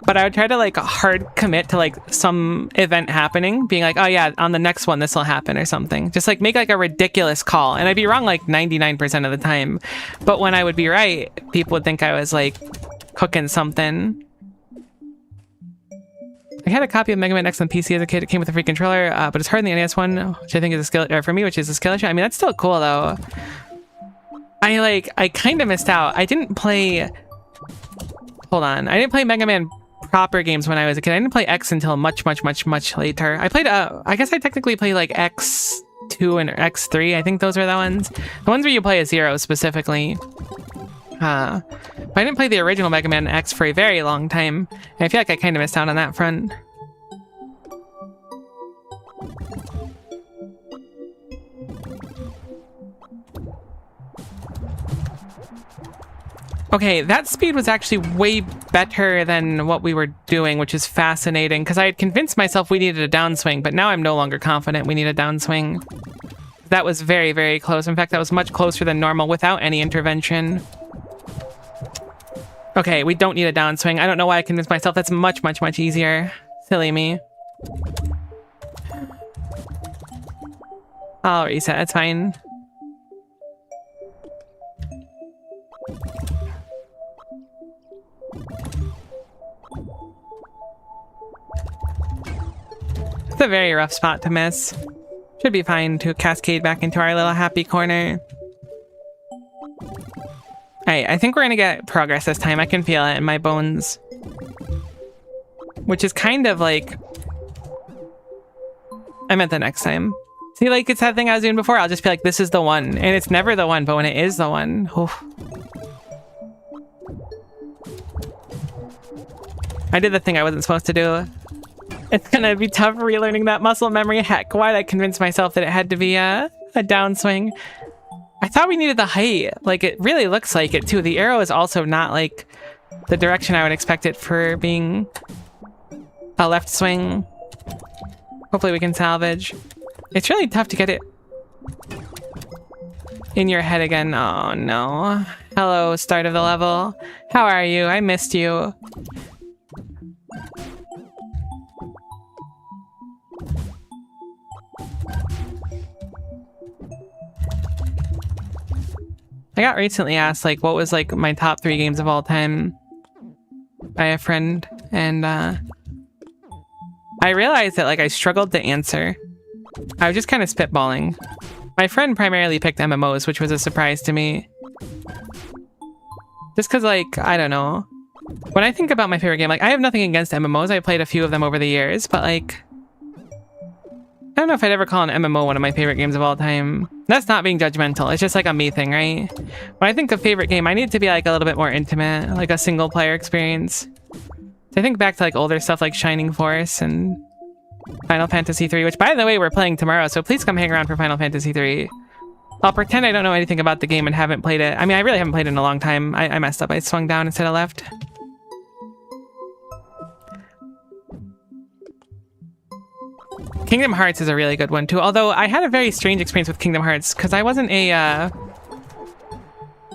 But I would try to, like, hard commit to, like, some event happening, being like, oh yeah, on the next one, this will happen or something. Just, like, make, like, a ridiculous call. And I'd be wrong, like, 99% of the time. But when I would be right, people would think I was, like, cooking something. I had a copy of Mega Man X on PC as a kid. It came with a free controller, but it's harder than the NES one, which I think is a skill, for me, which is a skill issue. I mean, that's still cool though. I kind of missed out. I didn't play... Hold on. I didn't play Mega Man proper games when I was a kid. I didn't play X until much later. I played, I guess I technically played like X2 and X3. I think those are the ones. The ones where you play as Zero specifically. But I didn't play the original Mega Man X for a very long time. And I feel like I kind of missed out on that front. Okay, that speed was actually way better than what we were doing, which is fascinating, because I had convinced myself we needed a downswing, but now I'm no longer confident we need a downswing. That was very, very close. In fact, that was much closer than normal without any intervention. Okay, we don't need a downswing. I don't know why I convinced myself. That's much easier. Silly me. I'll reset. It's fine. a very rough spot to miss. Should be fine to cascade back into our little happy corner. Alright, I think we're gonna get progress this time. I can feel it in my bones. Which is kind of like... I meant the next time. See, like, it's that thing I was doing before. I'll just be like, this is the one. And it's never the one, but when it is the one... Oof. I did the thing I wasn't supposed to do. It's gonna be tough relearning that muscle memory. Heck, why did I convince myself that it had to be a downswing? I thought we needed the height. Like, it really looks like it, too. The arrow is also not, like, the direction I would expect it for being a left swing. Hopefully we can salvage. It's really tough to get it in your head again. Oh, no. Hello, start of the level. How are you? I missed you. I got recently asked, like, what was, like, my top 3 games of all time by a friend, and, I realized that, like, I struggled to answer. I was just kind of spitballing. My friend primarily picked MMOs, which was a surprise to me. Just because, like, I don't know. When I think about my favorite game, like, I have nothing against MMOs. I played a few of them over the years, but, like... I don't know if I'd ever call an MMO one of my favorite games of all time. That's not being judgmental. It's just like a me thing, right? When I think of favorite game, I need it to be like a little bit more intimate, like a single player experience. So I think back to like older stuff like Shining Force and Final Fantasy III, which by the way, we're playing tomorrow, so please come hang around for Final Fantasy III. I'll pretend I don't know anything about the game and haven't played it. I mean, I really haven't played it in a long time. I messed up. I swung down instead of left. Kingdom Hearts is a really good one too, although I had a very strange experience with Kingdom Hearts because I wasn't a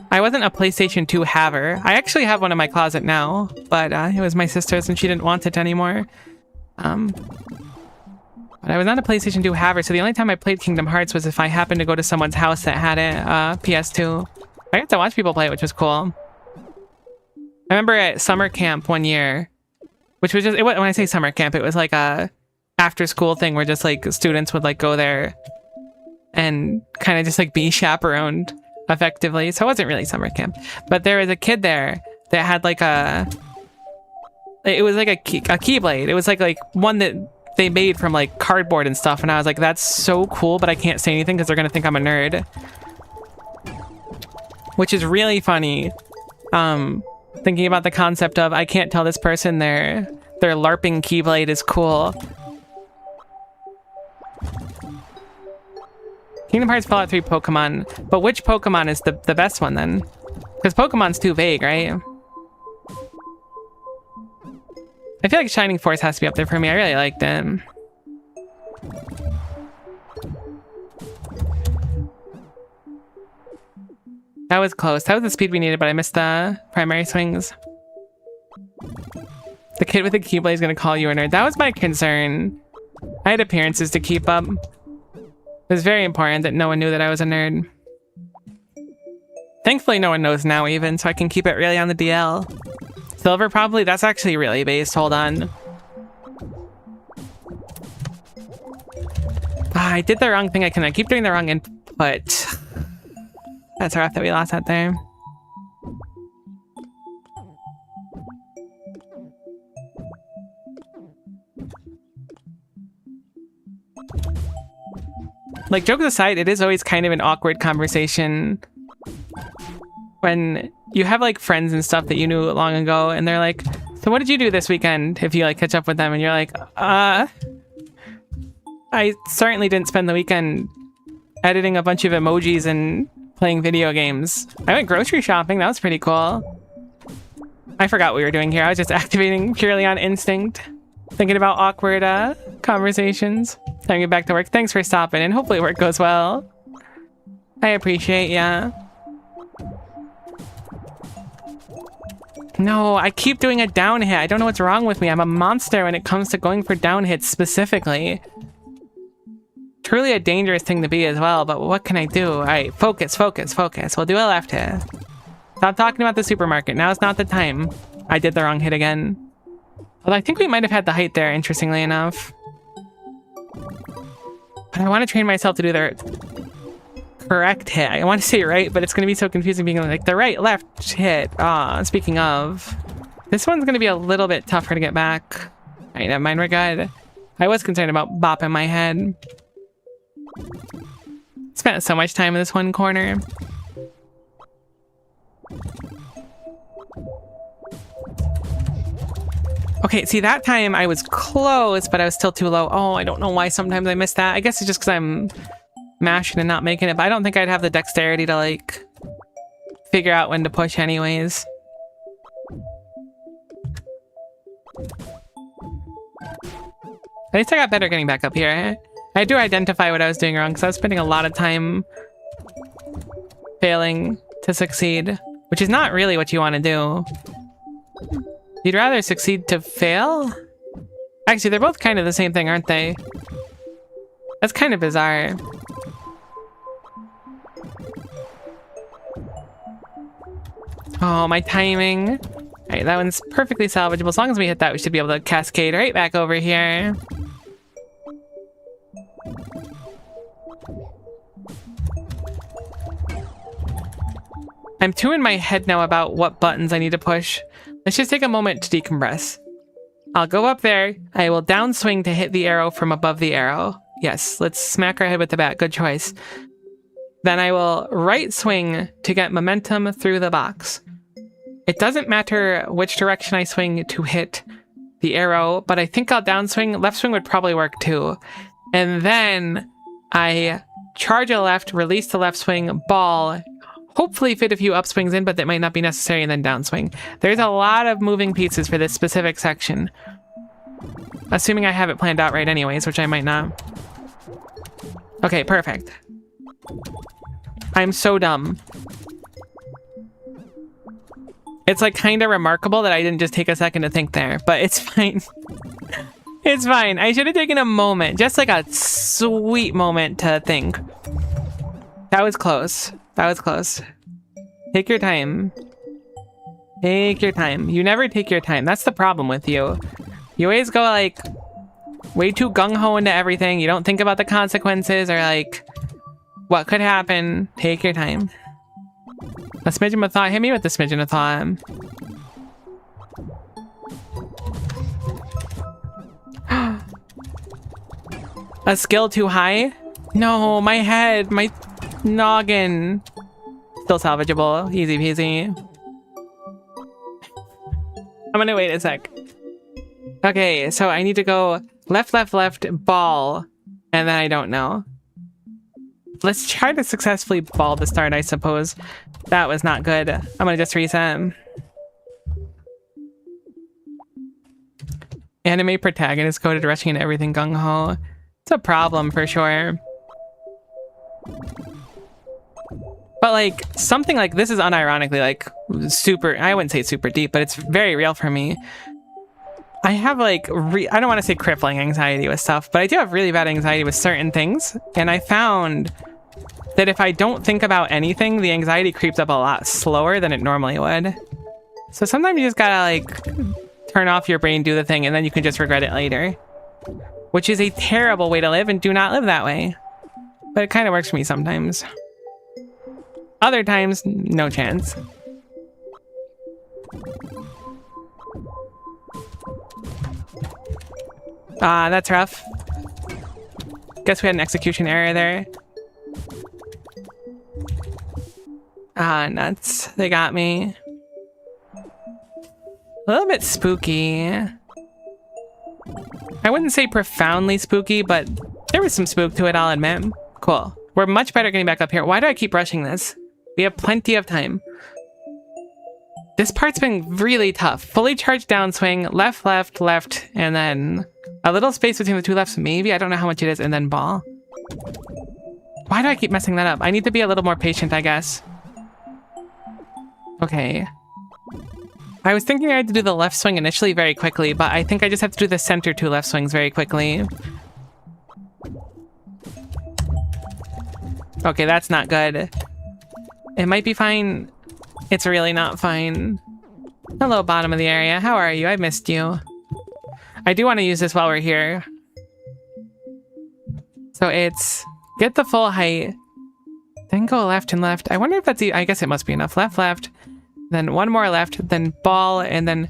PlayStation 2 haver. I actually have one in my closet now, but it was my sister's and she didn't want it anymore. But I was not a PlayStation 2 haver, so the only time I played Kingdom Hearts was if I happened to go to someone's house that had a PS2. I got to watch people play it, which was cool. I remember at summer camp one year, which was just, when I say summer camp, it was like a after school thing where just like students would like go there and kind of just like be chaperoned effectively. So it wasn't really summer camp, but there was a kid there that had like it was like a keyblade. It was like one that they made from like cardboard and stuff. And I was like, that's so cool, but I can't say anything because they're going to think I'm a nerd, which is really funny. Thinking about the concept of, I can't tell this person their LARPing keyblade is cool. Kingdom Hearts, Fallout 3, Pokemon. But which Pokemon is the best one then? Because Pokemon's too vague, right? I feel like Shining Force has to be up there for me. I really liked it. That was close. That was the speed we needed, but I missed the primary swings. The kid with the Keyblade is going to call you a nerd. That was my concern. I had appearances to keep up. It was very important that no one knew that I was a nerd. Thankfully, no one knows now even, so I can keep it really on the DL. Silver, probably? That's actually really based. Hold on. I did the wrong thing. I keep doing the wrong input. That's rough that we lost that there. Like, jokes aside, it is always kind of an awkward conversation when you have like friends and stuff that you knew long ago and they're like, so what did you do this weekend? If you like catch up with them and you're like, I certainly didn't spend the weekend editing a bunch of emojis and playing video games. I went grocery shopping. That was pretty cool. I forgot what we were doing here. I was just activating purely on instinct, thinking about awkward conversations. Time to get back to work. Thanks for stopping, and hopefully work goes well. I appreciate ya. No, I keep doing a down hit. I don't know what's wrong with me. I'm a monster when it comes to going for down hits specifically. Truly a dangerous thing to be as well, but what can I do? All right, focus, focus, focus. We'll do a left hit. Stop talking about the supermarket. Now is not the time. I did the wrong hit again. Although I think we might have had the height there, interestingly enough. But I want to train myself to do the correct hit. I want to say right, but it's going to be so confusing being like the right, left hit. Speaking of, this one's going to be a little bit tougher to get back. All right, never mind, we're good. I was concerned about bopping my head. Spent so much time in this one corner. Okay, see, that time I was close, but I was still too low. Oh, I don't know why sometimes I miss that. I guess it's just because I'm mashing and not making it, but I don't think I'd have the dexterity to, like, figure out when to push anyways. At least I got better getting back up here. I do identify what I was doing wrong, because I was spending a lot of time failing to succeed, which is not really what you want to do. You'd rather succeed to fail? Actually, they're both kind of the same thing, aren't they? That's kind of bizarre. Oh, my timing. All right, that one's perfectly salvageable. As long as we hit that, we should be able to cascade right back over here. I'm too in my head now about what buttons I need to push. Let's just take a moment to decompress. I'll go up there. I will downswing to hit the arrow from above the arrow. Yes, let's smack our head with the bat. Good choice. Then I will right swing to get momentum through the box. It doesn't matter which direction I swing to hit the arrow, but I think I'll downswing. Left swing would probably work too. And then I charge a left, release the left swing, ball, hopefully fit a few upswings in, but that might not be necessary, and then downswing. There's a lot of moving pieces for this specific section. Assuming I have it planned out right anyways, which I might not. Okay, perfect. I'm so dumb. It's like kind of remarkable that I didn't just take a second to think there, but it's fine. It's fine. I should have taken a moment, just like a sweet moment to think. That was close. That was close. Take your time. Take your time. You never take your time. That's the problem with you. You always go like way too gung-ho into everything. You don't think about the consequences or like what could happen. Take your time. A smidgen of thought. Hit me with the smidgen of thought. A skill too high? No, my head, my noggin. Still salvageable. Easy peasy. I'm gonna wait a sec. Okay, so I need to go left, left, left, ball. And then I don't know. Let's try to successfully ball the start, I suppose. That was not good. I'm gonna just reset. Anime protagonist coded rushing into everything gung-ho. It's a problem for sure. But like, something like this is unironically like super, I wouldn't say super deep, but it's very real for me. I have like, I don't want to say crippling anxiety with stuff, but I do have really bad anxiety with certain things. And I found that if I don't think about anything, the anxiety creeps up a lot slower than it normally would. So sometimes you just gotta like turn off your brain, do the thing, and then you can just regret it later. Which is a terrible way to live, and do not live that way. But it kind of works for me sometimes. Other times, no chance. Ah, that's rough. Guess we had an execution error there. Ah, nuts. They got me. A little bit spooky. I wouldn't say profoundly spooky, but there was some spook to it, I'll admit. Cool. We're much better getting back up here. Why do I keep rushing this? We have plenty of time. This part's been really tough. Fully charged downswing, left, left, left, and then a little space between the two lefts, maybe. I don't know how much it is, and then ball. Why do I keep messing that up? I need to be a little more patient, I guess. Okay. I was thinking I had to do the left swing initially very quickly, but I think I just have to do the center two left swings very quickly. Okay, that's not good. It might be fine. It's really not fine. Hello, bottom of the area. How are you? I missed you. I do want to use this while we're here. So it's get the full height, then go left and left. I wonder if that's, I guess it must be enough. Left, left, then one more left, then ball, and then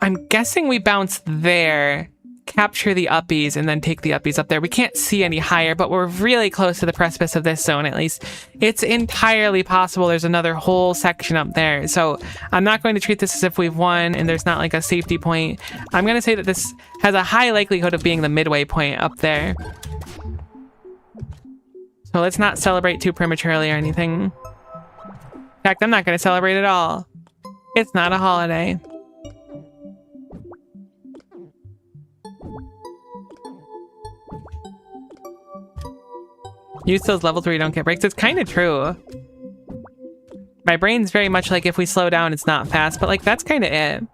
I'm guessing we bounce there, capture the uppies, and then take the uppies up there. We can't see any higher, but we're really close to the precipice of this zone, at least. It's entirely possible there's another whole section up there. So I'm not going to treat this as if we've won and there's not like a safety point. I'm going to say that this has a high likelihood of being the midway point up there. So let's not celebrate too prematurely or anything. In fact, I'm not going to celebrate at all. It's not a holiday. Use those levels where you don't get breaks. It's kind of true. My brain's very much like if we slow down, it's not fast, but like that's kind of it.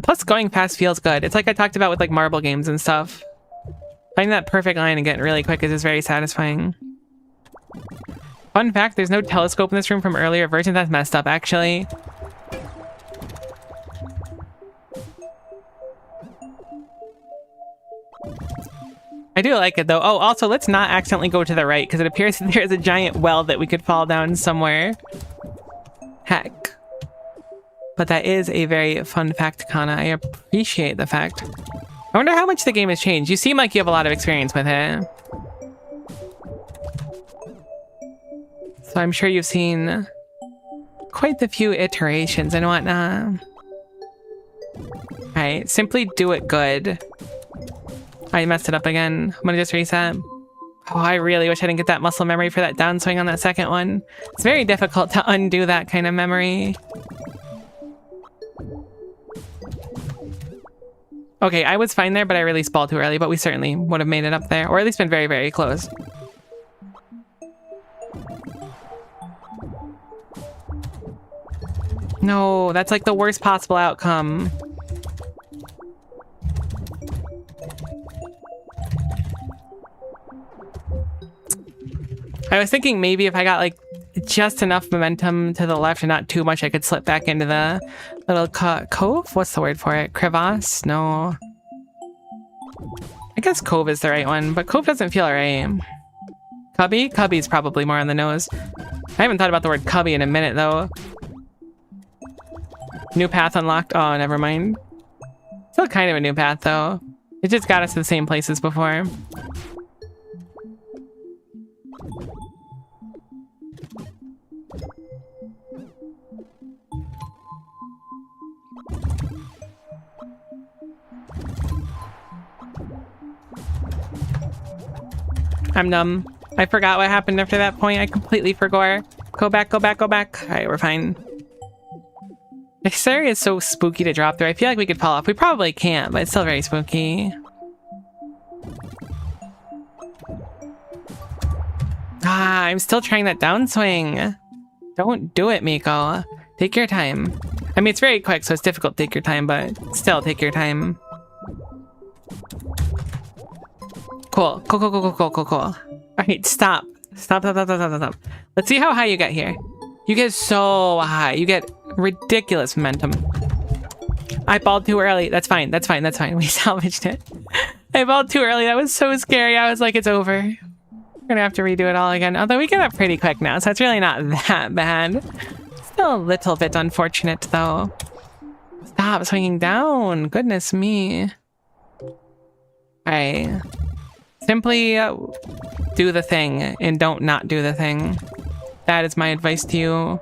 Plus going fast feels good. It's like I talked about with like marble games and stuff. Finding that perfect line and getting really quick is just very satisfying. Fun fact, there's no telescope in this room from earlier versions. That's messed up, actually. I do like it, though. Oh, also, let's not accidentally go to the right, because it appears that there's a giant well that we could fall down somewhere. Heck. But that is a very fun fact, Kana. I appreciate the fact. I wonder how much the game has changed. You seem like you have a lot of experience with it. So I'm sure you've seen quite the few iterations and whatnot. Alright, simply do it good. I messed it up again. I'm gonna just reset. Oh, I really wish I didn't get that muscle memory for that downswing on that second one. It's very difficult to undo that kind of memory. Okay, I was fine there, but I released ball too early, but we certainly would have made it up there, or at least been very, very close. No, that's like the worst possible outcome. I was thinking maybe if I got like just enough momentum to the left and not too much, I could slip back into the little cove? What's the word for it? Crevasse? No. I guess cove is the right one, but cove doesn't feel right. Cubby? Cubby's probably more on the nose. I haven't thought about the word cubby in a minute, though. New path unlocked? Oh, never mind. Still kind of a new path, though. It just got us to the same place as before. I'm numb. I forgot what happened after that point. I completely forgot. Go back, go back, go back. Alright, we're fine. This area is so spooky to drop through. I feel like we could fall off. We probably can't, but it's still very spooky. Ah, I'm still trying that downswing. Don't do it, Miko. Take your time. I mean, it's very quick, so it's difficult to take your time, but still take your time. Cool. Cool, cool, cool, cool, cool, cool, cool. Alright, stop. Stop, stop, stop, stop, stop, stop. Let's see how high you get here. You get so high. You get ridiculous momentum. I balled too early. That's fine. That's fine. That's fine. We salvaged it. I balled too early. That was so scary. I was like, it's over. We're gonna have to redo it all again. Although we get up pretty quick now, so it's really not that bad. Still a little bit unfortunate, though. Stop swinging down. Goodness me. Alright. Simply do the thing and don't not do the thing. That is my advice to you.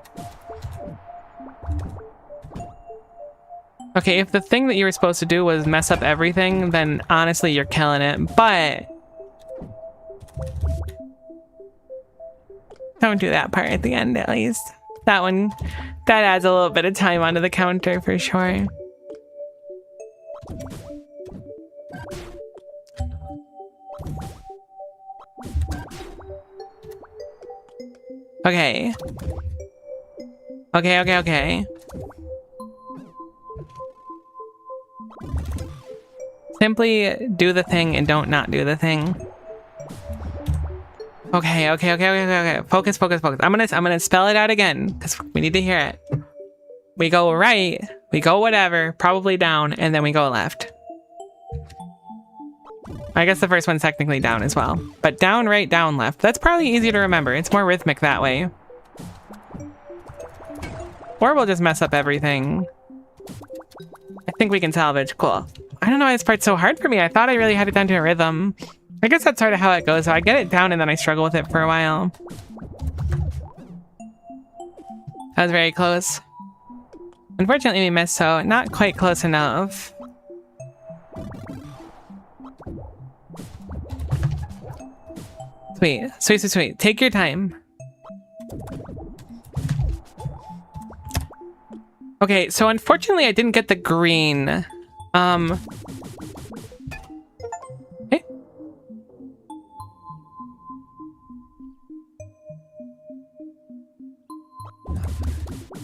Okay, if the thing that you were supposed to do was mess up everything, then honestly, you're killing it. But don't do that part at the end, at least. That one, that adds a little bit of time onto the counter for sure. Okay. Okay, okay, okay. Simply do the thing and don't not do the thing. Okay, okay, okay, okay, okay. Focus, focus, focus. I'm gonna spell it out again because we need to hear it. We go right, we go whatever, probably down, and then we go left. I guess the first one's technically down as well. But down, right, down, left. That's probably easier to remember. It's more rhythmic that way. Or we'll just mess up everything. I think we can salvage. Cool. I don't know why this part's so hard for me. I thought I really had it down to a rhythm. I guess that's sort of how it goes. So I get it down and then I struggle with it for a while. That was very close. Unfortunately, we missed, so not quite close enough. Sweet. Sweet, sweet, sweet. Take your time. Okay, so unfortunately I didn't get the green. Okay.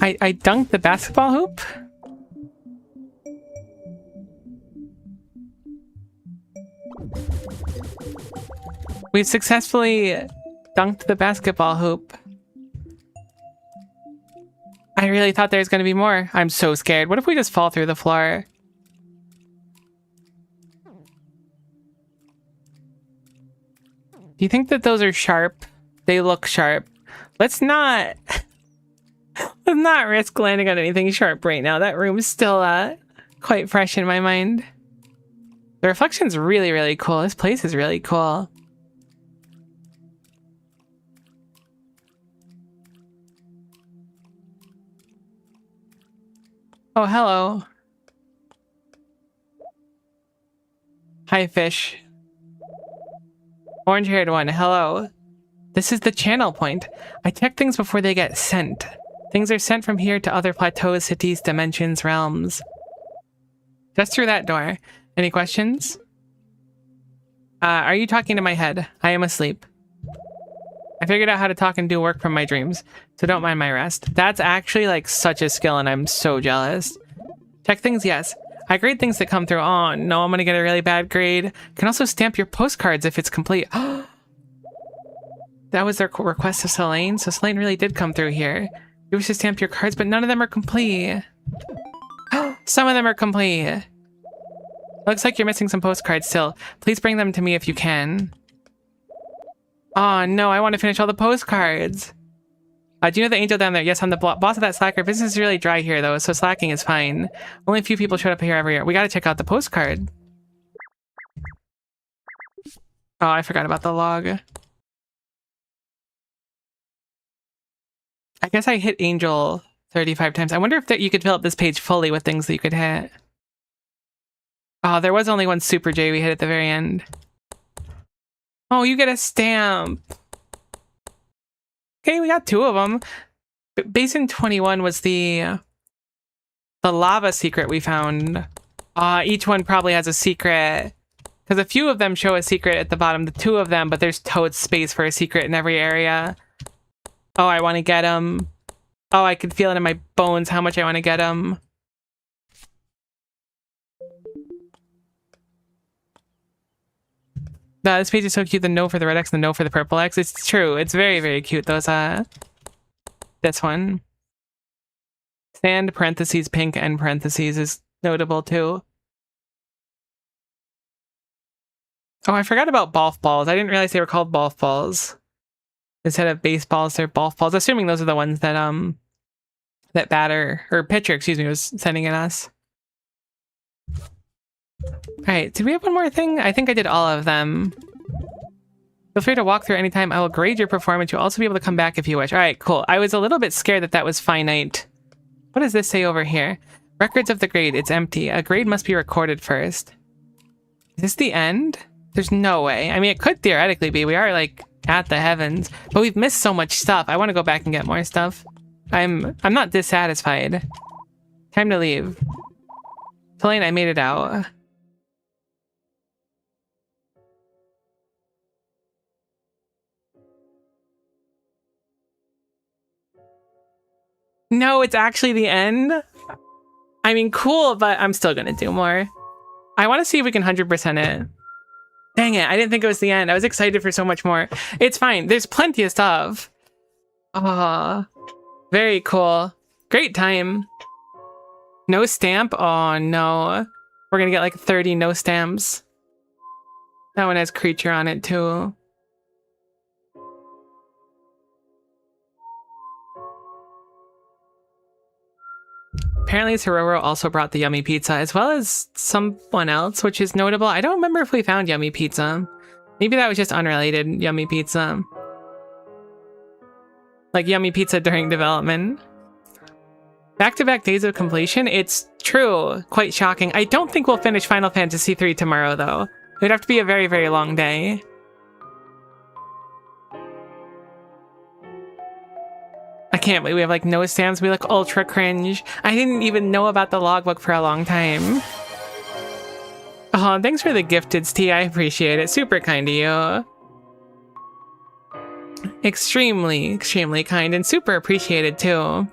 I dunked the basketball hoop? We've successfully dunked the basketball hoop. I really thought there was going to be more. I'm so scared. What if we just fall through the floor? Do you think that those are sharp? They look sharp. Let's not risk landing on anything sharp right now. That room's still quite fresh in my mind. The reflection's really, really cool. This place is really cool. Oh, hello. Hi, fish. Orange-haired one, hello. This is the channel point. I check things before they get sent. Things are sent from here to other plateaus, cities, dimensions, realms. Just through that door. Any questions? Are you talking to my head? I am asleep. I figured out how to talk and do work from my dreams, so don't mind my rest. That's actually like such a skill and I'm so jealous. Check things, yes. I grade things that come through. Oh no, I'm gonna get a really bad grade. Can also stamp your postcards if it's complete. That was their request of Selene, so Selene really did come through here. You wish to stamp your cards, but none of them are complete. Some of them are complete. Looks like you're missing some postcards still. Please bring them to me if you can. Oh no, I want to finish all the postcards. Do you know the angel down there? Yes, I'm the boss of that slacker. Business is really dry here though, so slacking is fine. Only a few people showed up here every year. We gotta check out the postcard. Oh, I forgot about the log. I guess I hit angel 35 times. I wonder if you could fill up this page fully with things that you could hit. Oh, there was only one Super J we hit at the very end. Oh, you get a stamp. Okay, we got two of them. Basin 21 was the lava secret we found. Each one probably has a secret. Because a few of them show a secret at the bottom. The two of them, but there's totes space for a secret in every area. Oh, I want to get them. Oh, I can feel it in my bones how much I want to get them. No, this page is so cute. The no for the red X, the no for the purple X. It's true. It's very, very cute. Those, this one. Sand, parentheses, pink, and parentheses is notable too. Oh, I forgot about golf balls. I didn't realize they were called golf balls. Instead of baseballs, they're golf balls. Assuming those are the ones that, that batter, or pitcher, excuse me, was sending at us. Alright, did we have one more thing? I think I did all of them. Feel free to walk through anytime. I will grade your performance. You'll also be able to come back if you wish. Alright, cool. I was a little bit scared that that was finite. What does this say over here? Records of the grade. It's empty. A grade must be recorded first. Is this the end? There's no way. I mean, it could theoretically be. We are, like, at the heavens. But we've missed so much stuff. I want to go back and get more stuff. I'm not dissatisfied. Time to leave. Selene, I made it out. No, it's actually the end. I mean, cool, but I'm still gonna do more. I want to see if we can 100% it. Dang it, I didn't think it was the end. I was excited for so much more. It's fine. There's plenty of stuff. Ah, very cool. Great time. No stamp? Oh, no. We're gonna get like 30 no stamps. That one has creature on it too. Apparently Sororo also brought the yummy pizza, as well as someone else, which is notable. I don't remember if we found yummy pizza. Maybe that was just unrelated yummy pizza. Like yummy pizza during development. Back-to-back days of completion? It's true. Quite shocking. I don't think we'll finish Final Fantasy III tomorrow, though. It would have to be a very, very long day. I can't believe we have, like, no stamps. We look ultra cringe. I didn't even know about the logbook for a long time. Oh, thanks for the gifted, T. I appreciate it. Super kind of you. Extremely, extremely kind and super appreciated, too.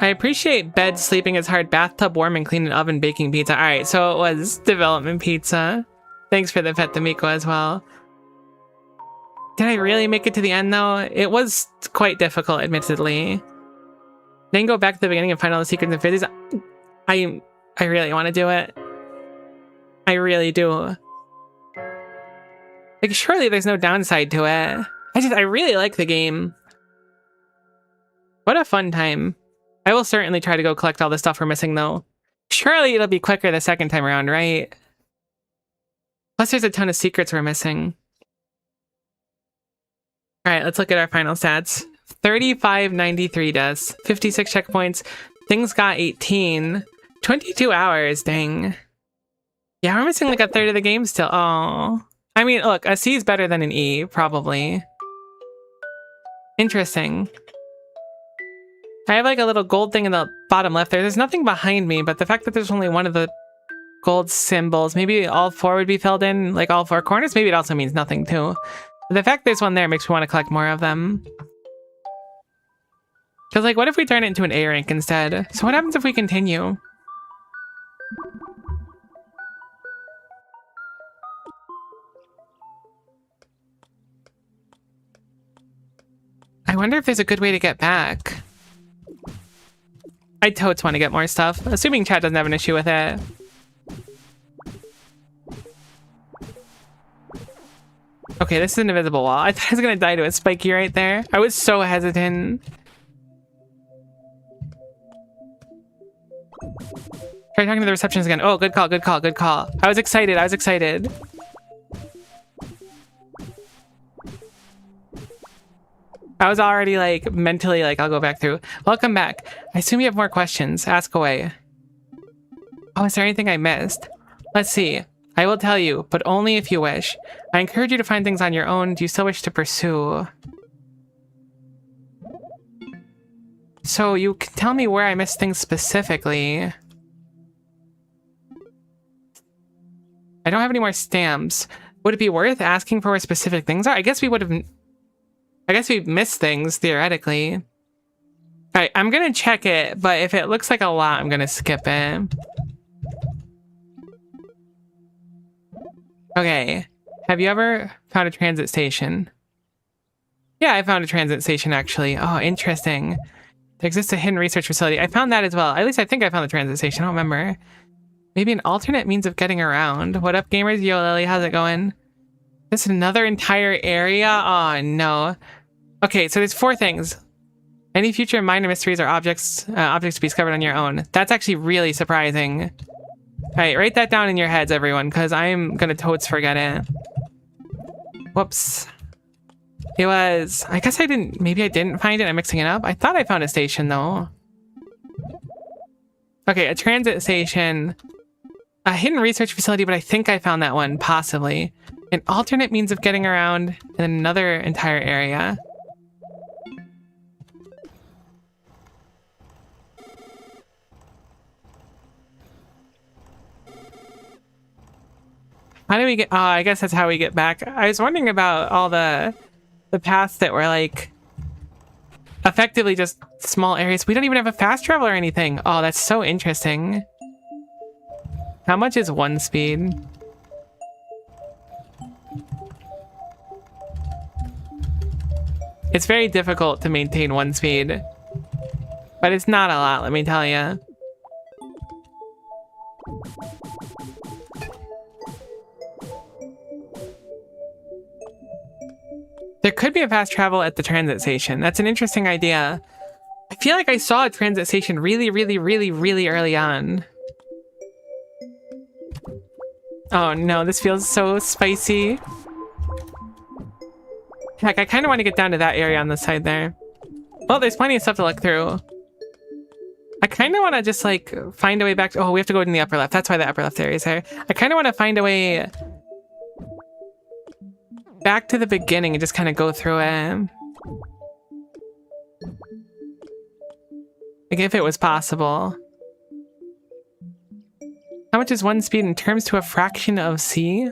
I appreciate bed, sleeping is hard, bathtub warm, and clean, and oven baking pizza. Alright, so it was development pizza. Thanks for the pet Miko as well. Did I really make it to the end though? It was quite difficult, admittedly. Then go back to the beginning and find all the secrets and physics. I really want to do it. I really do. Like, surely there's no downside to it. I really like the game. What a fun time. I will certainly try to go collect all the stuff we're missing, though. Surely it'll be quicker the second time around, right? Plus, there's a ton of secrets we're missing. Alright, let's look at our final stats. 3593 deaths, 56 checkpoints, things got 18, 22 hours, dang. Yeah, we're missing like a third of the game still. Oh, I mean, look, a C is better than an E, probably. Interesting. I have like a little gold thing in the bottom left there. There's nothing behind me, but the fact that there's only one of the gold symbols, maybe all four would be filled in, like all four corners, maybe it also means nothing too. But the fact there's one there makes me want to collect more of them. Because like, what if we turn it into an A rank instead? So what happens if we continue? I wonder if there's a good way to get back. I totes want to get more stuff, assuming chat doesn't have an issue with it. Okay, this is an invisible wall. I thought I was gonna die to a spiky right there. I was so hesitant. Try talking to the receptionist again. Oh, good call, good call, good call. I was excited, I was excited. I was already like mentally like, I'll go back through. Welcome back. I assume you have more questions. Ask away. Oh, is there anything I missed? Let's see. I will tell you, but only if you wish. I encourage you to find things on your own. Do you still wish to pursue? So you can tell me where I missed things specifically. I don't have any more stamps. Would it be worth asking for where specific things are? I guess we would have... I guess we missed things, theoretically. Alright, I'm gonna check it, but if it looks like a lot, I'm gonna skip it. Okay. Have you ever found a transit station? Yeah, I found a transit station, actually. Oh, interesting. There exists a hidden research facility. I found that as well. At least I think I found the transit station. I don't remember. Maybe an alternate means of getting around. What up, gamers? Yo, Lily, how's it going? This is another entire area? Oh, no. Okay, so there's 4 things. Any future minor mysteries or objects to be discovered on your own. That's actually really surprising. Alright, write that down in your heads, everyone, because I'm gonna totes forget it. Whoops. It was... I guess I didn't... Maybe I didn't find it. I'm mixing it up. I thought I found a station, though. Okay, a transit station. A hidden research facility, but I think I found that one, possibly. An alternate means of getting around in another entire area. How do we get... Oh, I guess that's how we get back. I was wondering about all the paths that were like effectively just small areas. We don't even have a fast travel or anything. Oh, that's so interesting. How much is 1 speed? It's very difficult to maintain 1 speed. But it's not a lot, let me tell you. There could be a fast travel at the transit station. That's an interesting idea. I feel like I saw a transit station really early on. Oh no, this feels so spicy. Heck, I kind of want to get down to that area on the side there. Well, there's plenty of stuff to look through. I kind of want to just like find a way back to, oh, we have to go in the upper left. That's why the upper left area is there. I kind of want to find a way back to the beginning and just kind of go through it. Like if it was possible. How much is 1 speed in terms to a fraction of c?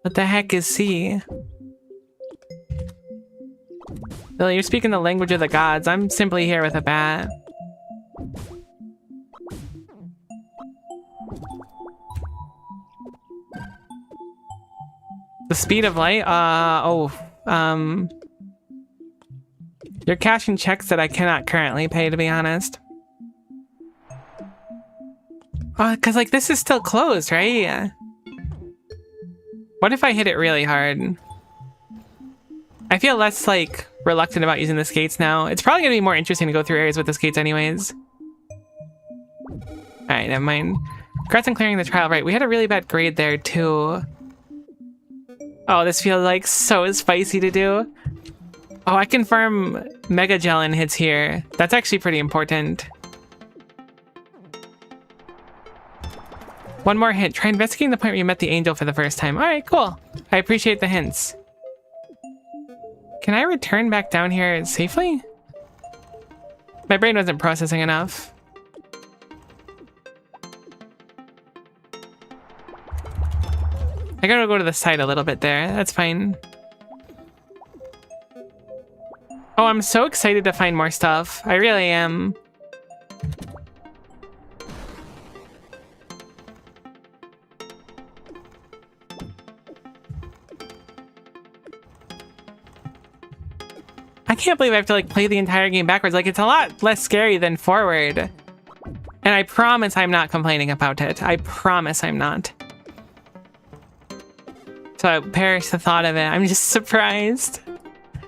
What the heck is c? Billy, you're speaking the language of the gods. I'm simply here with a bat. The speed of light? You're cashing checks that I cannot currently pay, to be honest. Because, like, this is still closed, right? What if I hit it really hard? I feel less, like, reluctant about using the skates now. It's probably going to be more interesting to go through areas with the skates anyways. Alright, never mind. Congrats on clearing the trial. Right, we had a really bad grade there, too. Oh, this feels, like, so spicy to do. Oh, I confirm Mega Gelin hits here. That's actually pretty important. One more hint. Try investigating the point where you met the angel for the first time. Alright, cool. I appreciate the hints. Can I return back down here safely? My brain wasn't processing enough. I gotta go to the side a little bit there. That's fine. Oh, I'm so excited to find more stuff. I really am. I can't believe I have to like play the entire game backwards. Like, it's a lot less scary than forward. And I promise I'm not complaining about it. I promise I'm not. So I perish the thought of it. I'm just surprised.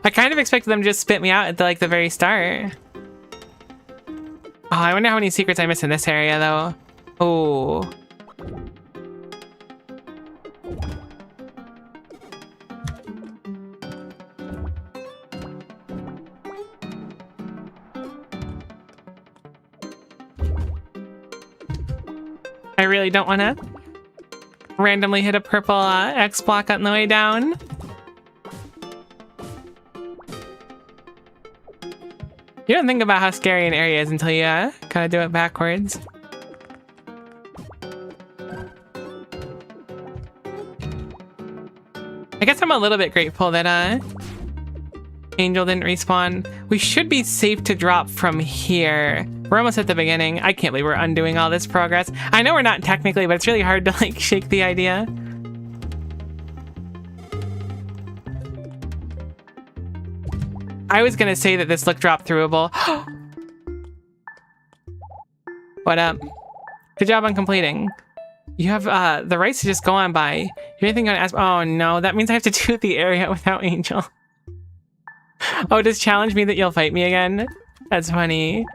I kind of expected them to just spit me out at the very start. Oh, I wonder how many secrets I missed in this area though. Oh. I really don't want to randomly hit a purple X block on the way down. You don't think about how scary an area is until you kind of do it backwards. I guess I'm a little bit grateful that Angel didn't respawn. We should be safe to drop from here. We're almost at the beginning. I can't believe we're undoing all this progress. I know we're not technically, but it's really hard to like shake the idea. I was gonna say that this looked drop throughable. What up? Good job on completing. You have the rights to just go on by. You anything gonna ask? Oh no, that means I have to do the area without Angel. Oh, just challenge me that you'll fight me again? That's funny. You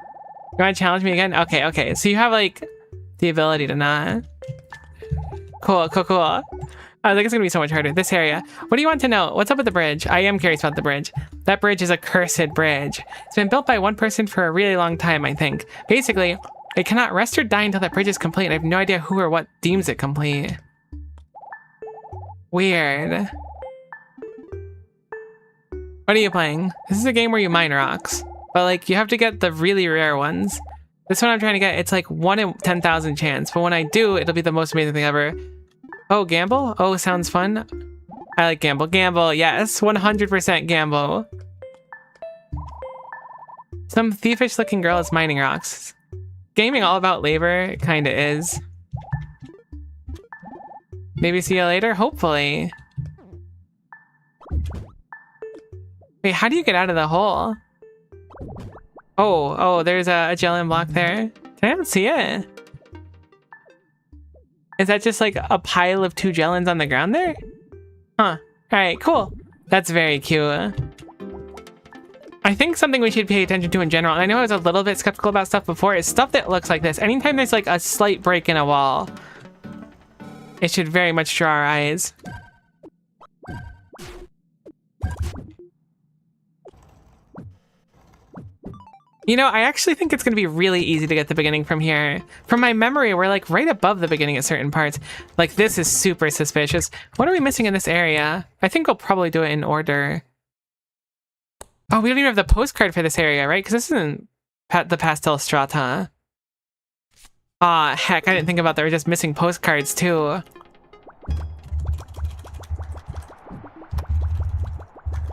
wanna challenge me again? Okay, okay. So you have like the ability to not. Cool, cool, cool. I think it's gonna be so much harder. This area. What do you want to know? What's up with the bridge? I am curious about the bridge. That bridge is a cursed bridge. It's been built by one person for a really long time, I think. Basically, it cannot rest or die until that bridge is complete, and I have no idea who or what deems it complete. Weird. What are you playing? This is a game where you mine rocks, but like you have to get the really rare ones. This one I'm trying to get, it's like 1 in 10,000 chance, but when I do, it'll be the most amazing thing ever. Oh, gamble? Oh, sounds fun. I like gamble. Gamble, yes, 100% gamble. Some thievish looking girl is mining rocks. Gaming all about labor, it kinda is. Maybe see you later, hopefully. Wait, how do you get out of the hole? Oh, there's a Jellium block there. I don't see it. Is that just like a pile of 2 Jelliums on the ground there? Huh. Alright, cool. That's very cute. I think something we should pay attention to in general, and I know I was a little bit skeptical about stuff before, is stuff that looks like this. Anytime there's like a slight break in a wall, it should very much draw our eyes. You know, I actually think it's going to be really easy to get the beginning from here. From my memory, we're like right above the beginning at certain parts. Like this is super suspicious. What are we missing in this area? I think we'll probably do it in order. Oh, we don't even have the postcard for this area, right? Because this isn't the pastel strata. Aw, heck, I didn't think about that. We're just missing postcards too.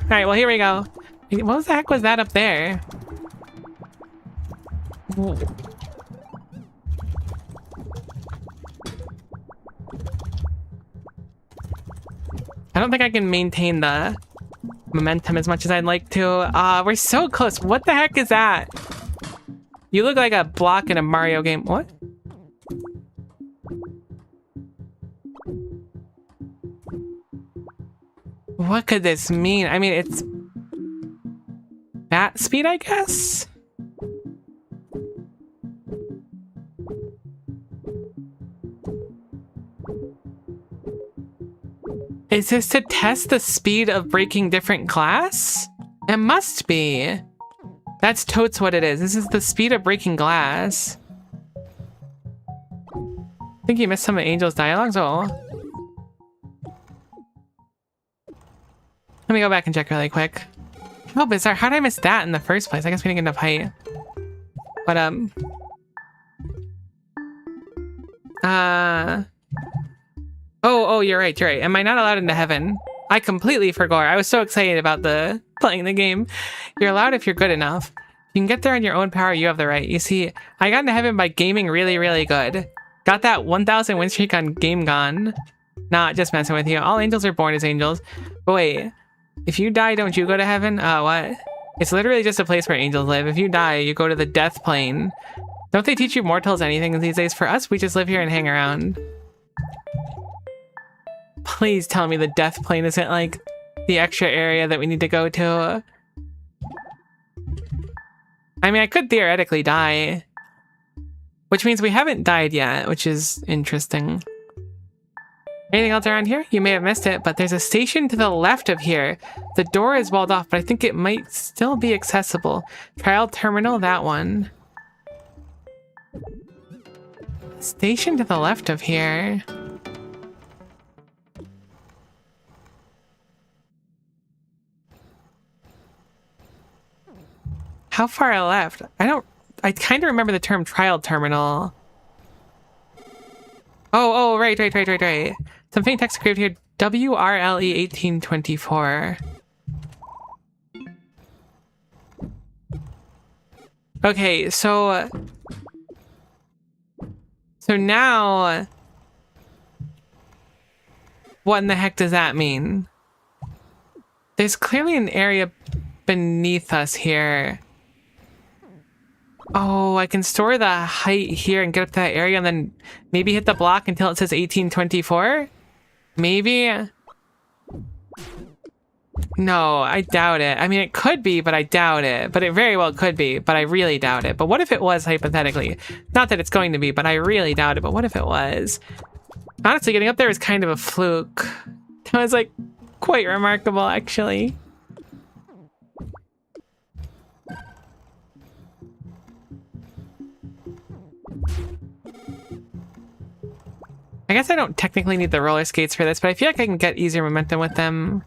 Alright, well here we go. What the heck was that up there? I don't think I can maintain the momentum as much as I'd like to. We're so close. What the heck is that? You look like a block in a Mario game. What? What could this mean? I mean, it's bat speed, I guess? Is this to test the speed of breaking different glass? It must be. That's totes what it is. This is the speed of breaking glass. I think you missed some of Angel's dialogues. Oh. Let me go back and check really quick. Oh, bizarre. How did I miss that in the first place? I guess we didn't get enough height. But, Oh, you're right, you're right. Am I not allowed into heaven? I completely forgot. I was so excited about playing the game. You're allowed if you're good enough. You can get there on your own power, you have the right. You see, I got into heaven by gaming really, really good. Got that 1,000 win streak on Game Gone. Not just messing with you. All angels are born as angels. But wait, if you die, don't you go to heaven? What? It's literally just a place where angels live. If you die, you go to the death plane. Don't they teach you mortals anything these days? For us, we just live here and hang around. Please tell me the death plane isn't like the extra area that we need to go to. I mean, I could theoretically die. Which means we haven't died yet, which is interesting. Anything else around here? You may have missed it, but there's a station to the left of here. The door is walled off, but I think it might still be accessible. Trial terminal, that one. Station to the left of here. How far left? I kind of remember the term trial terminal. Oh, right. Some faint text engraved here. WRLE 1824. Okay, so now, what in the heck does that mean? There's clearly an area beneath us here. Oh, I can store the height here and get up to that area and then maybe hit the block until it says 1824? Maybe? No, I doubt it. I mean, it could be, but I doubt it. But it very well could be, but I really doubt it. But what if it was, hypothetically? Not that it's going to be, but I really doubt it. But what if it was? Honestly, getting up there is kind of a fluke. That was, like, quite remarkable, actually. I guess I don't technically need the roller skates for this, but I feel like I can get easier momentum with them.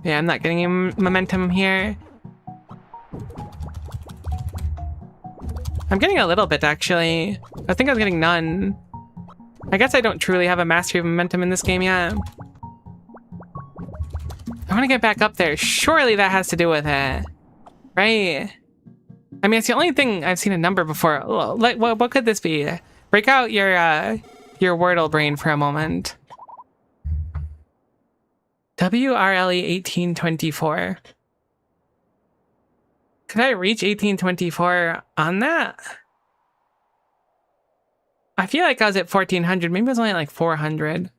Yeah, I'm not getting any momentum here. I'm getting a little bit, actually. I think I was getting none. I guess I don't truly have a mastery of momentum in this game yet. I want to get back up there. Surely that has to do with it. Right? I mean, it's the only thing I've seen a number before. Like, what could this be? Break out your Wordle brain for a moment. WRLE 1824. Could I reach 1824 on that? I feel like I was at 1400. Maybe it was only at like 400.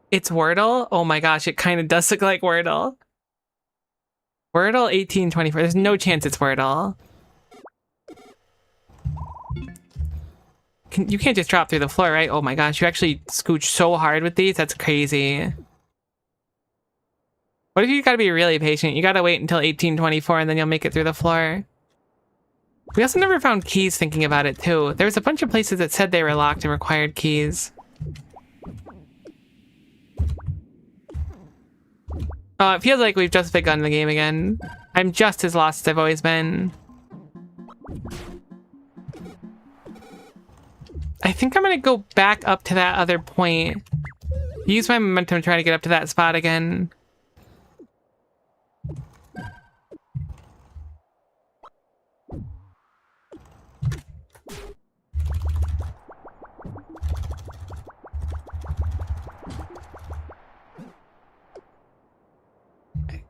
It's Wordle? Oh my gosh, it kind of does look like Wordle. Wordle 1824. There's no chance it's Wordle. You can't just drop through the floor, right? Oh my gosh, you actually scooch so hard with these? That's crazy. What if you gotta be really patient? You gotta wait until 1824 and then you'll make it through the floor. We also never found keys thinking about it too. There was a bunch of places that said they were locked and required keys. Oh, it feels like we've just begun the game again. I'm just as lost as I've always been. I think I'm gonna go back up to that other point. Use my momentum to try to get up to that spot again.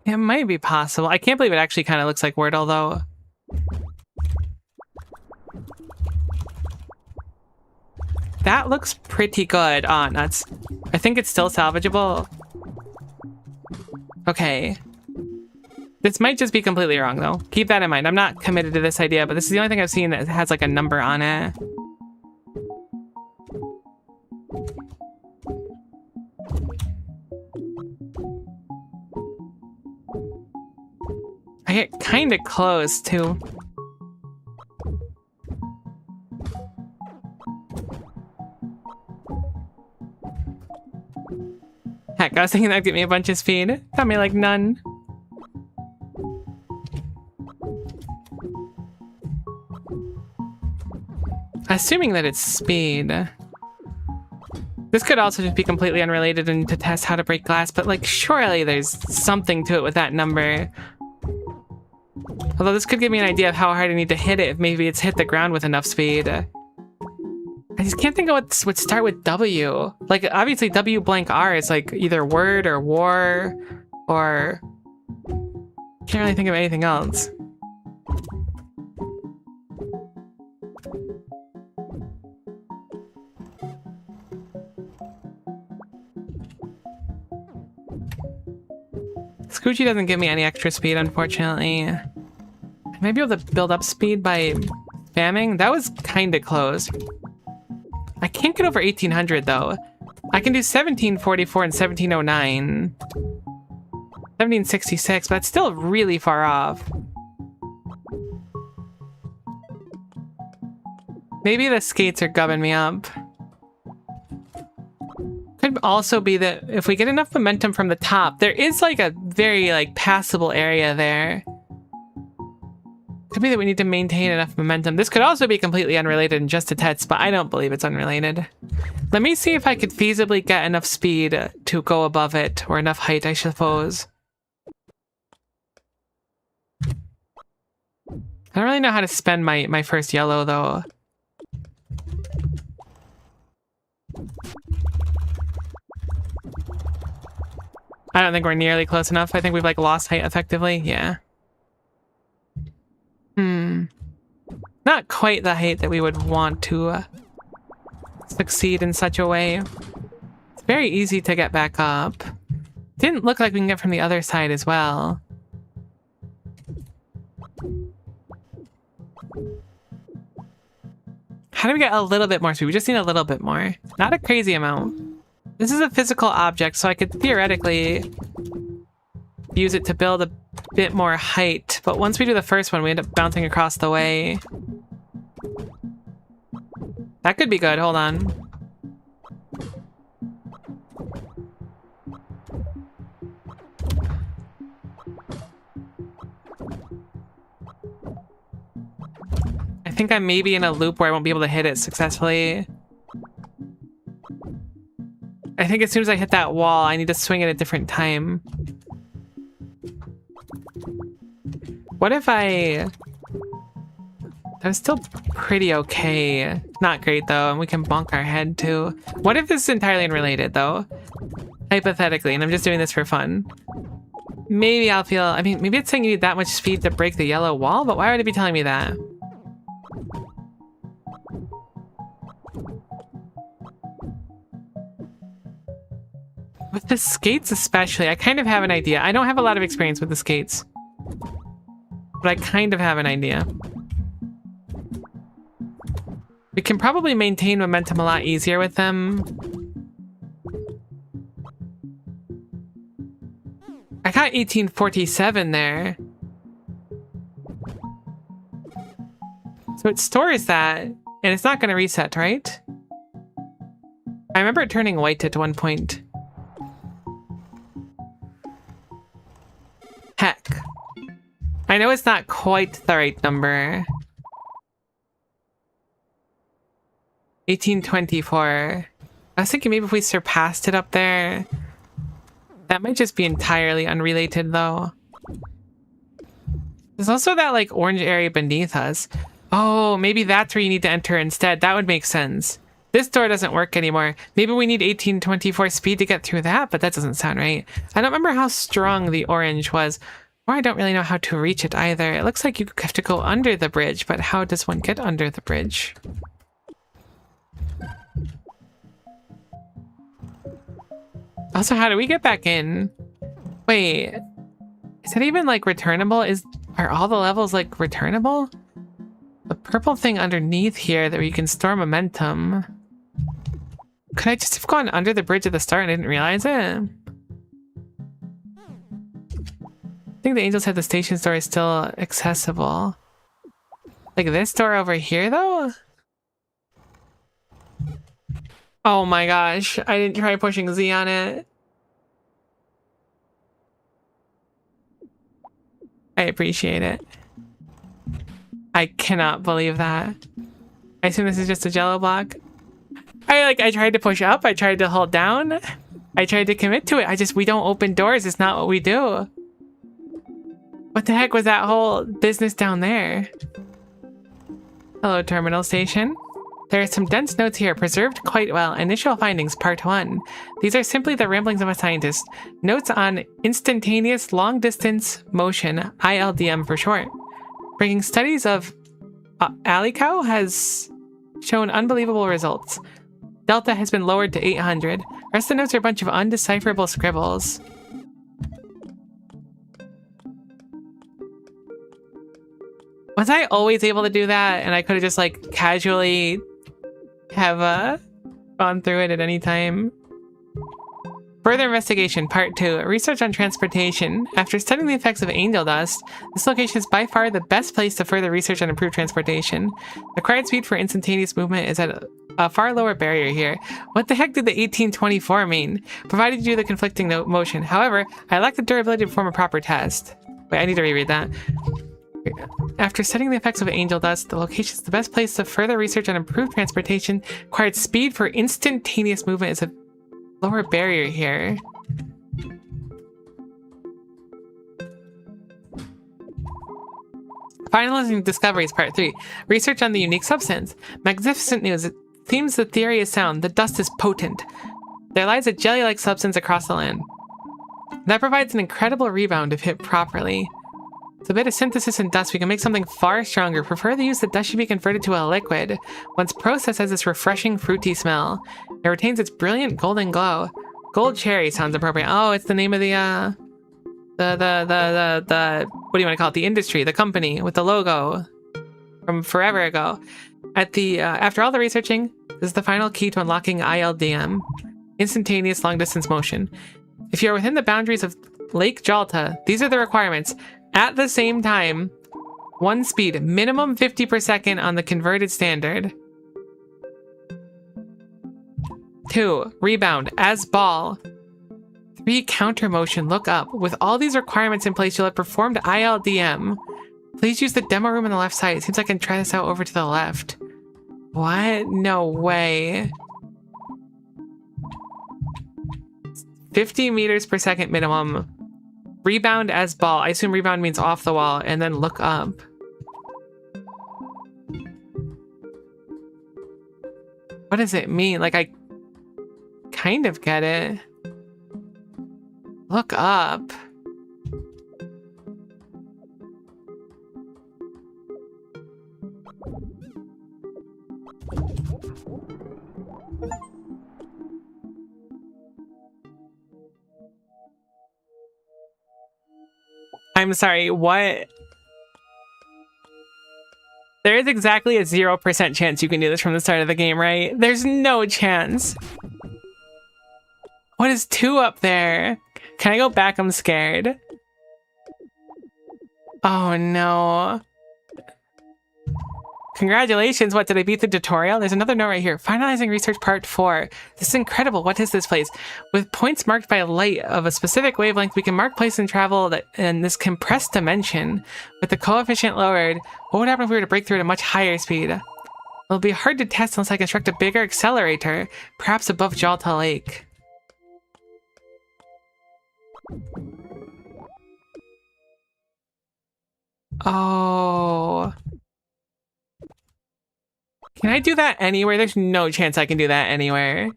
It might be possible. I can't believe it actually kind of looks like Wordle, though. That looks pretty good. Oh, nuts. I think it's still salvageable. Okay. This might just be completely wrong, though. Keep that in mind. I'm not committed to this idea, but this is the only thing I've seen that has, like, a number on it. I get kind of close, too. Heck, I was thinking that'd get me a bunch of speed. Got me, like, none. Assuming that it's speed. This could also just be completely unrelated and to test how to break glass, but, like, surely there's something to it with that number. Although this could give me an idea of how hard I need to hit it if maybe it's hit the ground with enough speed. I just can't think of what would start with W. Like, obviously W blank R is like either word or war or... Can't really think of anything else. Scoochie doesn't give me any extra speed, unfortunately. I might be able to build up speed by spamming. That was kind of close. I can't get over 1800 though. I can do 1744 and 1709. 1766, but it's still really far off. Maybe the skates are gubbing me up. Could also be that if we get enough momentum from the top, there is like a very like passable area there. Could be that we need to maintain enough momentum. This could also be completely unrelated and just a test, but I don't believe it's unrelated. Let me see if I could feasibly get enough speed to go above it, or enough height, I suppose. I don't really know how to spend my first yellow, though. I don't think we're nearly close enough. I think we've, like, lost height effectively. Yeah. Not quite the height that we would want to succeed in such a way. It's very easy to get back up. Didn't look like we can get from the other side as well. How do we get a little bit more speed? We just need a little bit more. Not a crazy amount. This is a physical object, so I could theoretically use it to build a bit more height. But once we do the first one, we end up bouncing across the way. That could be good. Hold on. I think I'm maybe in a loop where I won't be able to hit it successfully. I think as soon as I hit that wall, I need to swing at a different time. What if I... That was still pretty okay. Not great, though, and we can bonk our head, too. What if this is entirely unrelated, though? Hypothetically, and I'm just doing this for fun. Maybe I'll feel... I mean, maybe it's saying you need that much speed to break the yellow wall, but why would it be telling me that? With the skates especially, I kind of have an idea. I don't have a lot of experience with the skates. But I kind of have an idea. We can probably maintain momentum a lot easier with them. I got 1847 there. So it stores that, and it's not going to reset, right? I remember it turning white at one point. Heck. I know it's not quite the right number. 1824. I was thinking maybe if we surpassed it up there. That might just be entirely unrelated, though. There's also that, like, orange area beneath us. Oh, maybe that's where you need to enter instead. That would make sense. This door doesn't work anymore. Maybe we need 1824 speed to get through that, but that doesn't sound right. I don't remember how strong the orange was, or I don't really know how to reach it either. It looks like you have to go under the bridge, but how does one get under the bridge? Also, how do we get back in? Wait, is that even, like, returnable? Are all the levels, like, returnable? The purple thing underneath here that you can store momentum. Could I just have gone under the bridge at the start and I didn't realize it? I think the Angels Head the station store is still accessible. Like this door over here, though? Oh my gosh, I didn't try pushing Z on it. I appreciate it. I cannot believe that. I assume this is just a jello block. I tried to push up, I tried to hold down, I tried to commit to it. We don't open doors, it's not what we do. What the heck was that whole business down there? Hello, terminal station. There are some dense notes here, preserved quite well. Initial findings, part 1. These are simply the ramblings of a scientist. Notes on instantaneous long-distance motion, ILDM for short. Bringing studies of Alicow has shown unbelievable results. Delta has been lowered to 800. Rest of the notes are a bunch of undecipherable scribbles. Was I always able to do that? And I could have just, like, casually have gone through it at any time. Further investigation, part 2. Research on transportation. After studying the effects of angel dust, this location is by far the best place to further research on improved transportation. The required speed for instantaneous movement is at a far lower barrier here. What the heck did the 1824 mean? Provided you do the conflicting motion. However, I lack the durability to perform a proper test. Wait, I need to reread that. After studying the effects of angel dust, the location is the best place to further research on improved transportation. Required speed for instantaneous movement is a lower barrier here. Finalizing discoveries, part 3. Research on the unique substance. Magnificent news. It seems the theory is sound. The dust is potent. There lies a jelly-like substance across the land. That provides an incredible rebound if hit properly. With a bit of synthesis in dust, we can make something far stronger. For further use, the dust should be converted to a liquid. Once processed, has this refreshing, fruity smell. It retains its brilliant golden glow. Gold cherry sounds appropriate. Oh, it's the name of the what do you want to call it? The industry, the company with the logo from forever ago. After all the researching, this is the final key to unlocking ILDM, instantaneous long-distance motion. If you're within the boundaries of Lake Jalta, these are the requirements. At the same time, 1 speed, minimum 50 per second on the converted standard. 2, rebound, as ball. 3, counter motion, look up. With all these requirements in place, you'll have performed ILDM. Please use the demo room on the left side. It seems I can try this out over to the left. What? No way. 50 meters per second minimum. Rebound as ball. I assume rebound means off the wall, and then look up. What does it mean? Like, I kind of get it. Look up. I'm sorry, what? There is exactly a 0% chance you can do this from the start of the game, right? There's no chance. What is 2 up there? Can I go back? I'm scared. Oh no. Congratulations, what, did I beat the tutorial? There's another note right here. Finalizing research part 4. This is incredible. What is this place? With points marked by light of a specific wavelength, we can mark place and travel in this compressed dimension. With the coefficient lowered, what would happen if we were to break through at a much higher speed? It'll be hard to test unless I construct a bigger accelerator, perhaps above Jalta Lake. Oh... Can I do that anywhere? There's no chance I can do that anywhere.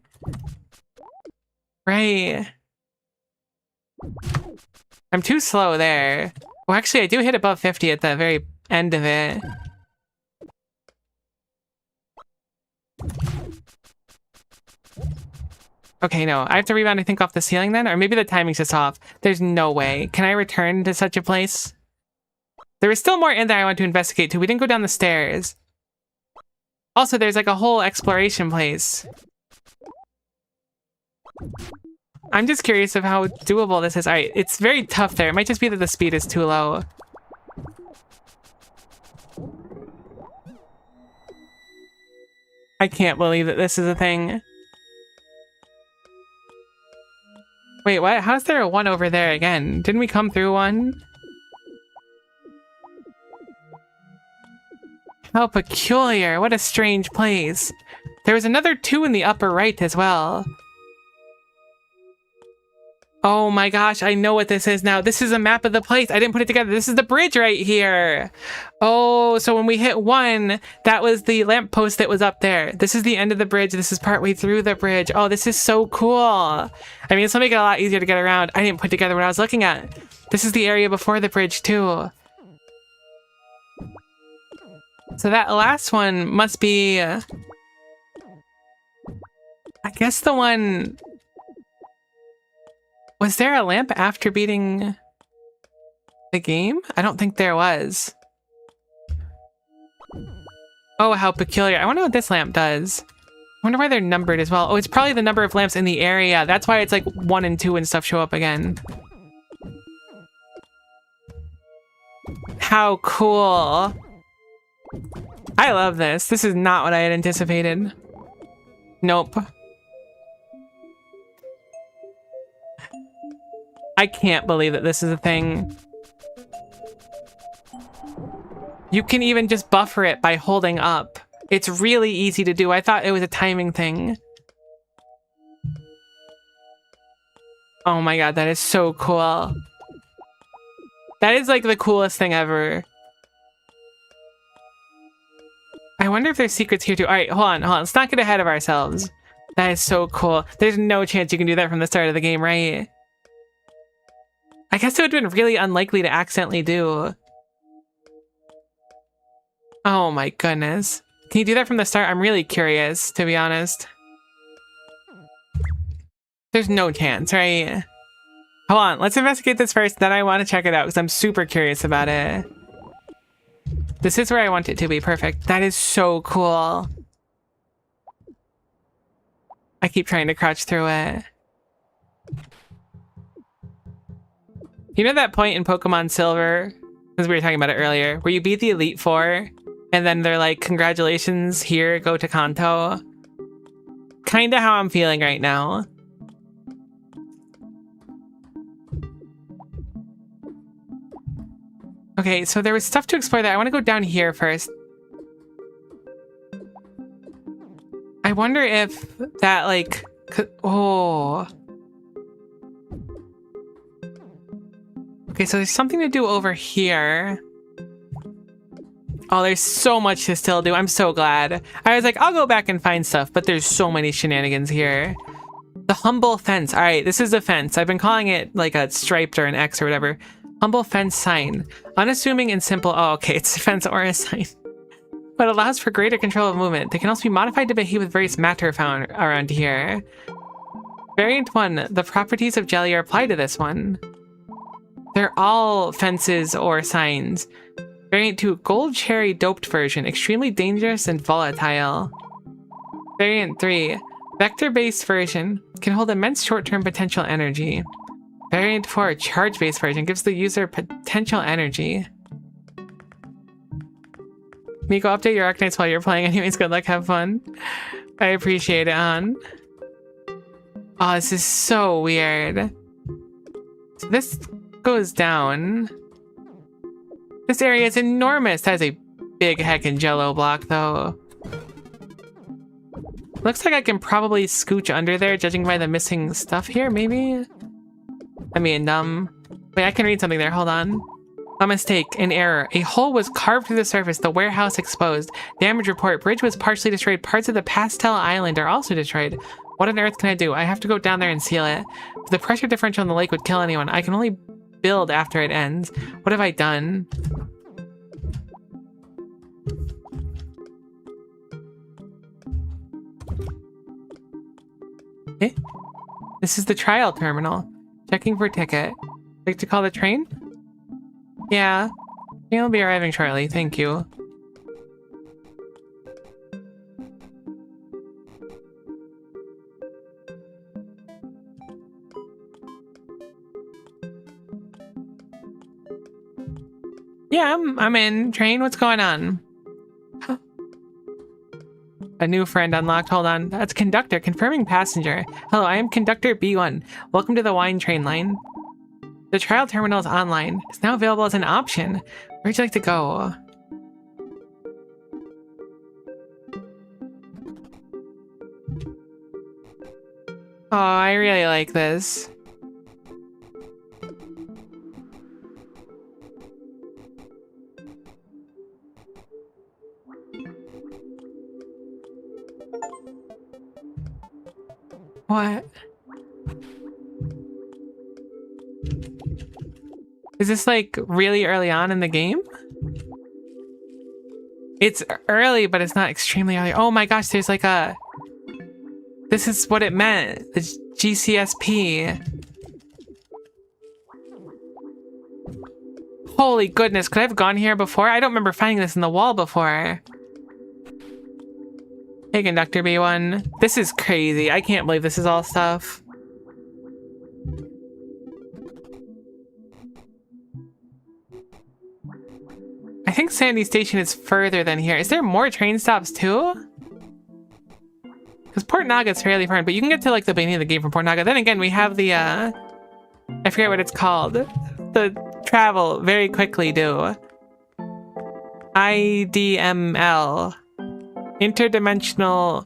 Right. I'm too slow there. Well, actually, I do hit above 50 at the very end of it. Okay, no. I have to rebound, I think, off the ceiling then? Or maybe the timing's just off. There's no way. Can I return to such a place? There is still more in there I want to investigate, too. We didn't go down the stairs. Also, there's like a whole exploration place. I'm just curious of how doable this is. Alright, it's very tough there. It might just be that the speed is too low. I can't believe that this is a thing. Wait, what? How's there a 1 over there again? Didn't we come through one? How peculiar. What a strange place. There was another 2 in the upper right as well. Oh my gosh, I know what this is now. This is a map of the place. I didn't put it together. This is the bridge right here. Oh, so when we hit 1, that was the lamppost that was up there. This is the end of the bridge. This is partway through the bridge. Oh, this is so cool. I mean, this will make it a lot easier to get around. I didn't put together what I was looking at. This is the area before the bridge too. So that last one must be... I guess the one... Was there a lamp after beating the game? I don't think there was. Oh, how peculiar. I wonder what this lamp does. I wonder why they're numbered as well. Oh, it's probably the number of lamps in the area. That's why it's like 1 and 2 and stuff show up again. How cool. I love this. This is not what I had anticipated. Nope. I can't believe that this is a thing. You can even just buffer it by holding up. It's really easy to do. I thought it was a timing thing. Oh my god, that is so cool. That is like the coolest thing ever. I wonder if there's secrets here too. Alright, hold on. Let's not get ahead of ourselves. That is so cool. There's no chance you can do that from the start of the game, right? I guess it would have been really unlikely to accidentally do. Oh my goodness. Can you do that from the start? I'm really curious, to be honest. There's no chance, right? Hold on, let's investigate this first, then I want to check it out because I'm super curious about it. This is where I want it to be. Perfect. That is so cool. I keep trying to crouch through it. You know that point in Pokemon Silver, because we were talking about it earlier, where you beat the Elite Four, and then they're like, congratulations, here, go to Kanto? Kinda how I'm feeling right now. Okay, so there was stuff to explore there. I want to go down here first. I wonder if that, like... Oh... Okay, so there's something to do over here. Oh, there's so much to still do. I'm so glad. I was like, I'll go back and find stuff, but there's so many shenanigans here. The humble fence. All right, this is a fence. I've been calling it like a striped or an X or whatever. Humble fence sign. Unassuming and simple. Oh, okay, it's a fence or a sign. But allows for greater control of movement. They can also be modified to behave with various matter found around here. Variant 1. The properties of jelly are applied to this one. They're all fences or signs. Variant 2. Gold cherry doped version. Extremely dangerous and volatile. Variant 3. Vector-based version. Can hold immense short-term potential energy. Variant 4. Charge-based version. Gives the user potential energy. Miko, update your Arcanites while you're playing. Anyways, good luck, have fun. I appreciate it, hon. Oh, this is so weird. So this goes down. This area is enormous. That is a big heckin' jello block, though. Looks like I can probably scooch under there, judging by the missing stuff here, maybe? I mean, wait, I can read something there. Hold on. A mistake, an error. A hole was carved through the surface, the warehouse exposed. Damage report, bridge was partially destroyed. Parts of the Pastel Island are also destroyed. What on earth can I do? I have to go down there and seal it. But the pressure differential in the lake would kill anyone. I can only build after it ends. What have I done? Okay. This is the trial terminal. Checking for ticket. Like to call the train? Yeah, he'll be arriving shortly, thank you. Yeah, I'm in. Train, what's going on? A new friend unlocked, hold on. That's conductor, confirming passenger. Hello, I am conductor B1. Welcome to the wine train line. The trial terminal is online. It's now available as an option. Where'd you like to go? Oh, I really like this. What? Is this like really early on in the game? It's early, but it's not extremely early. Oh my gosh, there's like a... This is what it meant. The GCSP. Holy goodness, could I have gone here before? I don't remember finding this in the wall before. Hey, Conductor B1. This is crazy. I can't believe this is all stuff. I think Sandy Station is further than here. Is there more train stops too? Because Port Naga is fairly far, but you can get to like the beginning of the game from Port Naga. Then again, we have the, I forget what it's called. The travel very quickly do. IDML. Interdimensional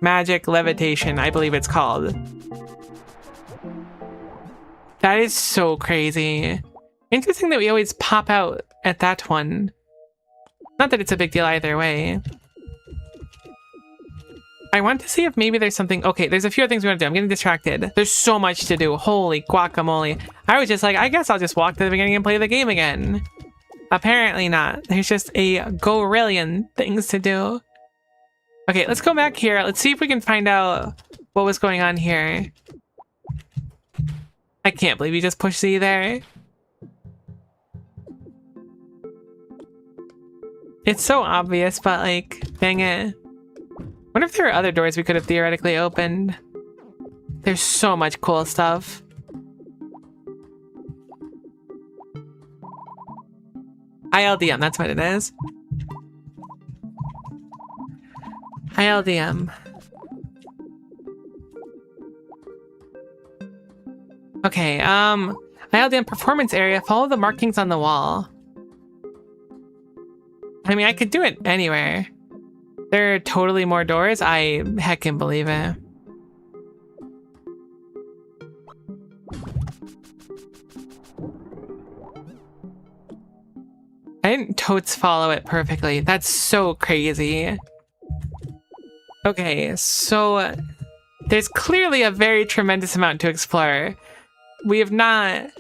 Magic Levitation, I believe it's called. That is so crazy. Interesting that we always pop out at that one. Not that it's a big deal either way. I want to see if maybe there's something... Okay, there's a few other things we want to do. I'm getting distracted. There's so much to do. Holy guacamole. I was just like, I guess I'll just walk to the beginning and play the game again. Apparently not. There's just a gorillion things to do. Okay, let's go back here. Let's see if we can find out what was going on here. I can't believe you just pushed Z there. It's so obvious, but like, dang it. Wonder if there are other doors we could have theoretically opened. There's so much cool stuff. ILDM, that's what it is. ILDM. Okay, ILDM performance area, follow the markings on the wall. I mean, I could do it anywhere. There are totally more doors. I heckin' believe it. totes follow it perfectly. That's so crazy. Okay, so there's clearly a very tremendous amount to explore. We have not...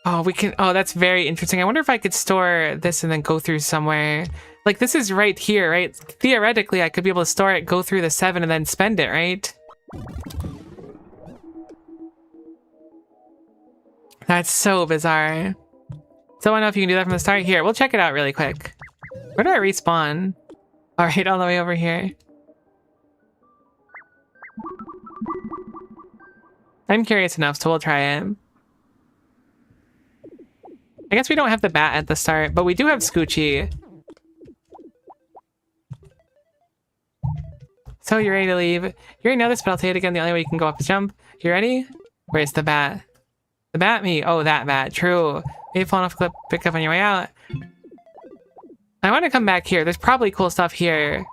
Oh, we can... Oh, that's very interesting. I wonder if I could store this and then go through somewhere. Like, this is right here, right? Theoretically, I could be able to store it, go through the 7, and then spend it, right? That's so bizarre. So I don't know if you can do that from the start. Here, we'll check it out really quick. Where do I respawn? All right, all the way over here. I'm curious enough, so we'll try it. I guess we don't have the bat at the start, but we do have Scoochie. So you're ready to leave. You already know this, but I'll tell you it again. The only way you can go up is jump. You ready? Where's the bat? The bat me? Oh, that bat. True. Maybe falling off a cliff, pick up on your way out. I want to come back here. There's probably cool stuff here.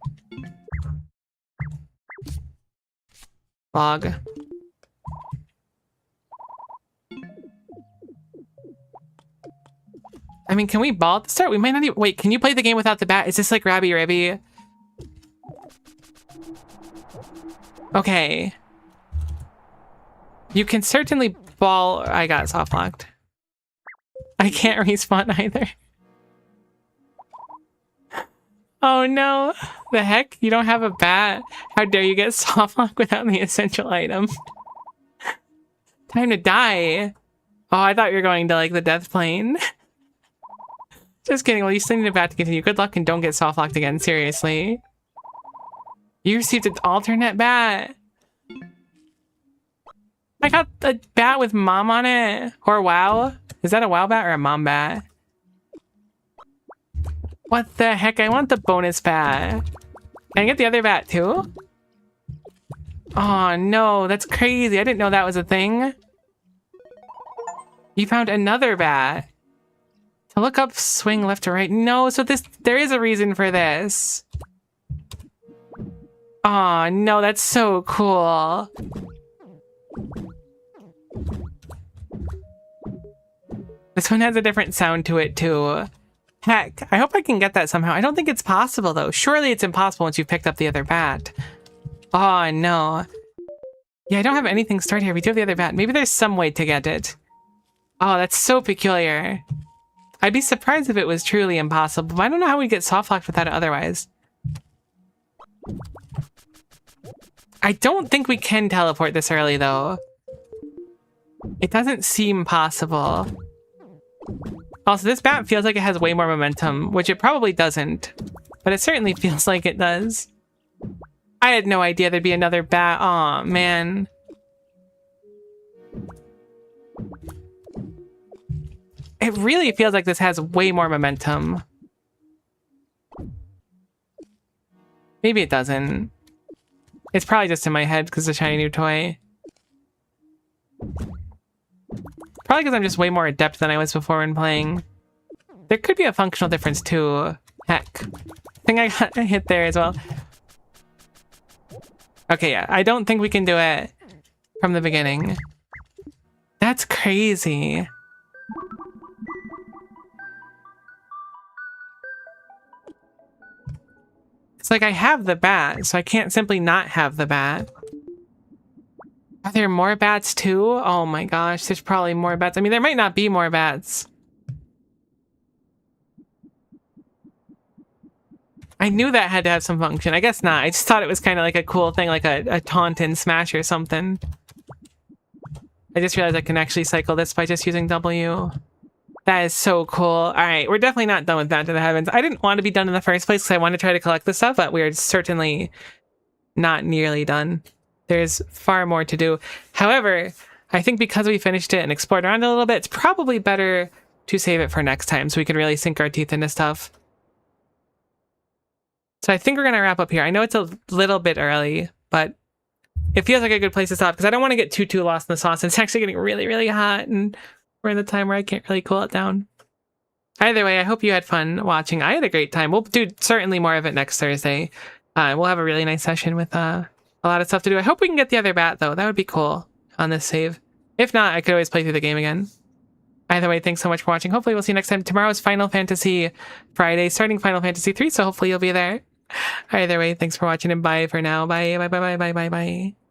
Log. I mean, can we ball at the start? We might not even... Wait, can you play the game without the bat? Is this like Rabby Ribby? Okay. You can certainly ball... I got soft locked. I can't respawn either. Oh no. The heck? You don't have a bat? How dare you get soft locked without the essential item? Time to die. Oh, I thought you were going to like the death plane. Just kidding. Well, you still need a bat to continue. Good luck and don't get soft locked again. Seriously. You received an alternate bat. I got a bat with mom on it. Or wow. Is that a wow bat or a mom bat? What the heck? I want the bonus bat. Can I get the other bat too? Oh no, that's crazy. I didn't know that was a thing. You found another bat. To look up, swing left to right. No, so there is a reason for this. Oh no, that's so cool. This one has a different sound to it too. Heck, I hope I can get that somehow. I don't think it's possible though. Surely it's impossible once you've picked up the other bat. Oh no. Yeah, I don't have anything stored here. We do have the other bat. Maybe there's some way to get it. Oh, that's so peculiar. I'd be surprised if it was truly impossible, but I don't know how we'd get soft locked without it otherwise. I don't think we can teleport this early though. It doesn't seem possible. Also, this bat feels like it has way more momentum, which it probably doesn't, but it certainly feels like it does. I had no idea there'd be another bat. Aw, man. It really feels like this has way more momentum. Maybe it doesn't. It's probably just in my head because it's a shiny new toy. Probably because I'm just way more adept than I was before when playing. There could be a functional difference too. Heck. I think I got hit there as well. Okay, yeah. I don't think we can do it from the beginning. That's crazy. It's like I have the bat, so I can't simply not have the bat. Are there more bats too? Oh my gosh, there's probably more bats. I mean, there might not be more bats. I knew that had to have some function. I guess not. I just thought it was kind of like a cool thing, like a taunt in Smash or something. I just realized I can actually cycle this by just using W. That is so cool. All right, we're definitely not done with Bat to the Heavens. I didn't want to be done in the first place because I wanted to try to collect this stuff, but we're certainly not nearly done. There's far more to do. However, I think because we finished it and explored around a little bit, it's probably better to save it for next time so we can really sink our teeth into stuff. So I think we're going to wrap up here. I know it's a little bit early, but it feels like a good place to stop because I don't want to get too lost in the sauce. It's actually getting really, really hot and we're in the time where I can't really cool it down. Either way, I hope you had fun watching. I had a great time. We'll do certainly more of it next Thursday. We'll have a really nice session with a lot of stuff to do. I hope we can get the other bat, though. That would be cool on this save. If not, I could always play through the game again. Either way, thanks so much for watching. Hopefully we'll see you next time. Tomorrow's Final Fantasy Friday, starting Final Fantasy 3, so hopefully you'll be there. Either way, thanks for watching and bye for now. Bye, bye, bye, bye, bye, bye, bye.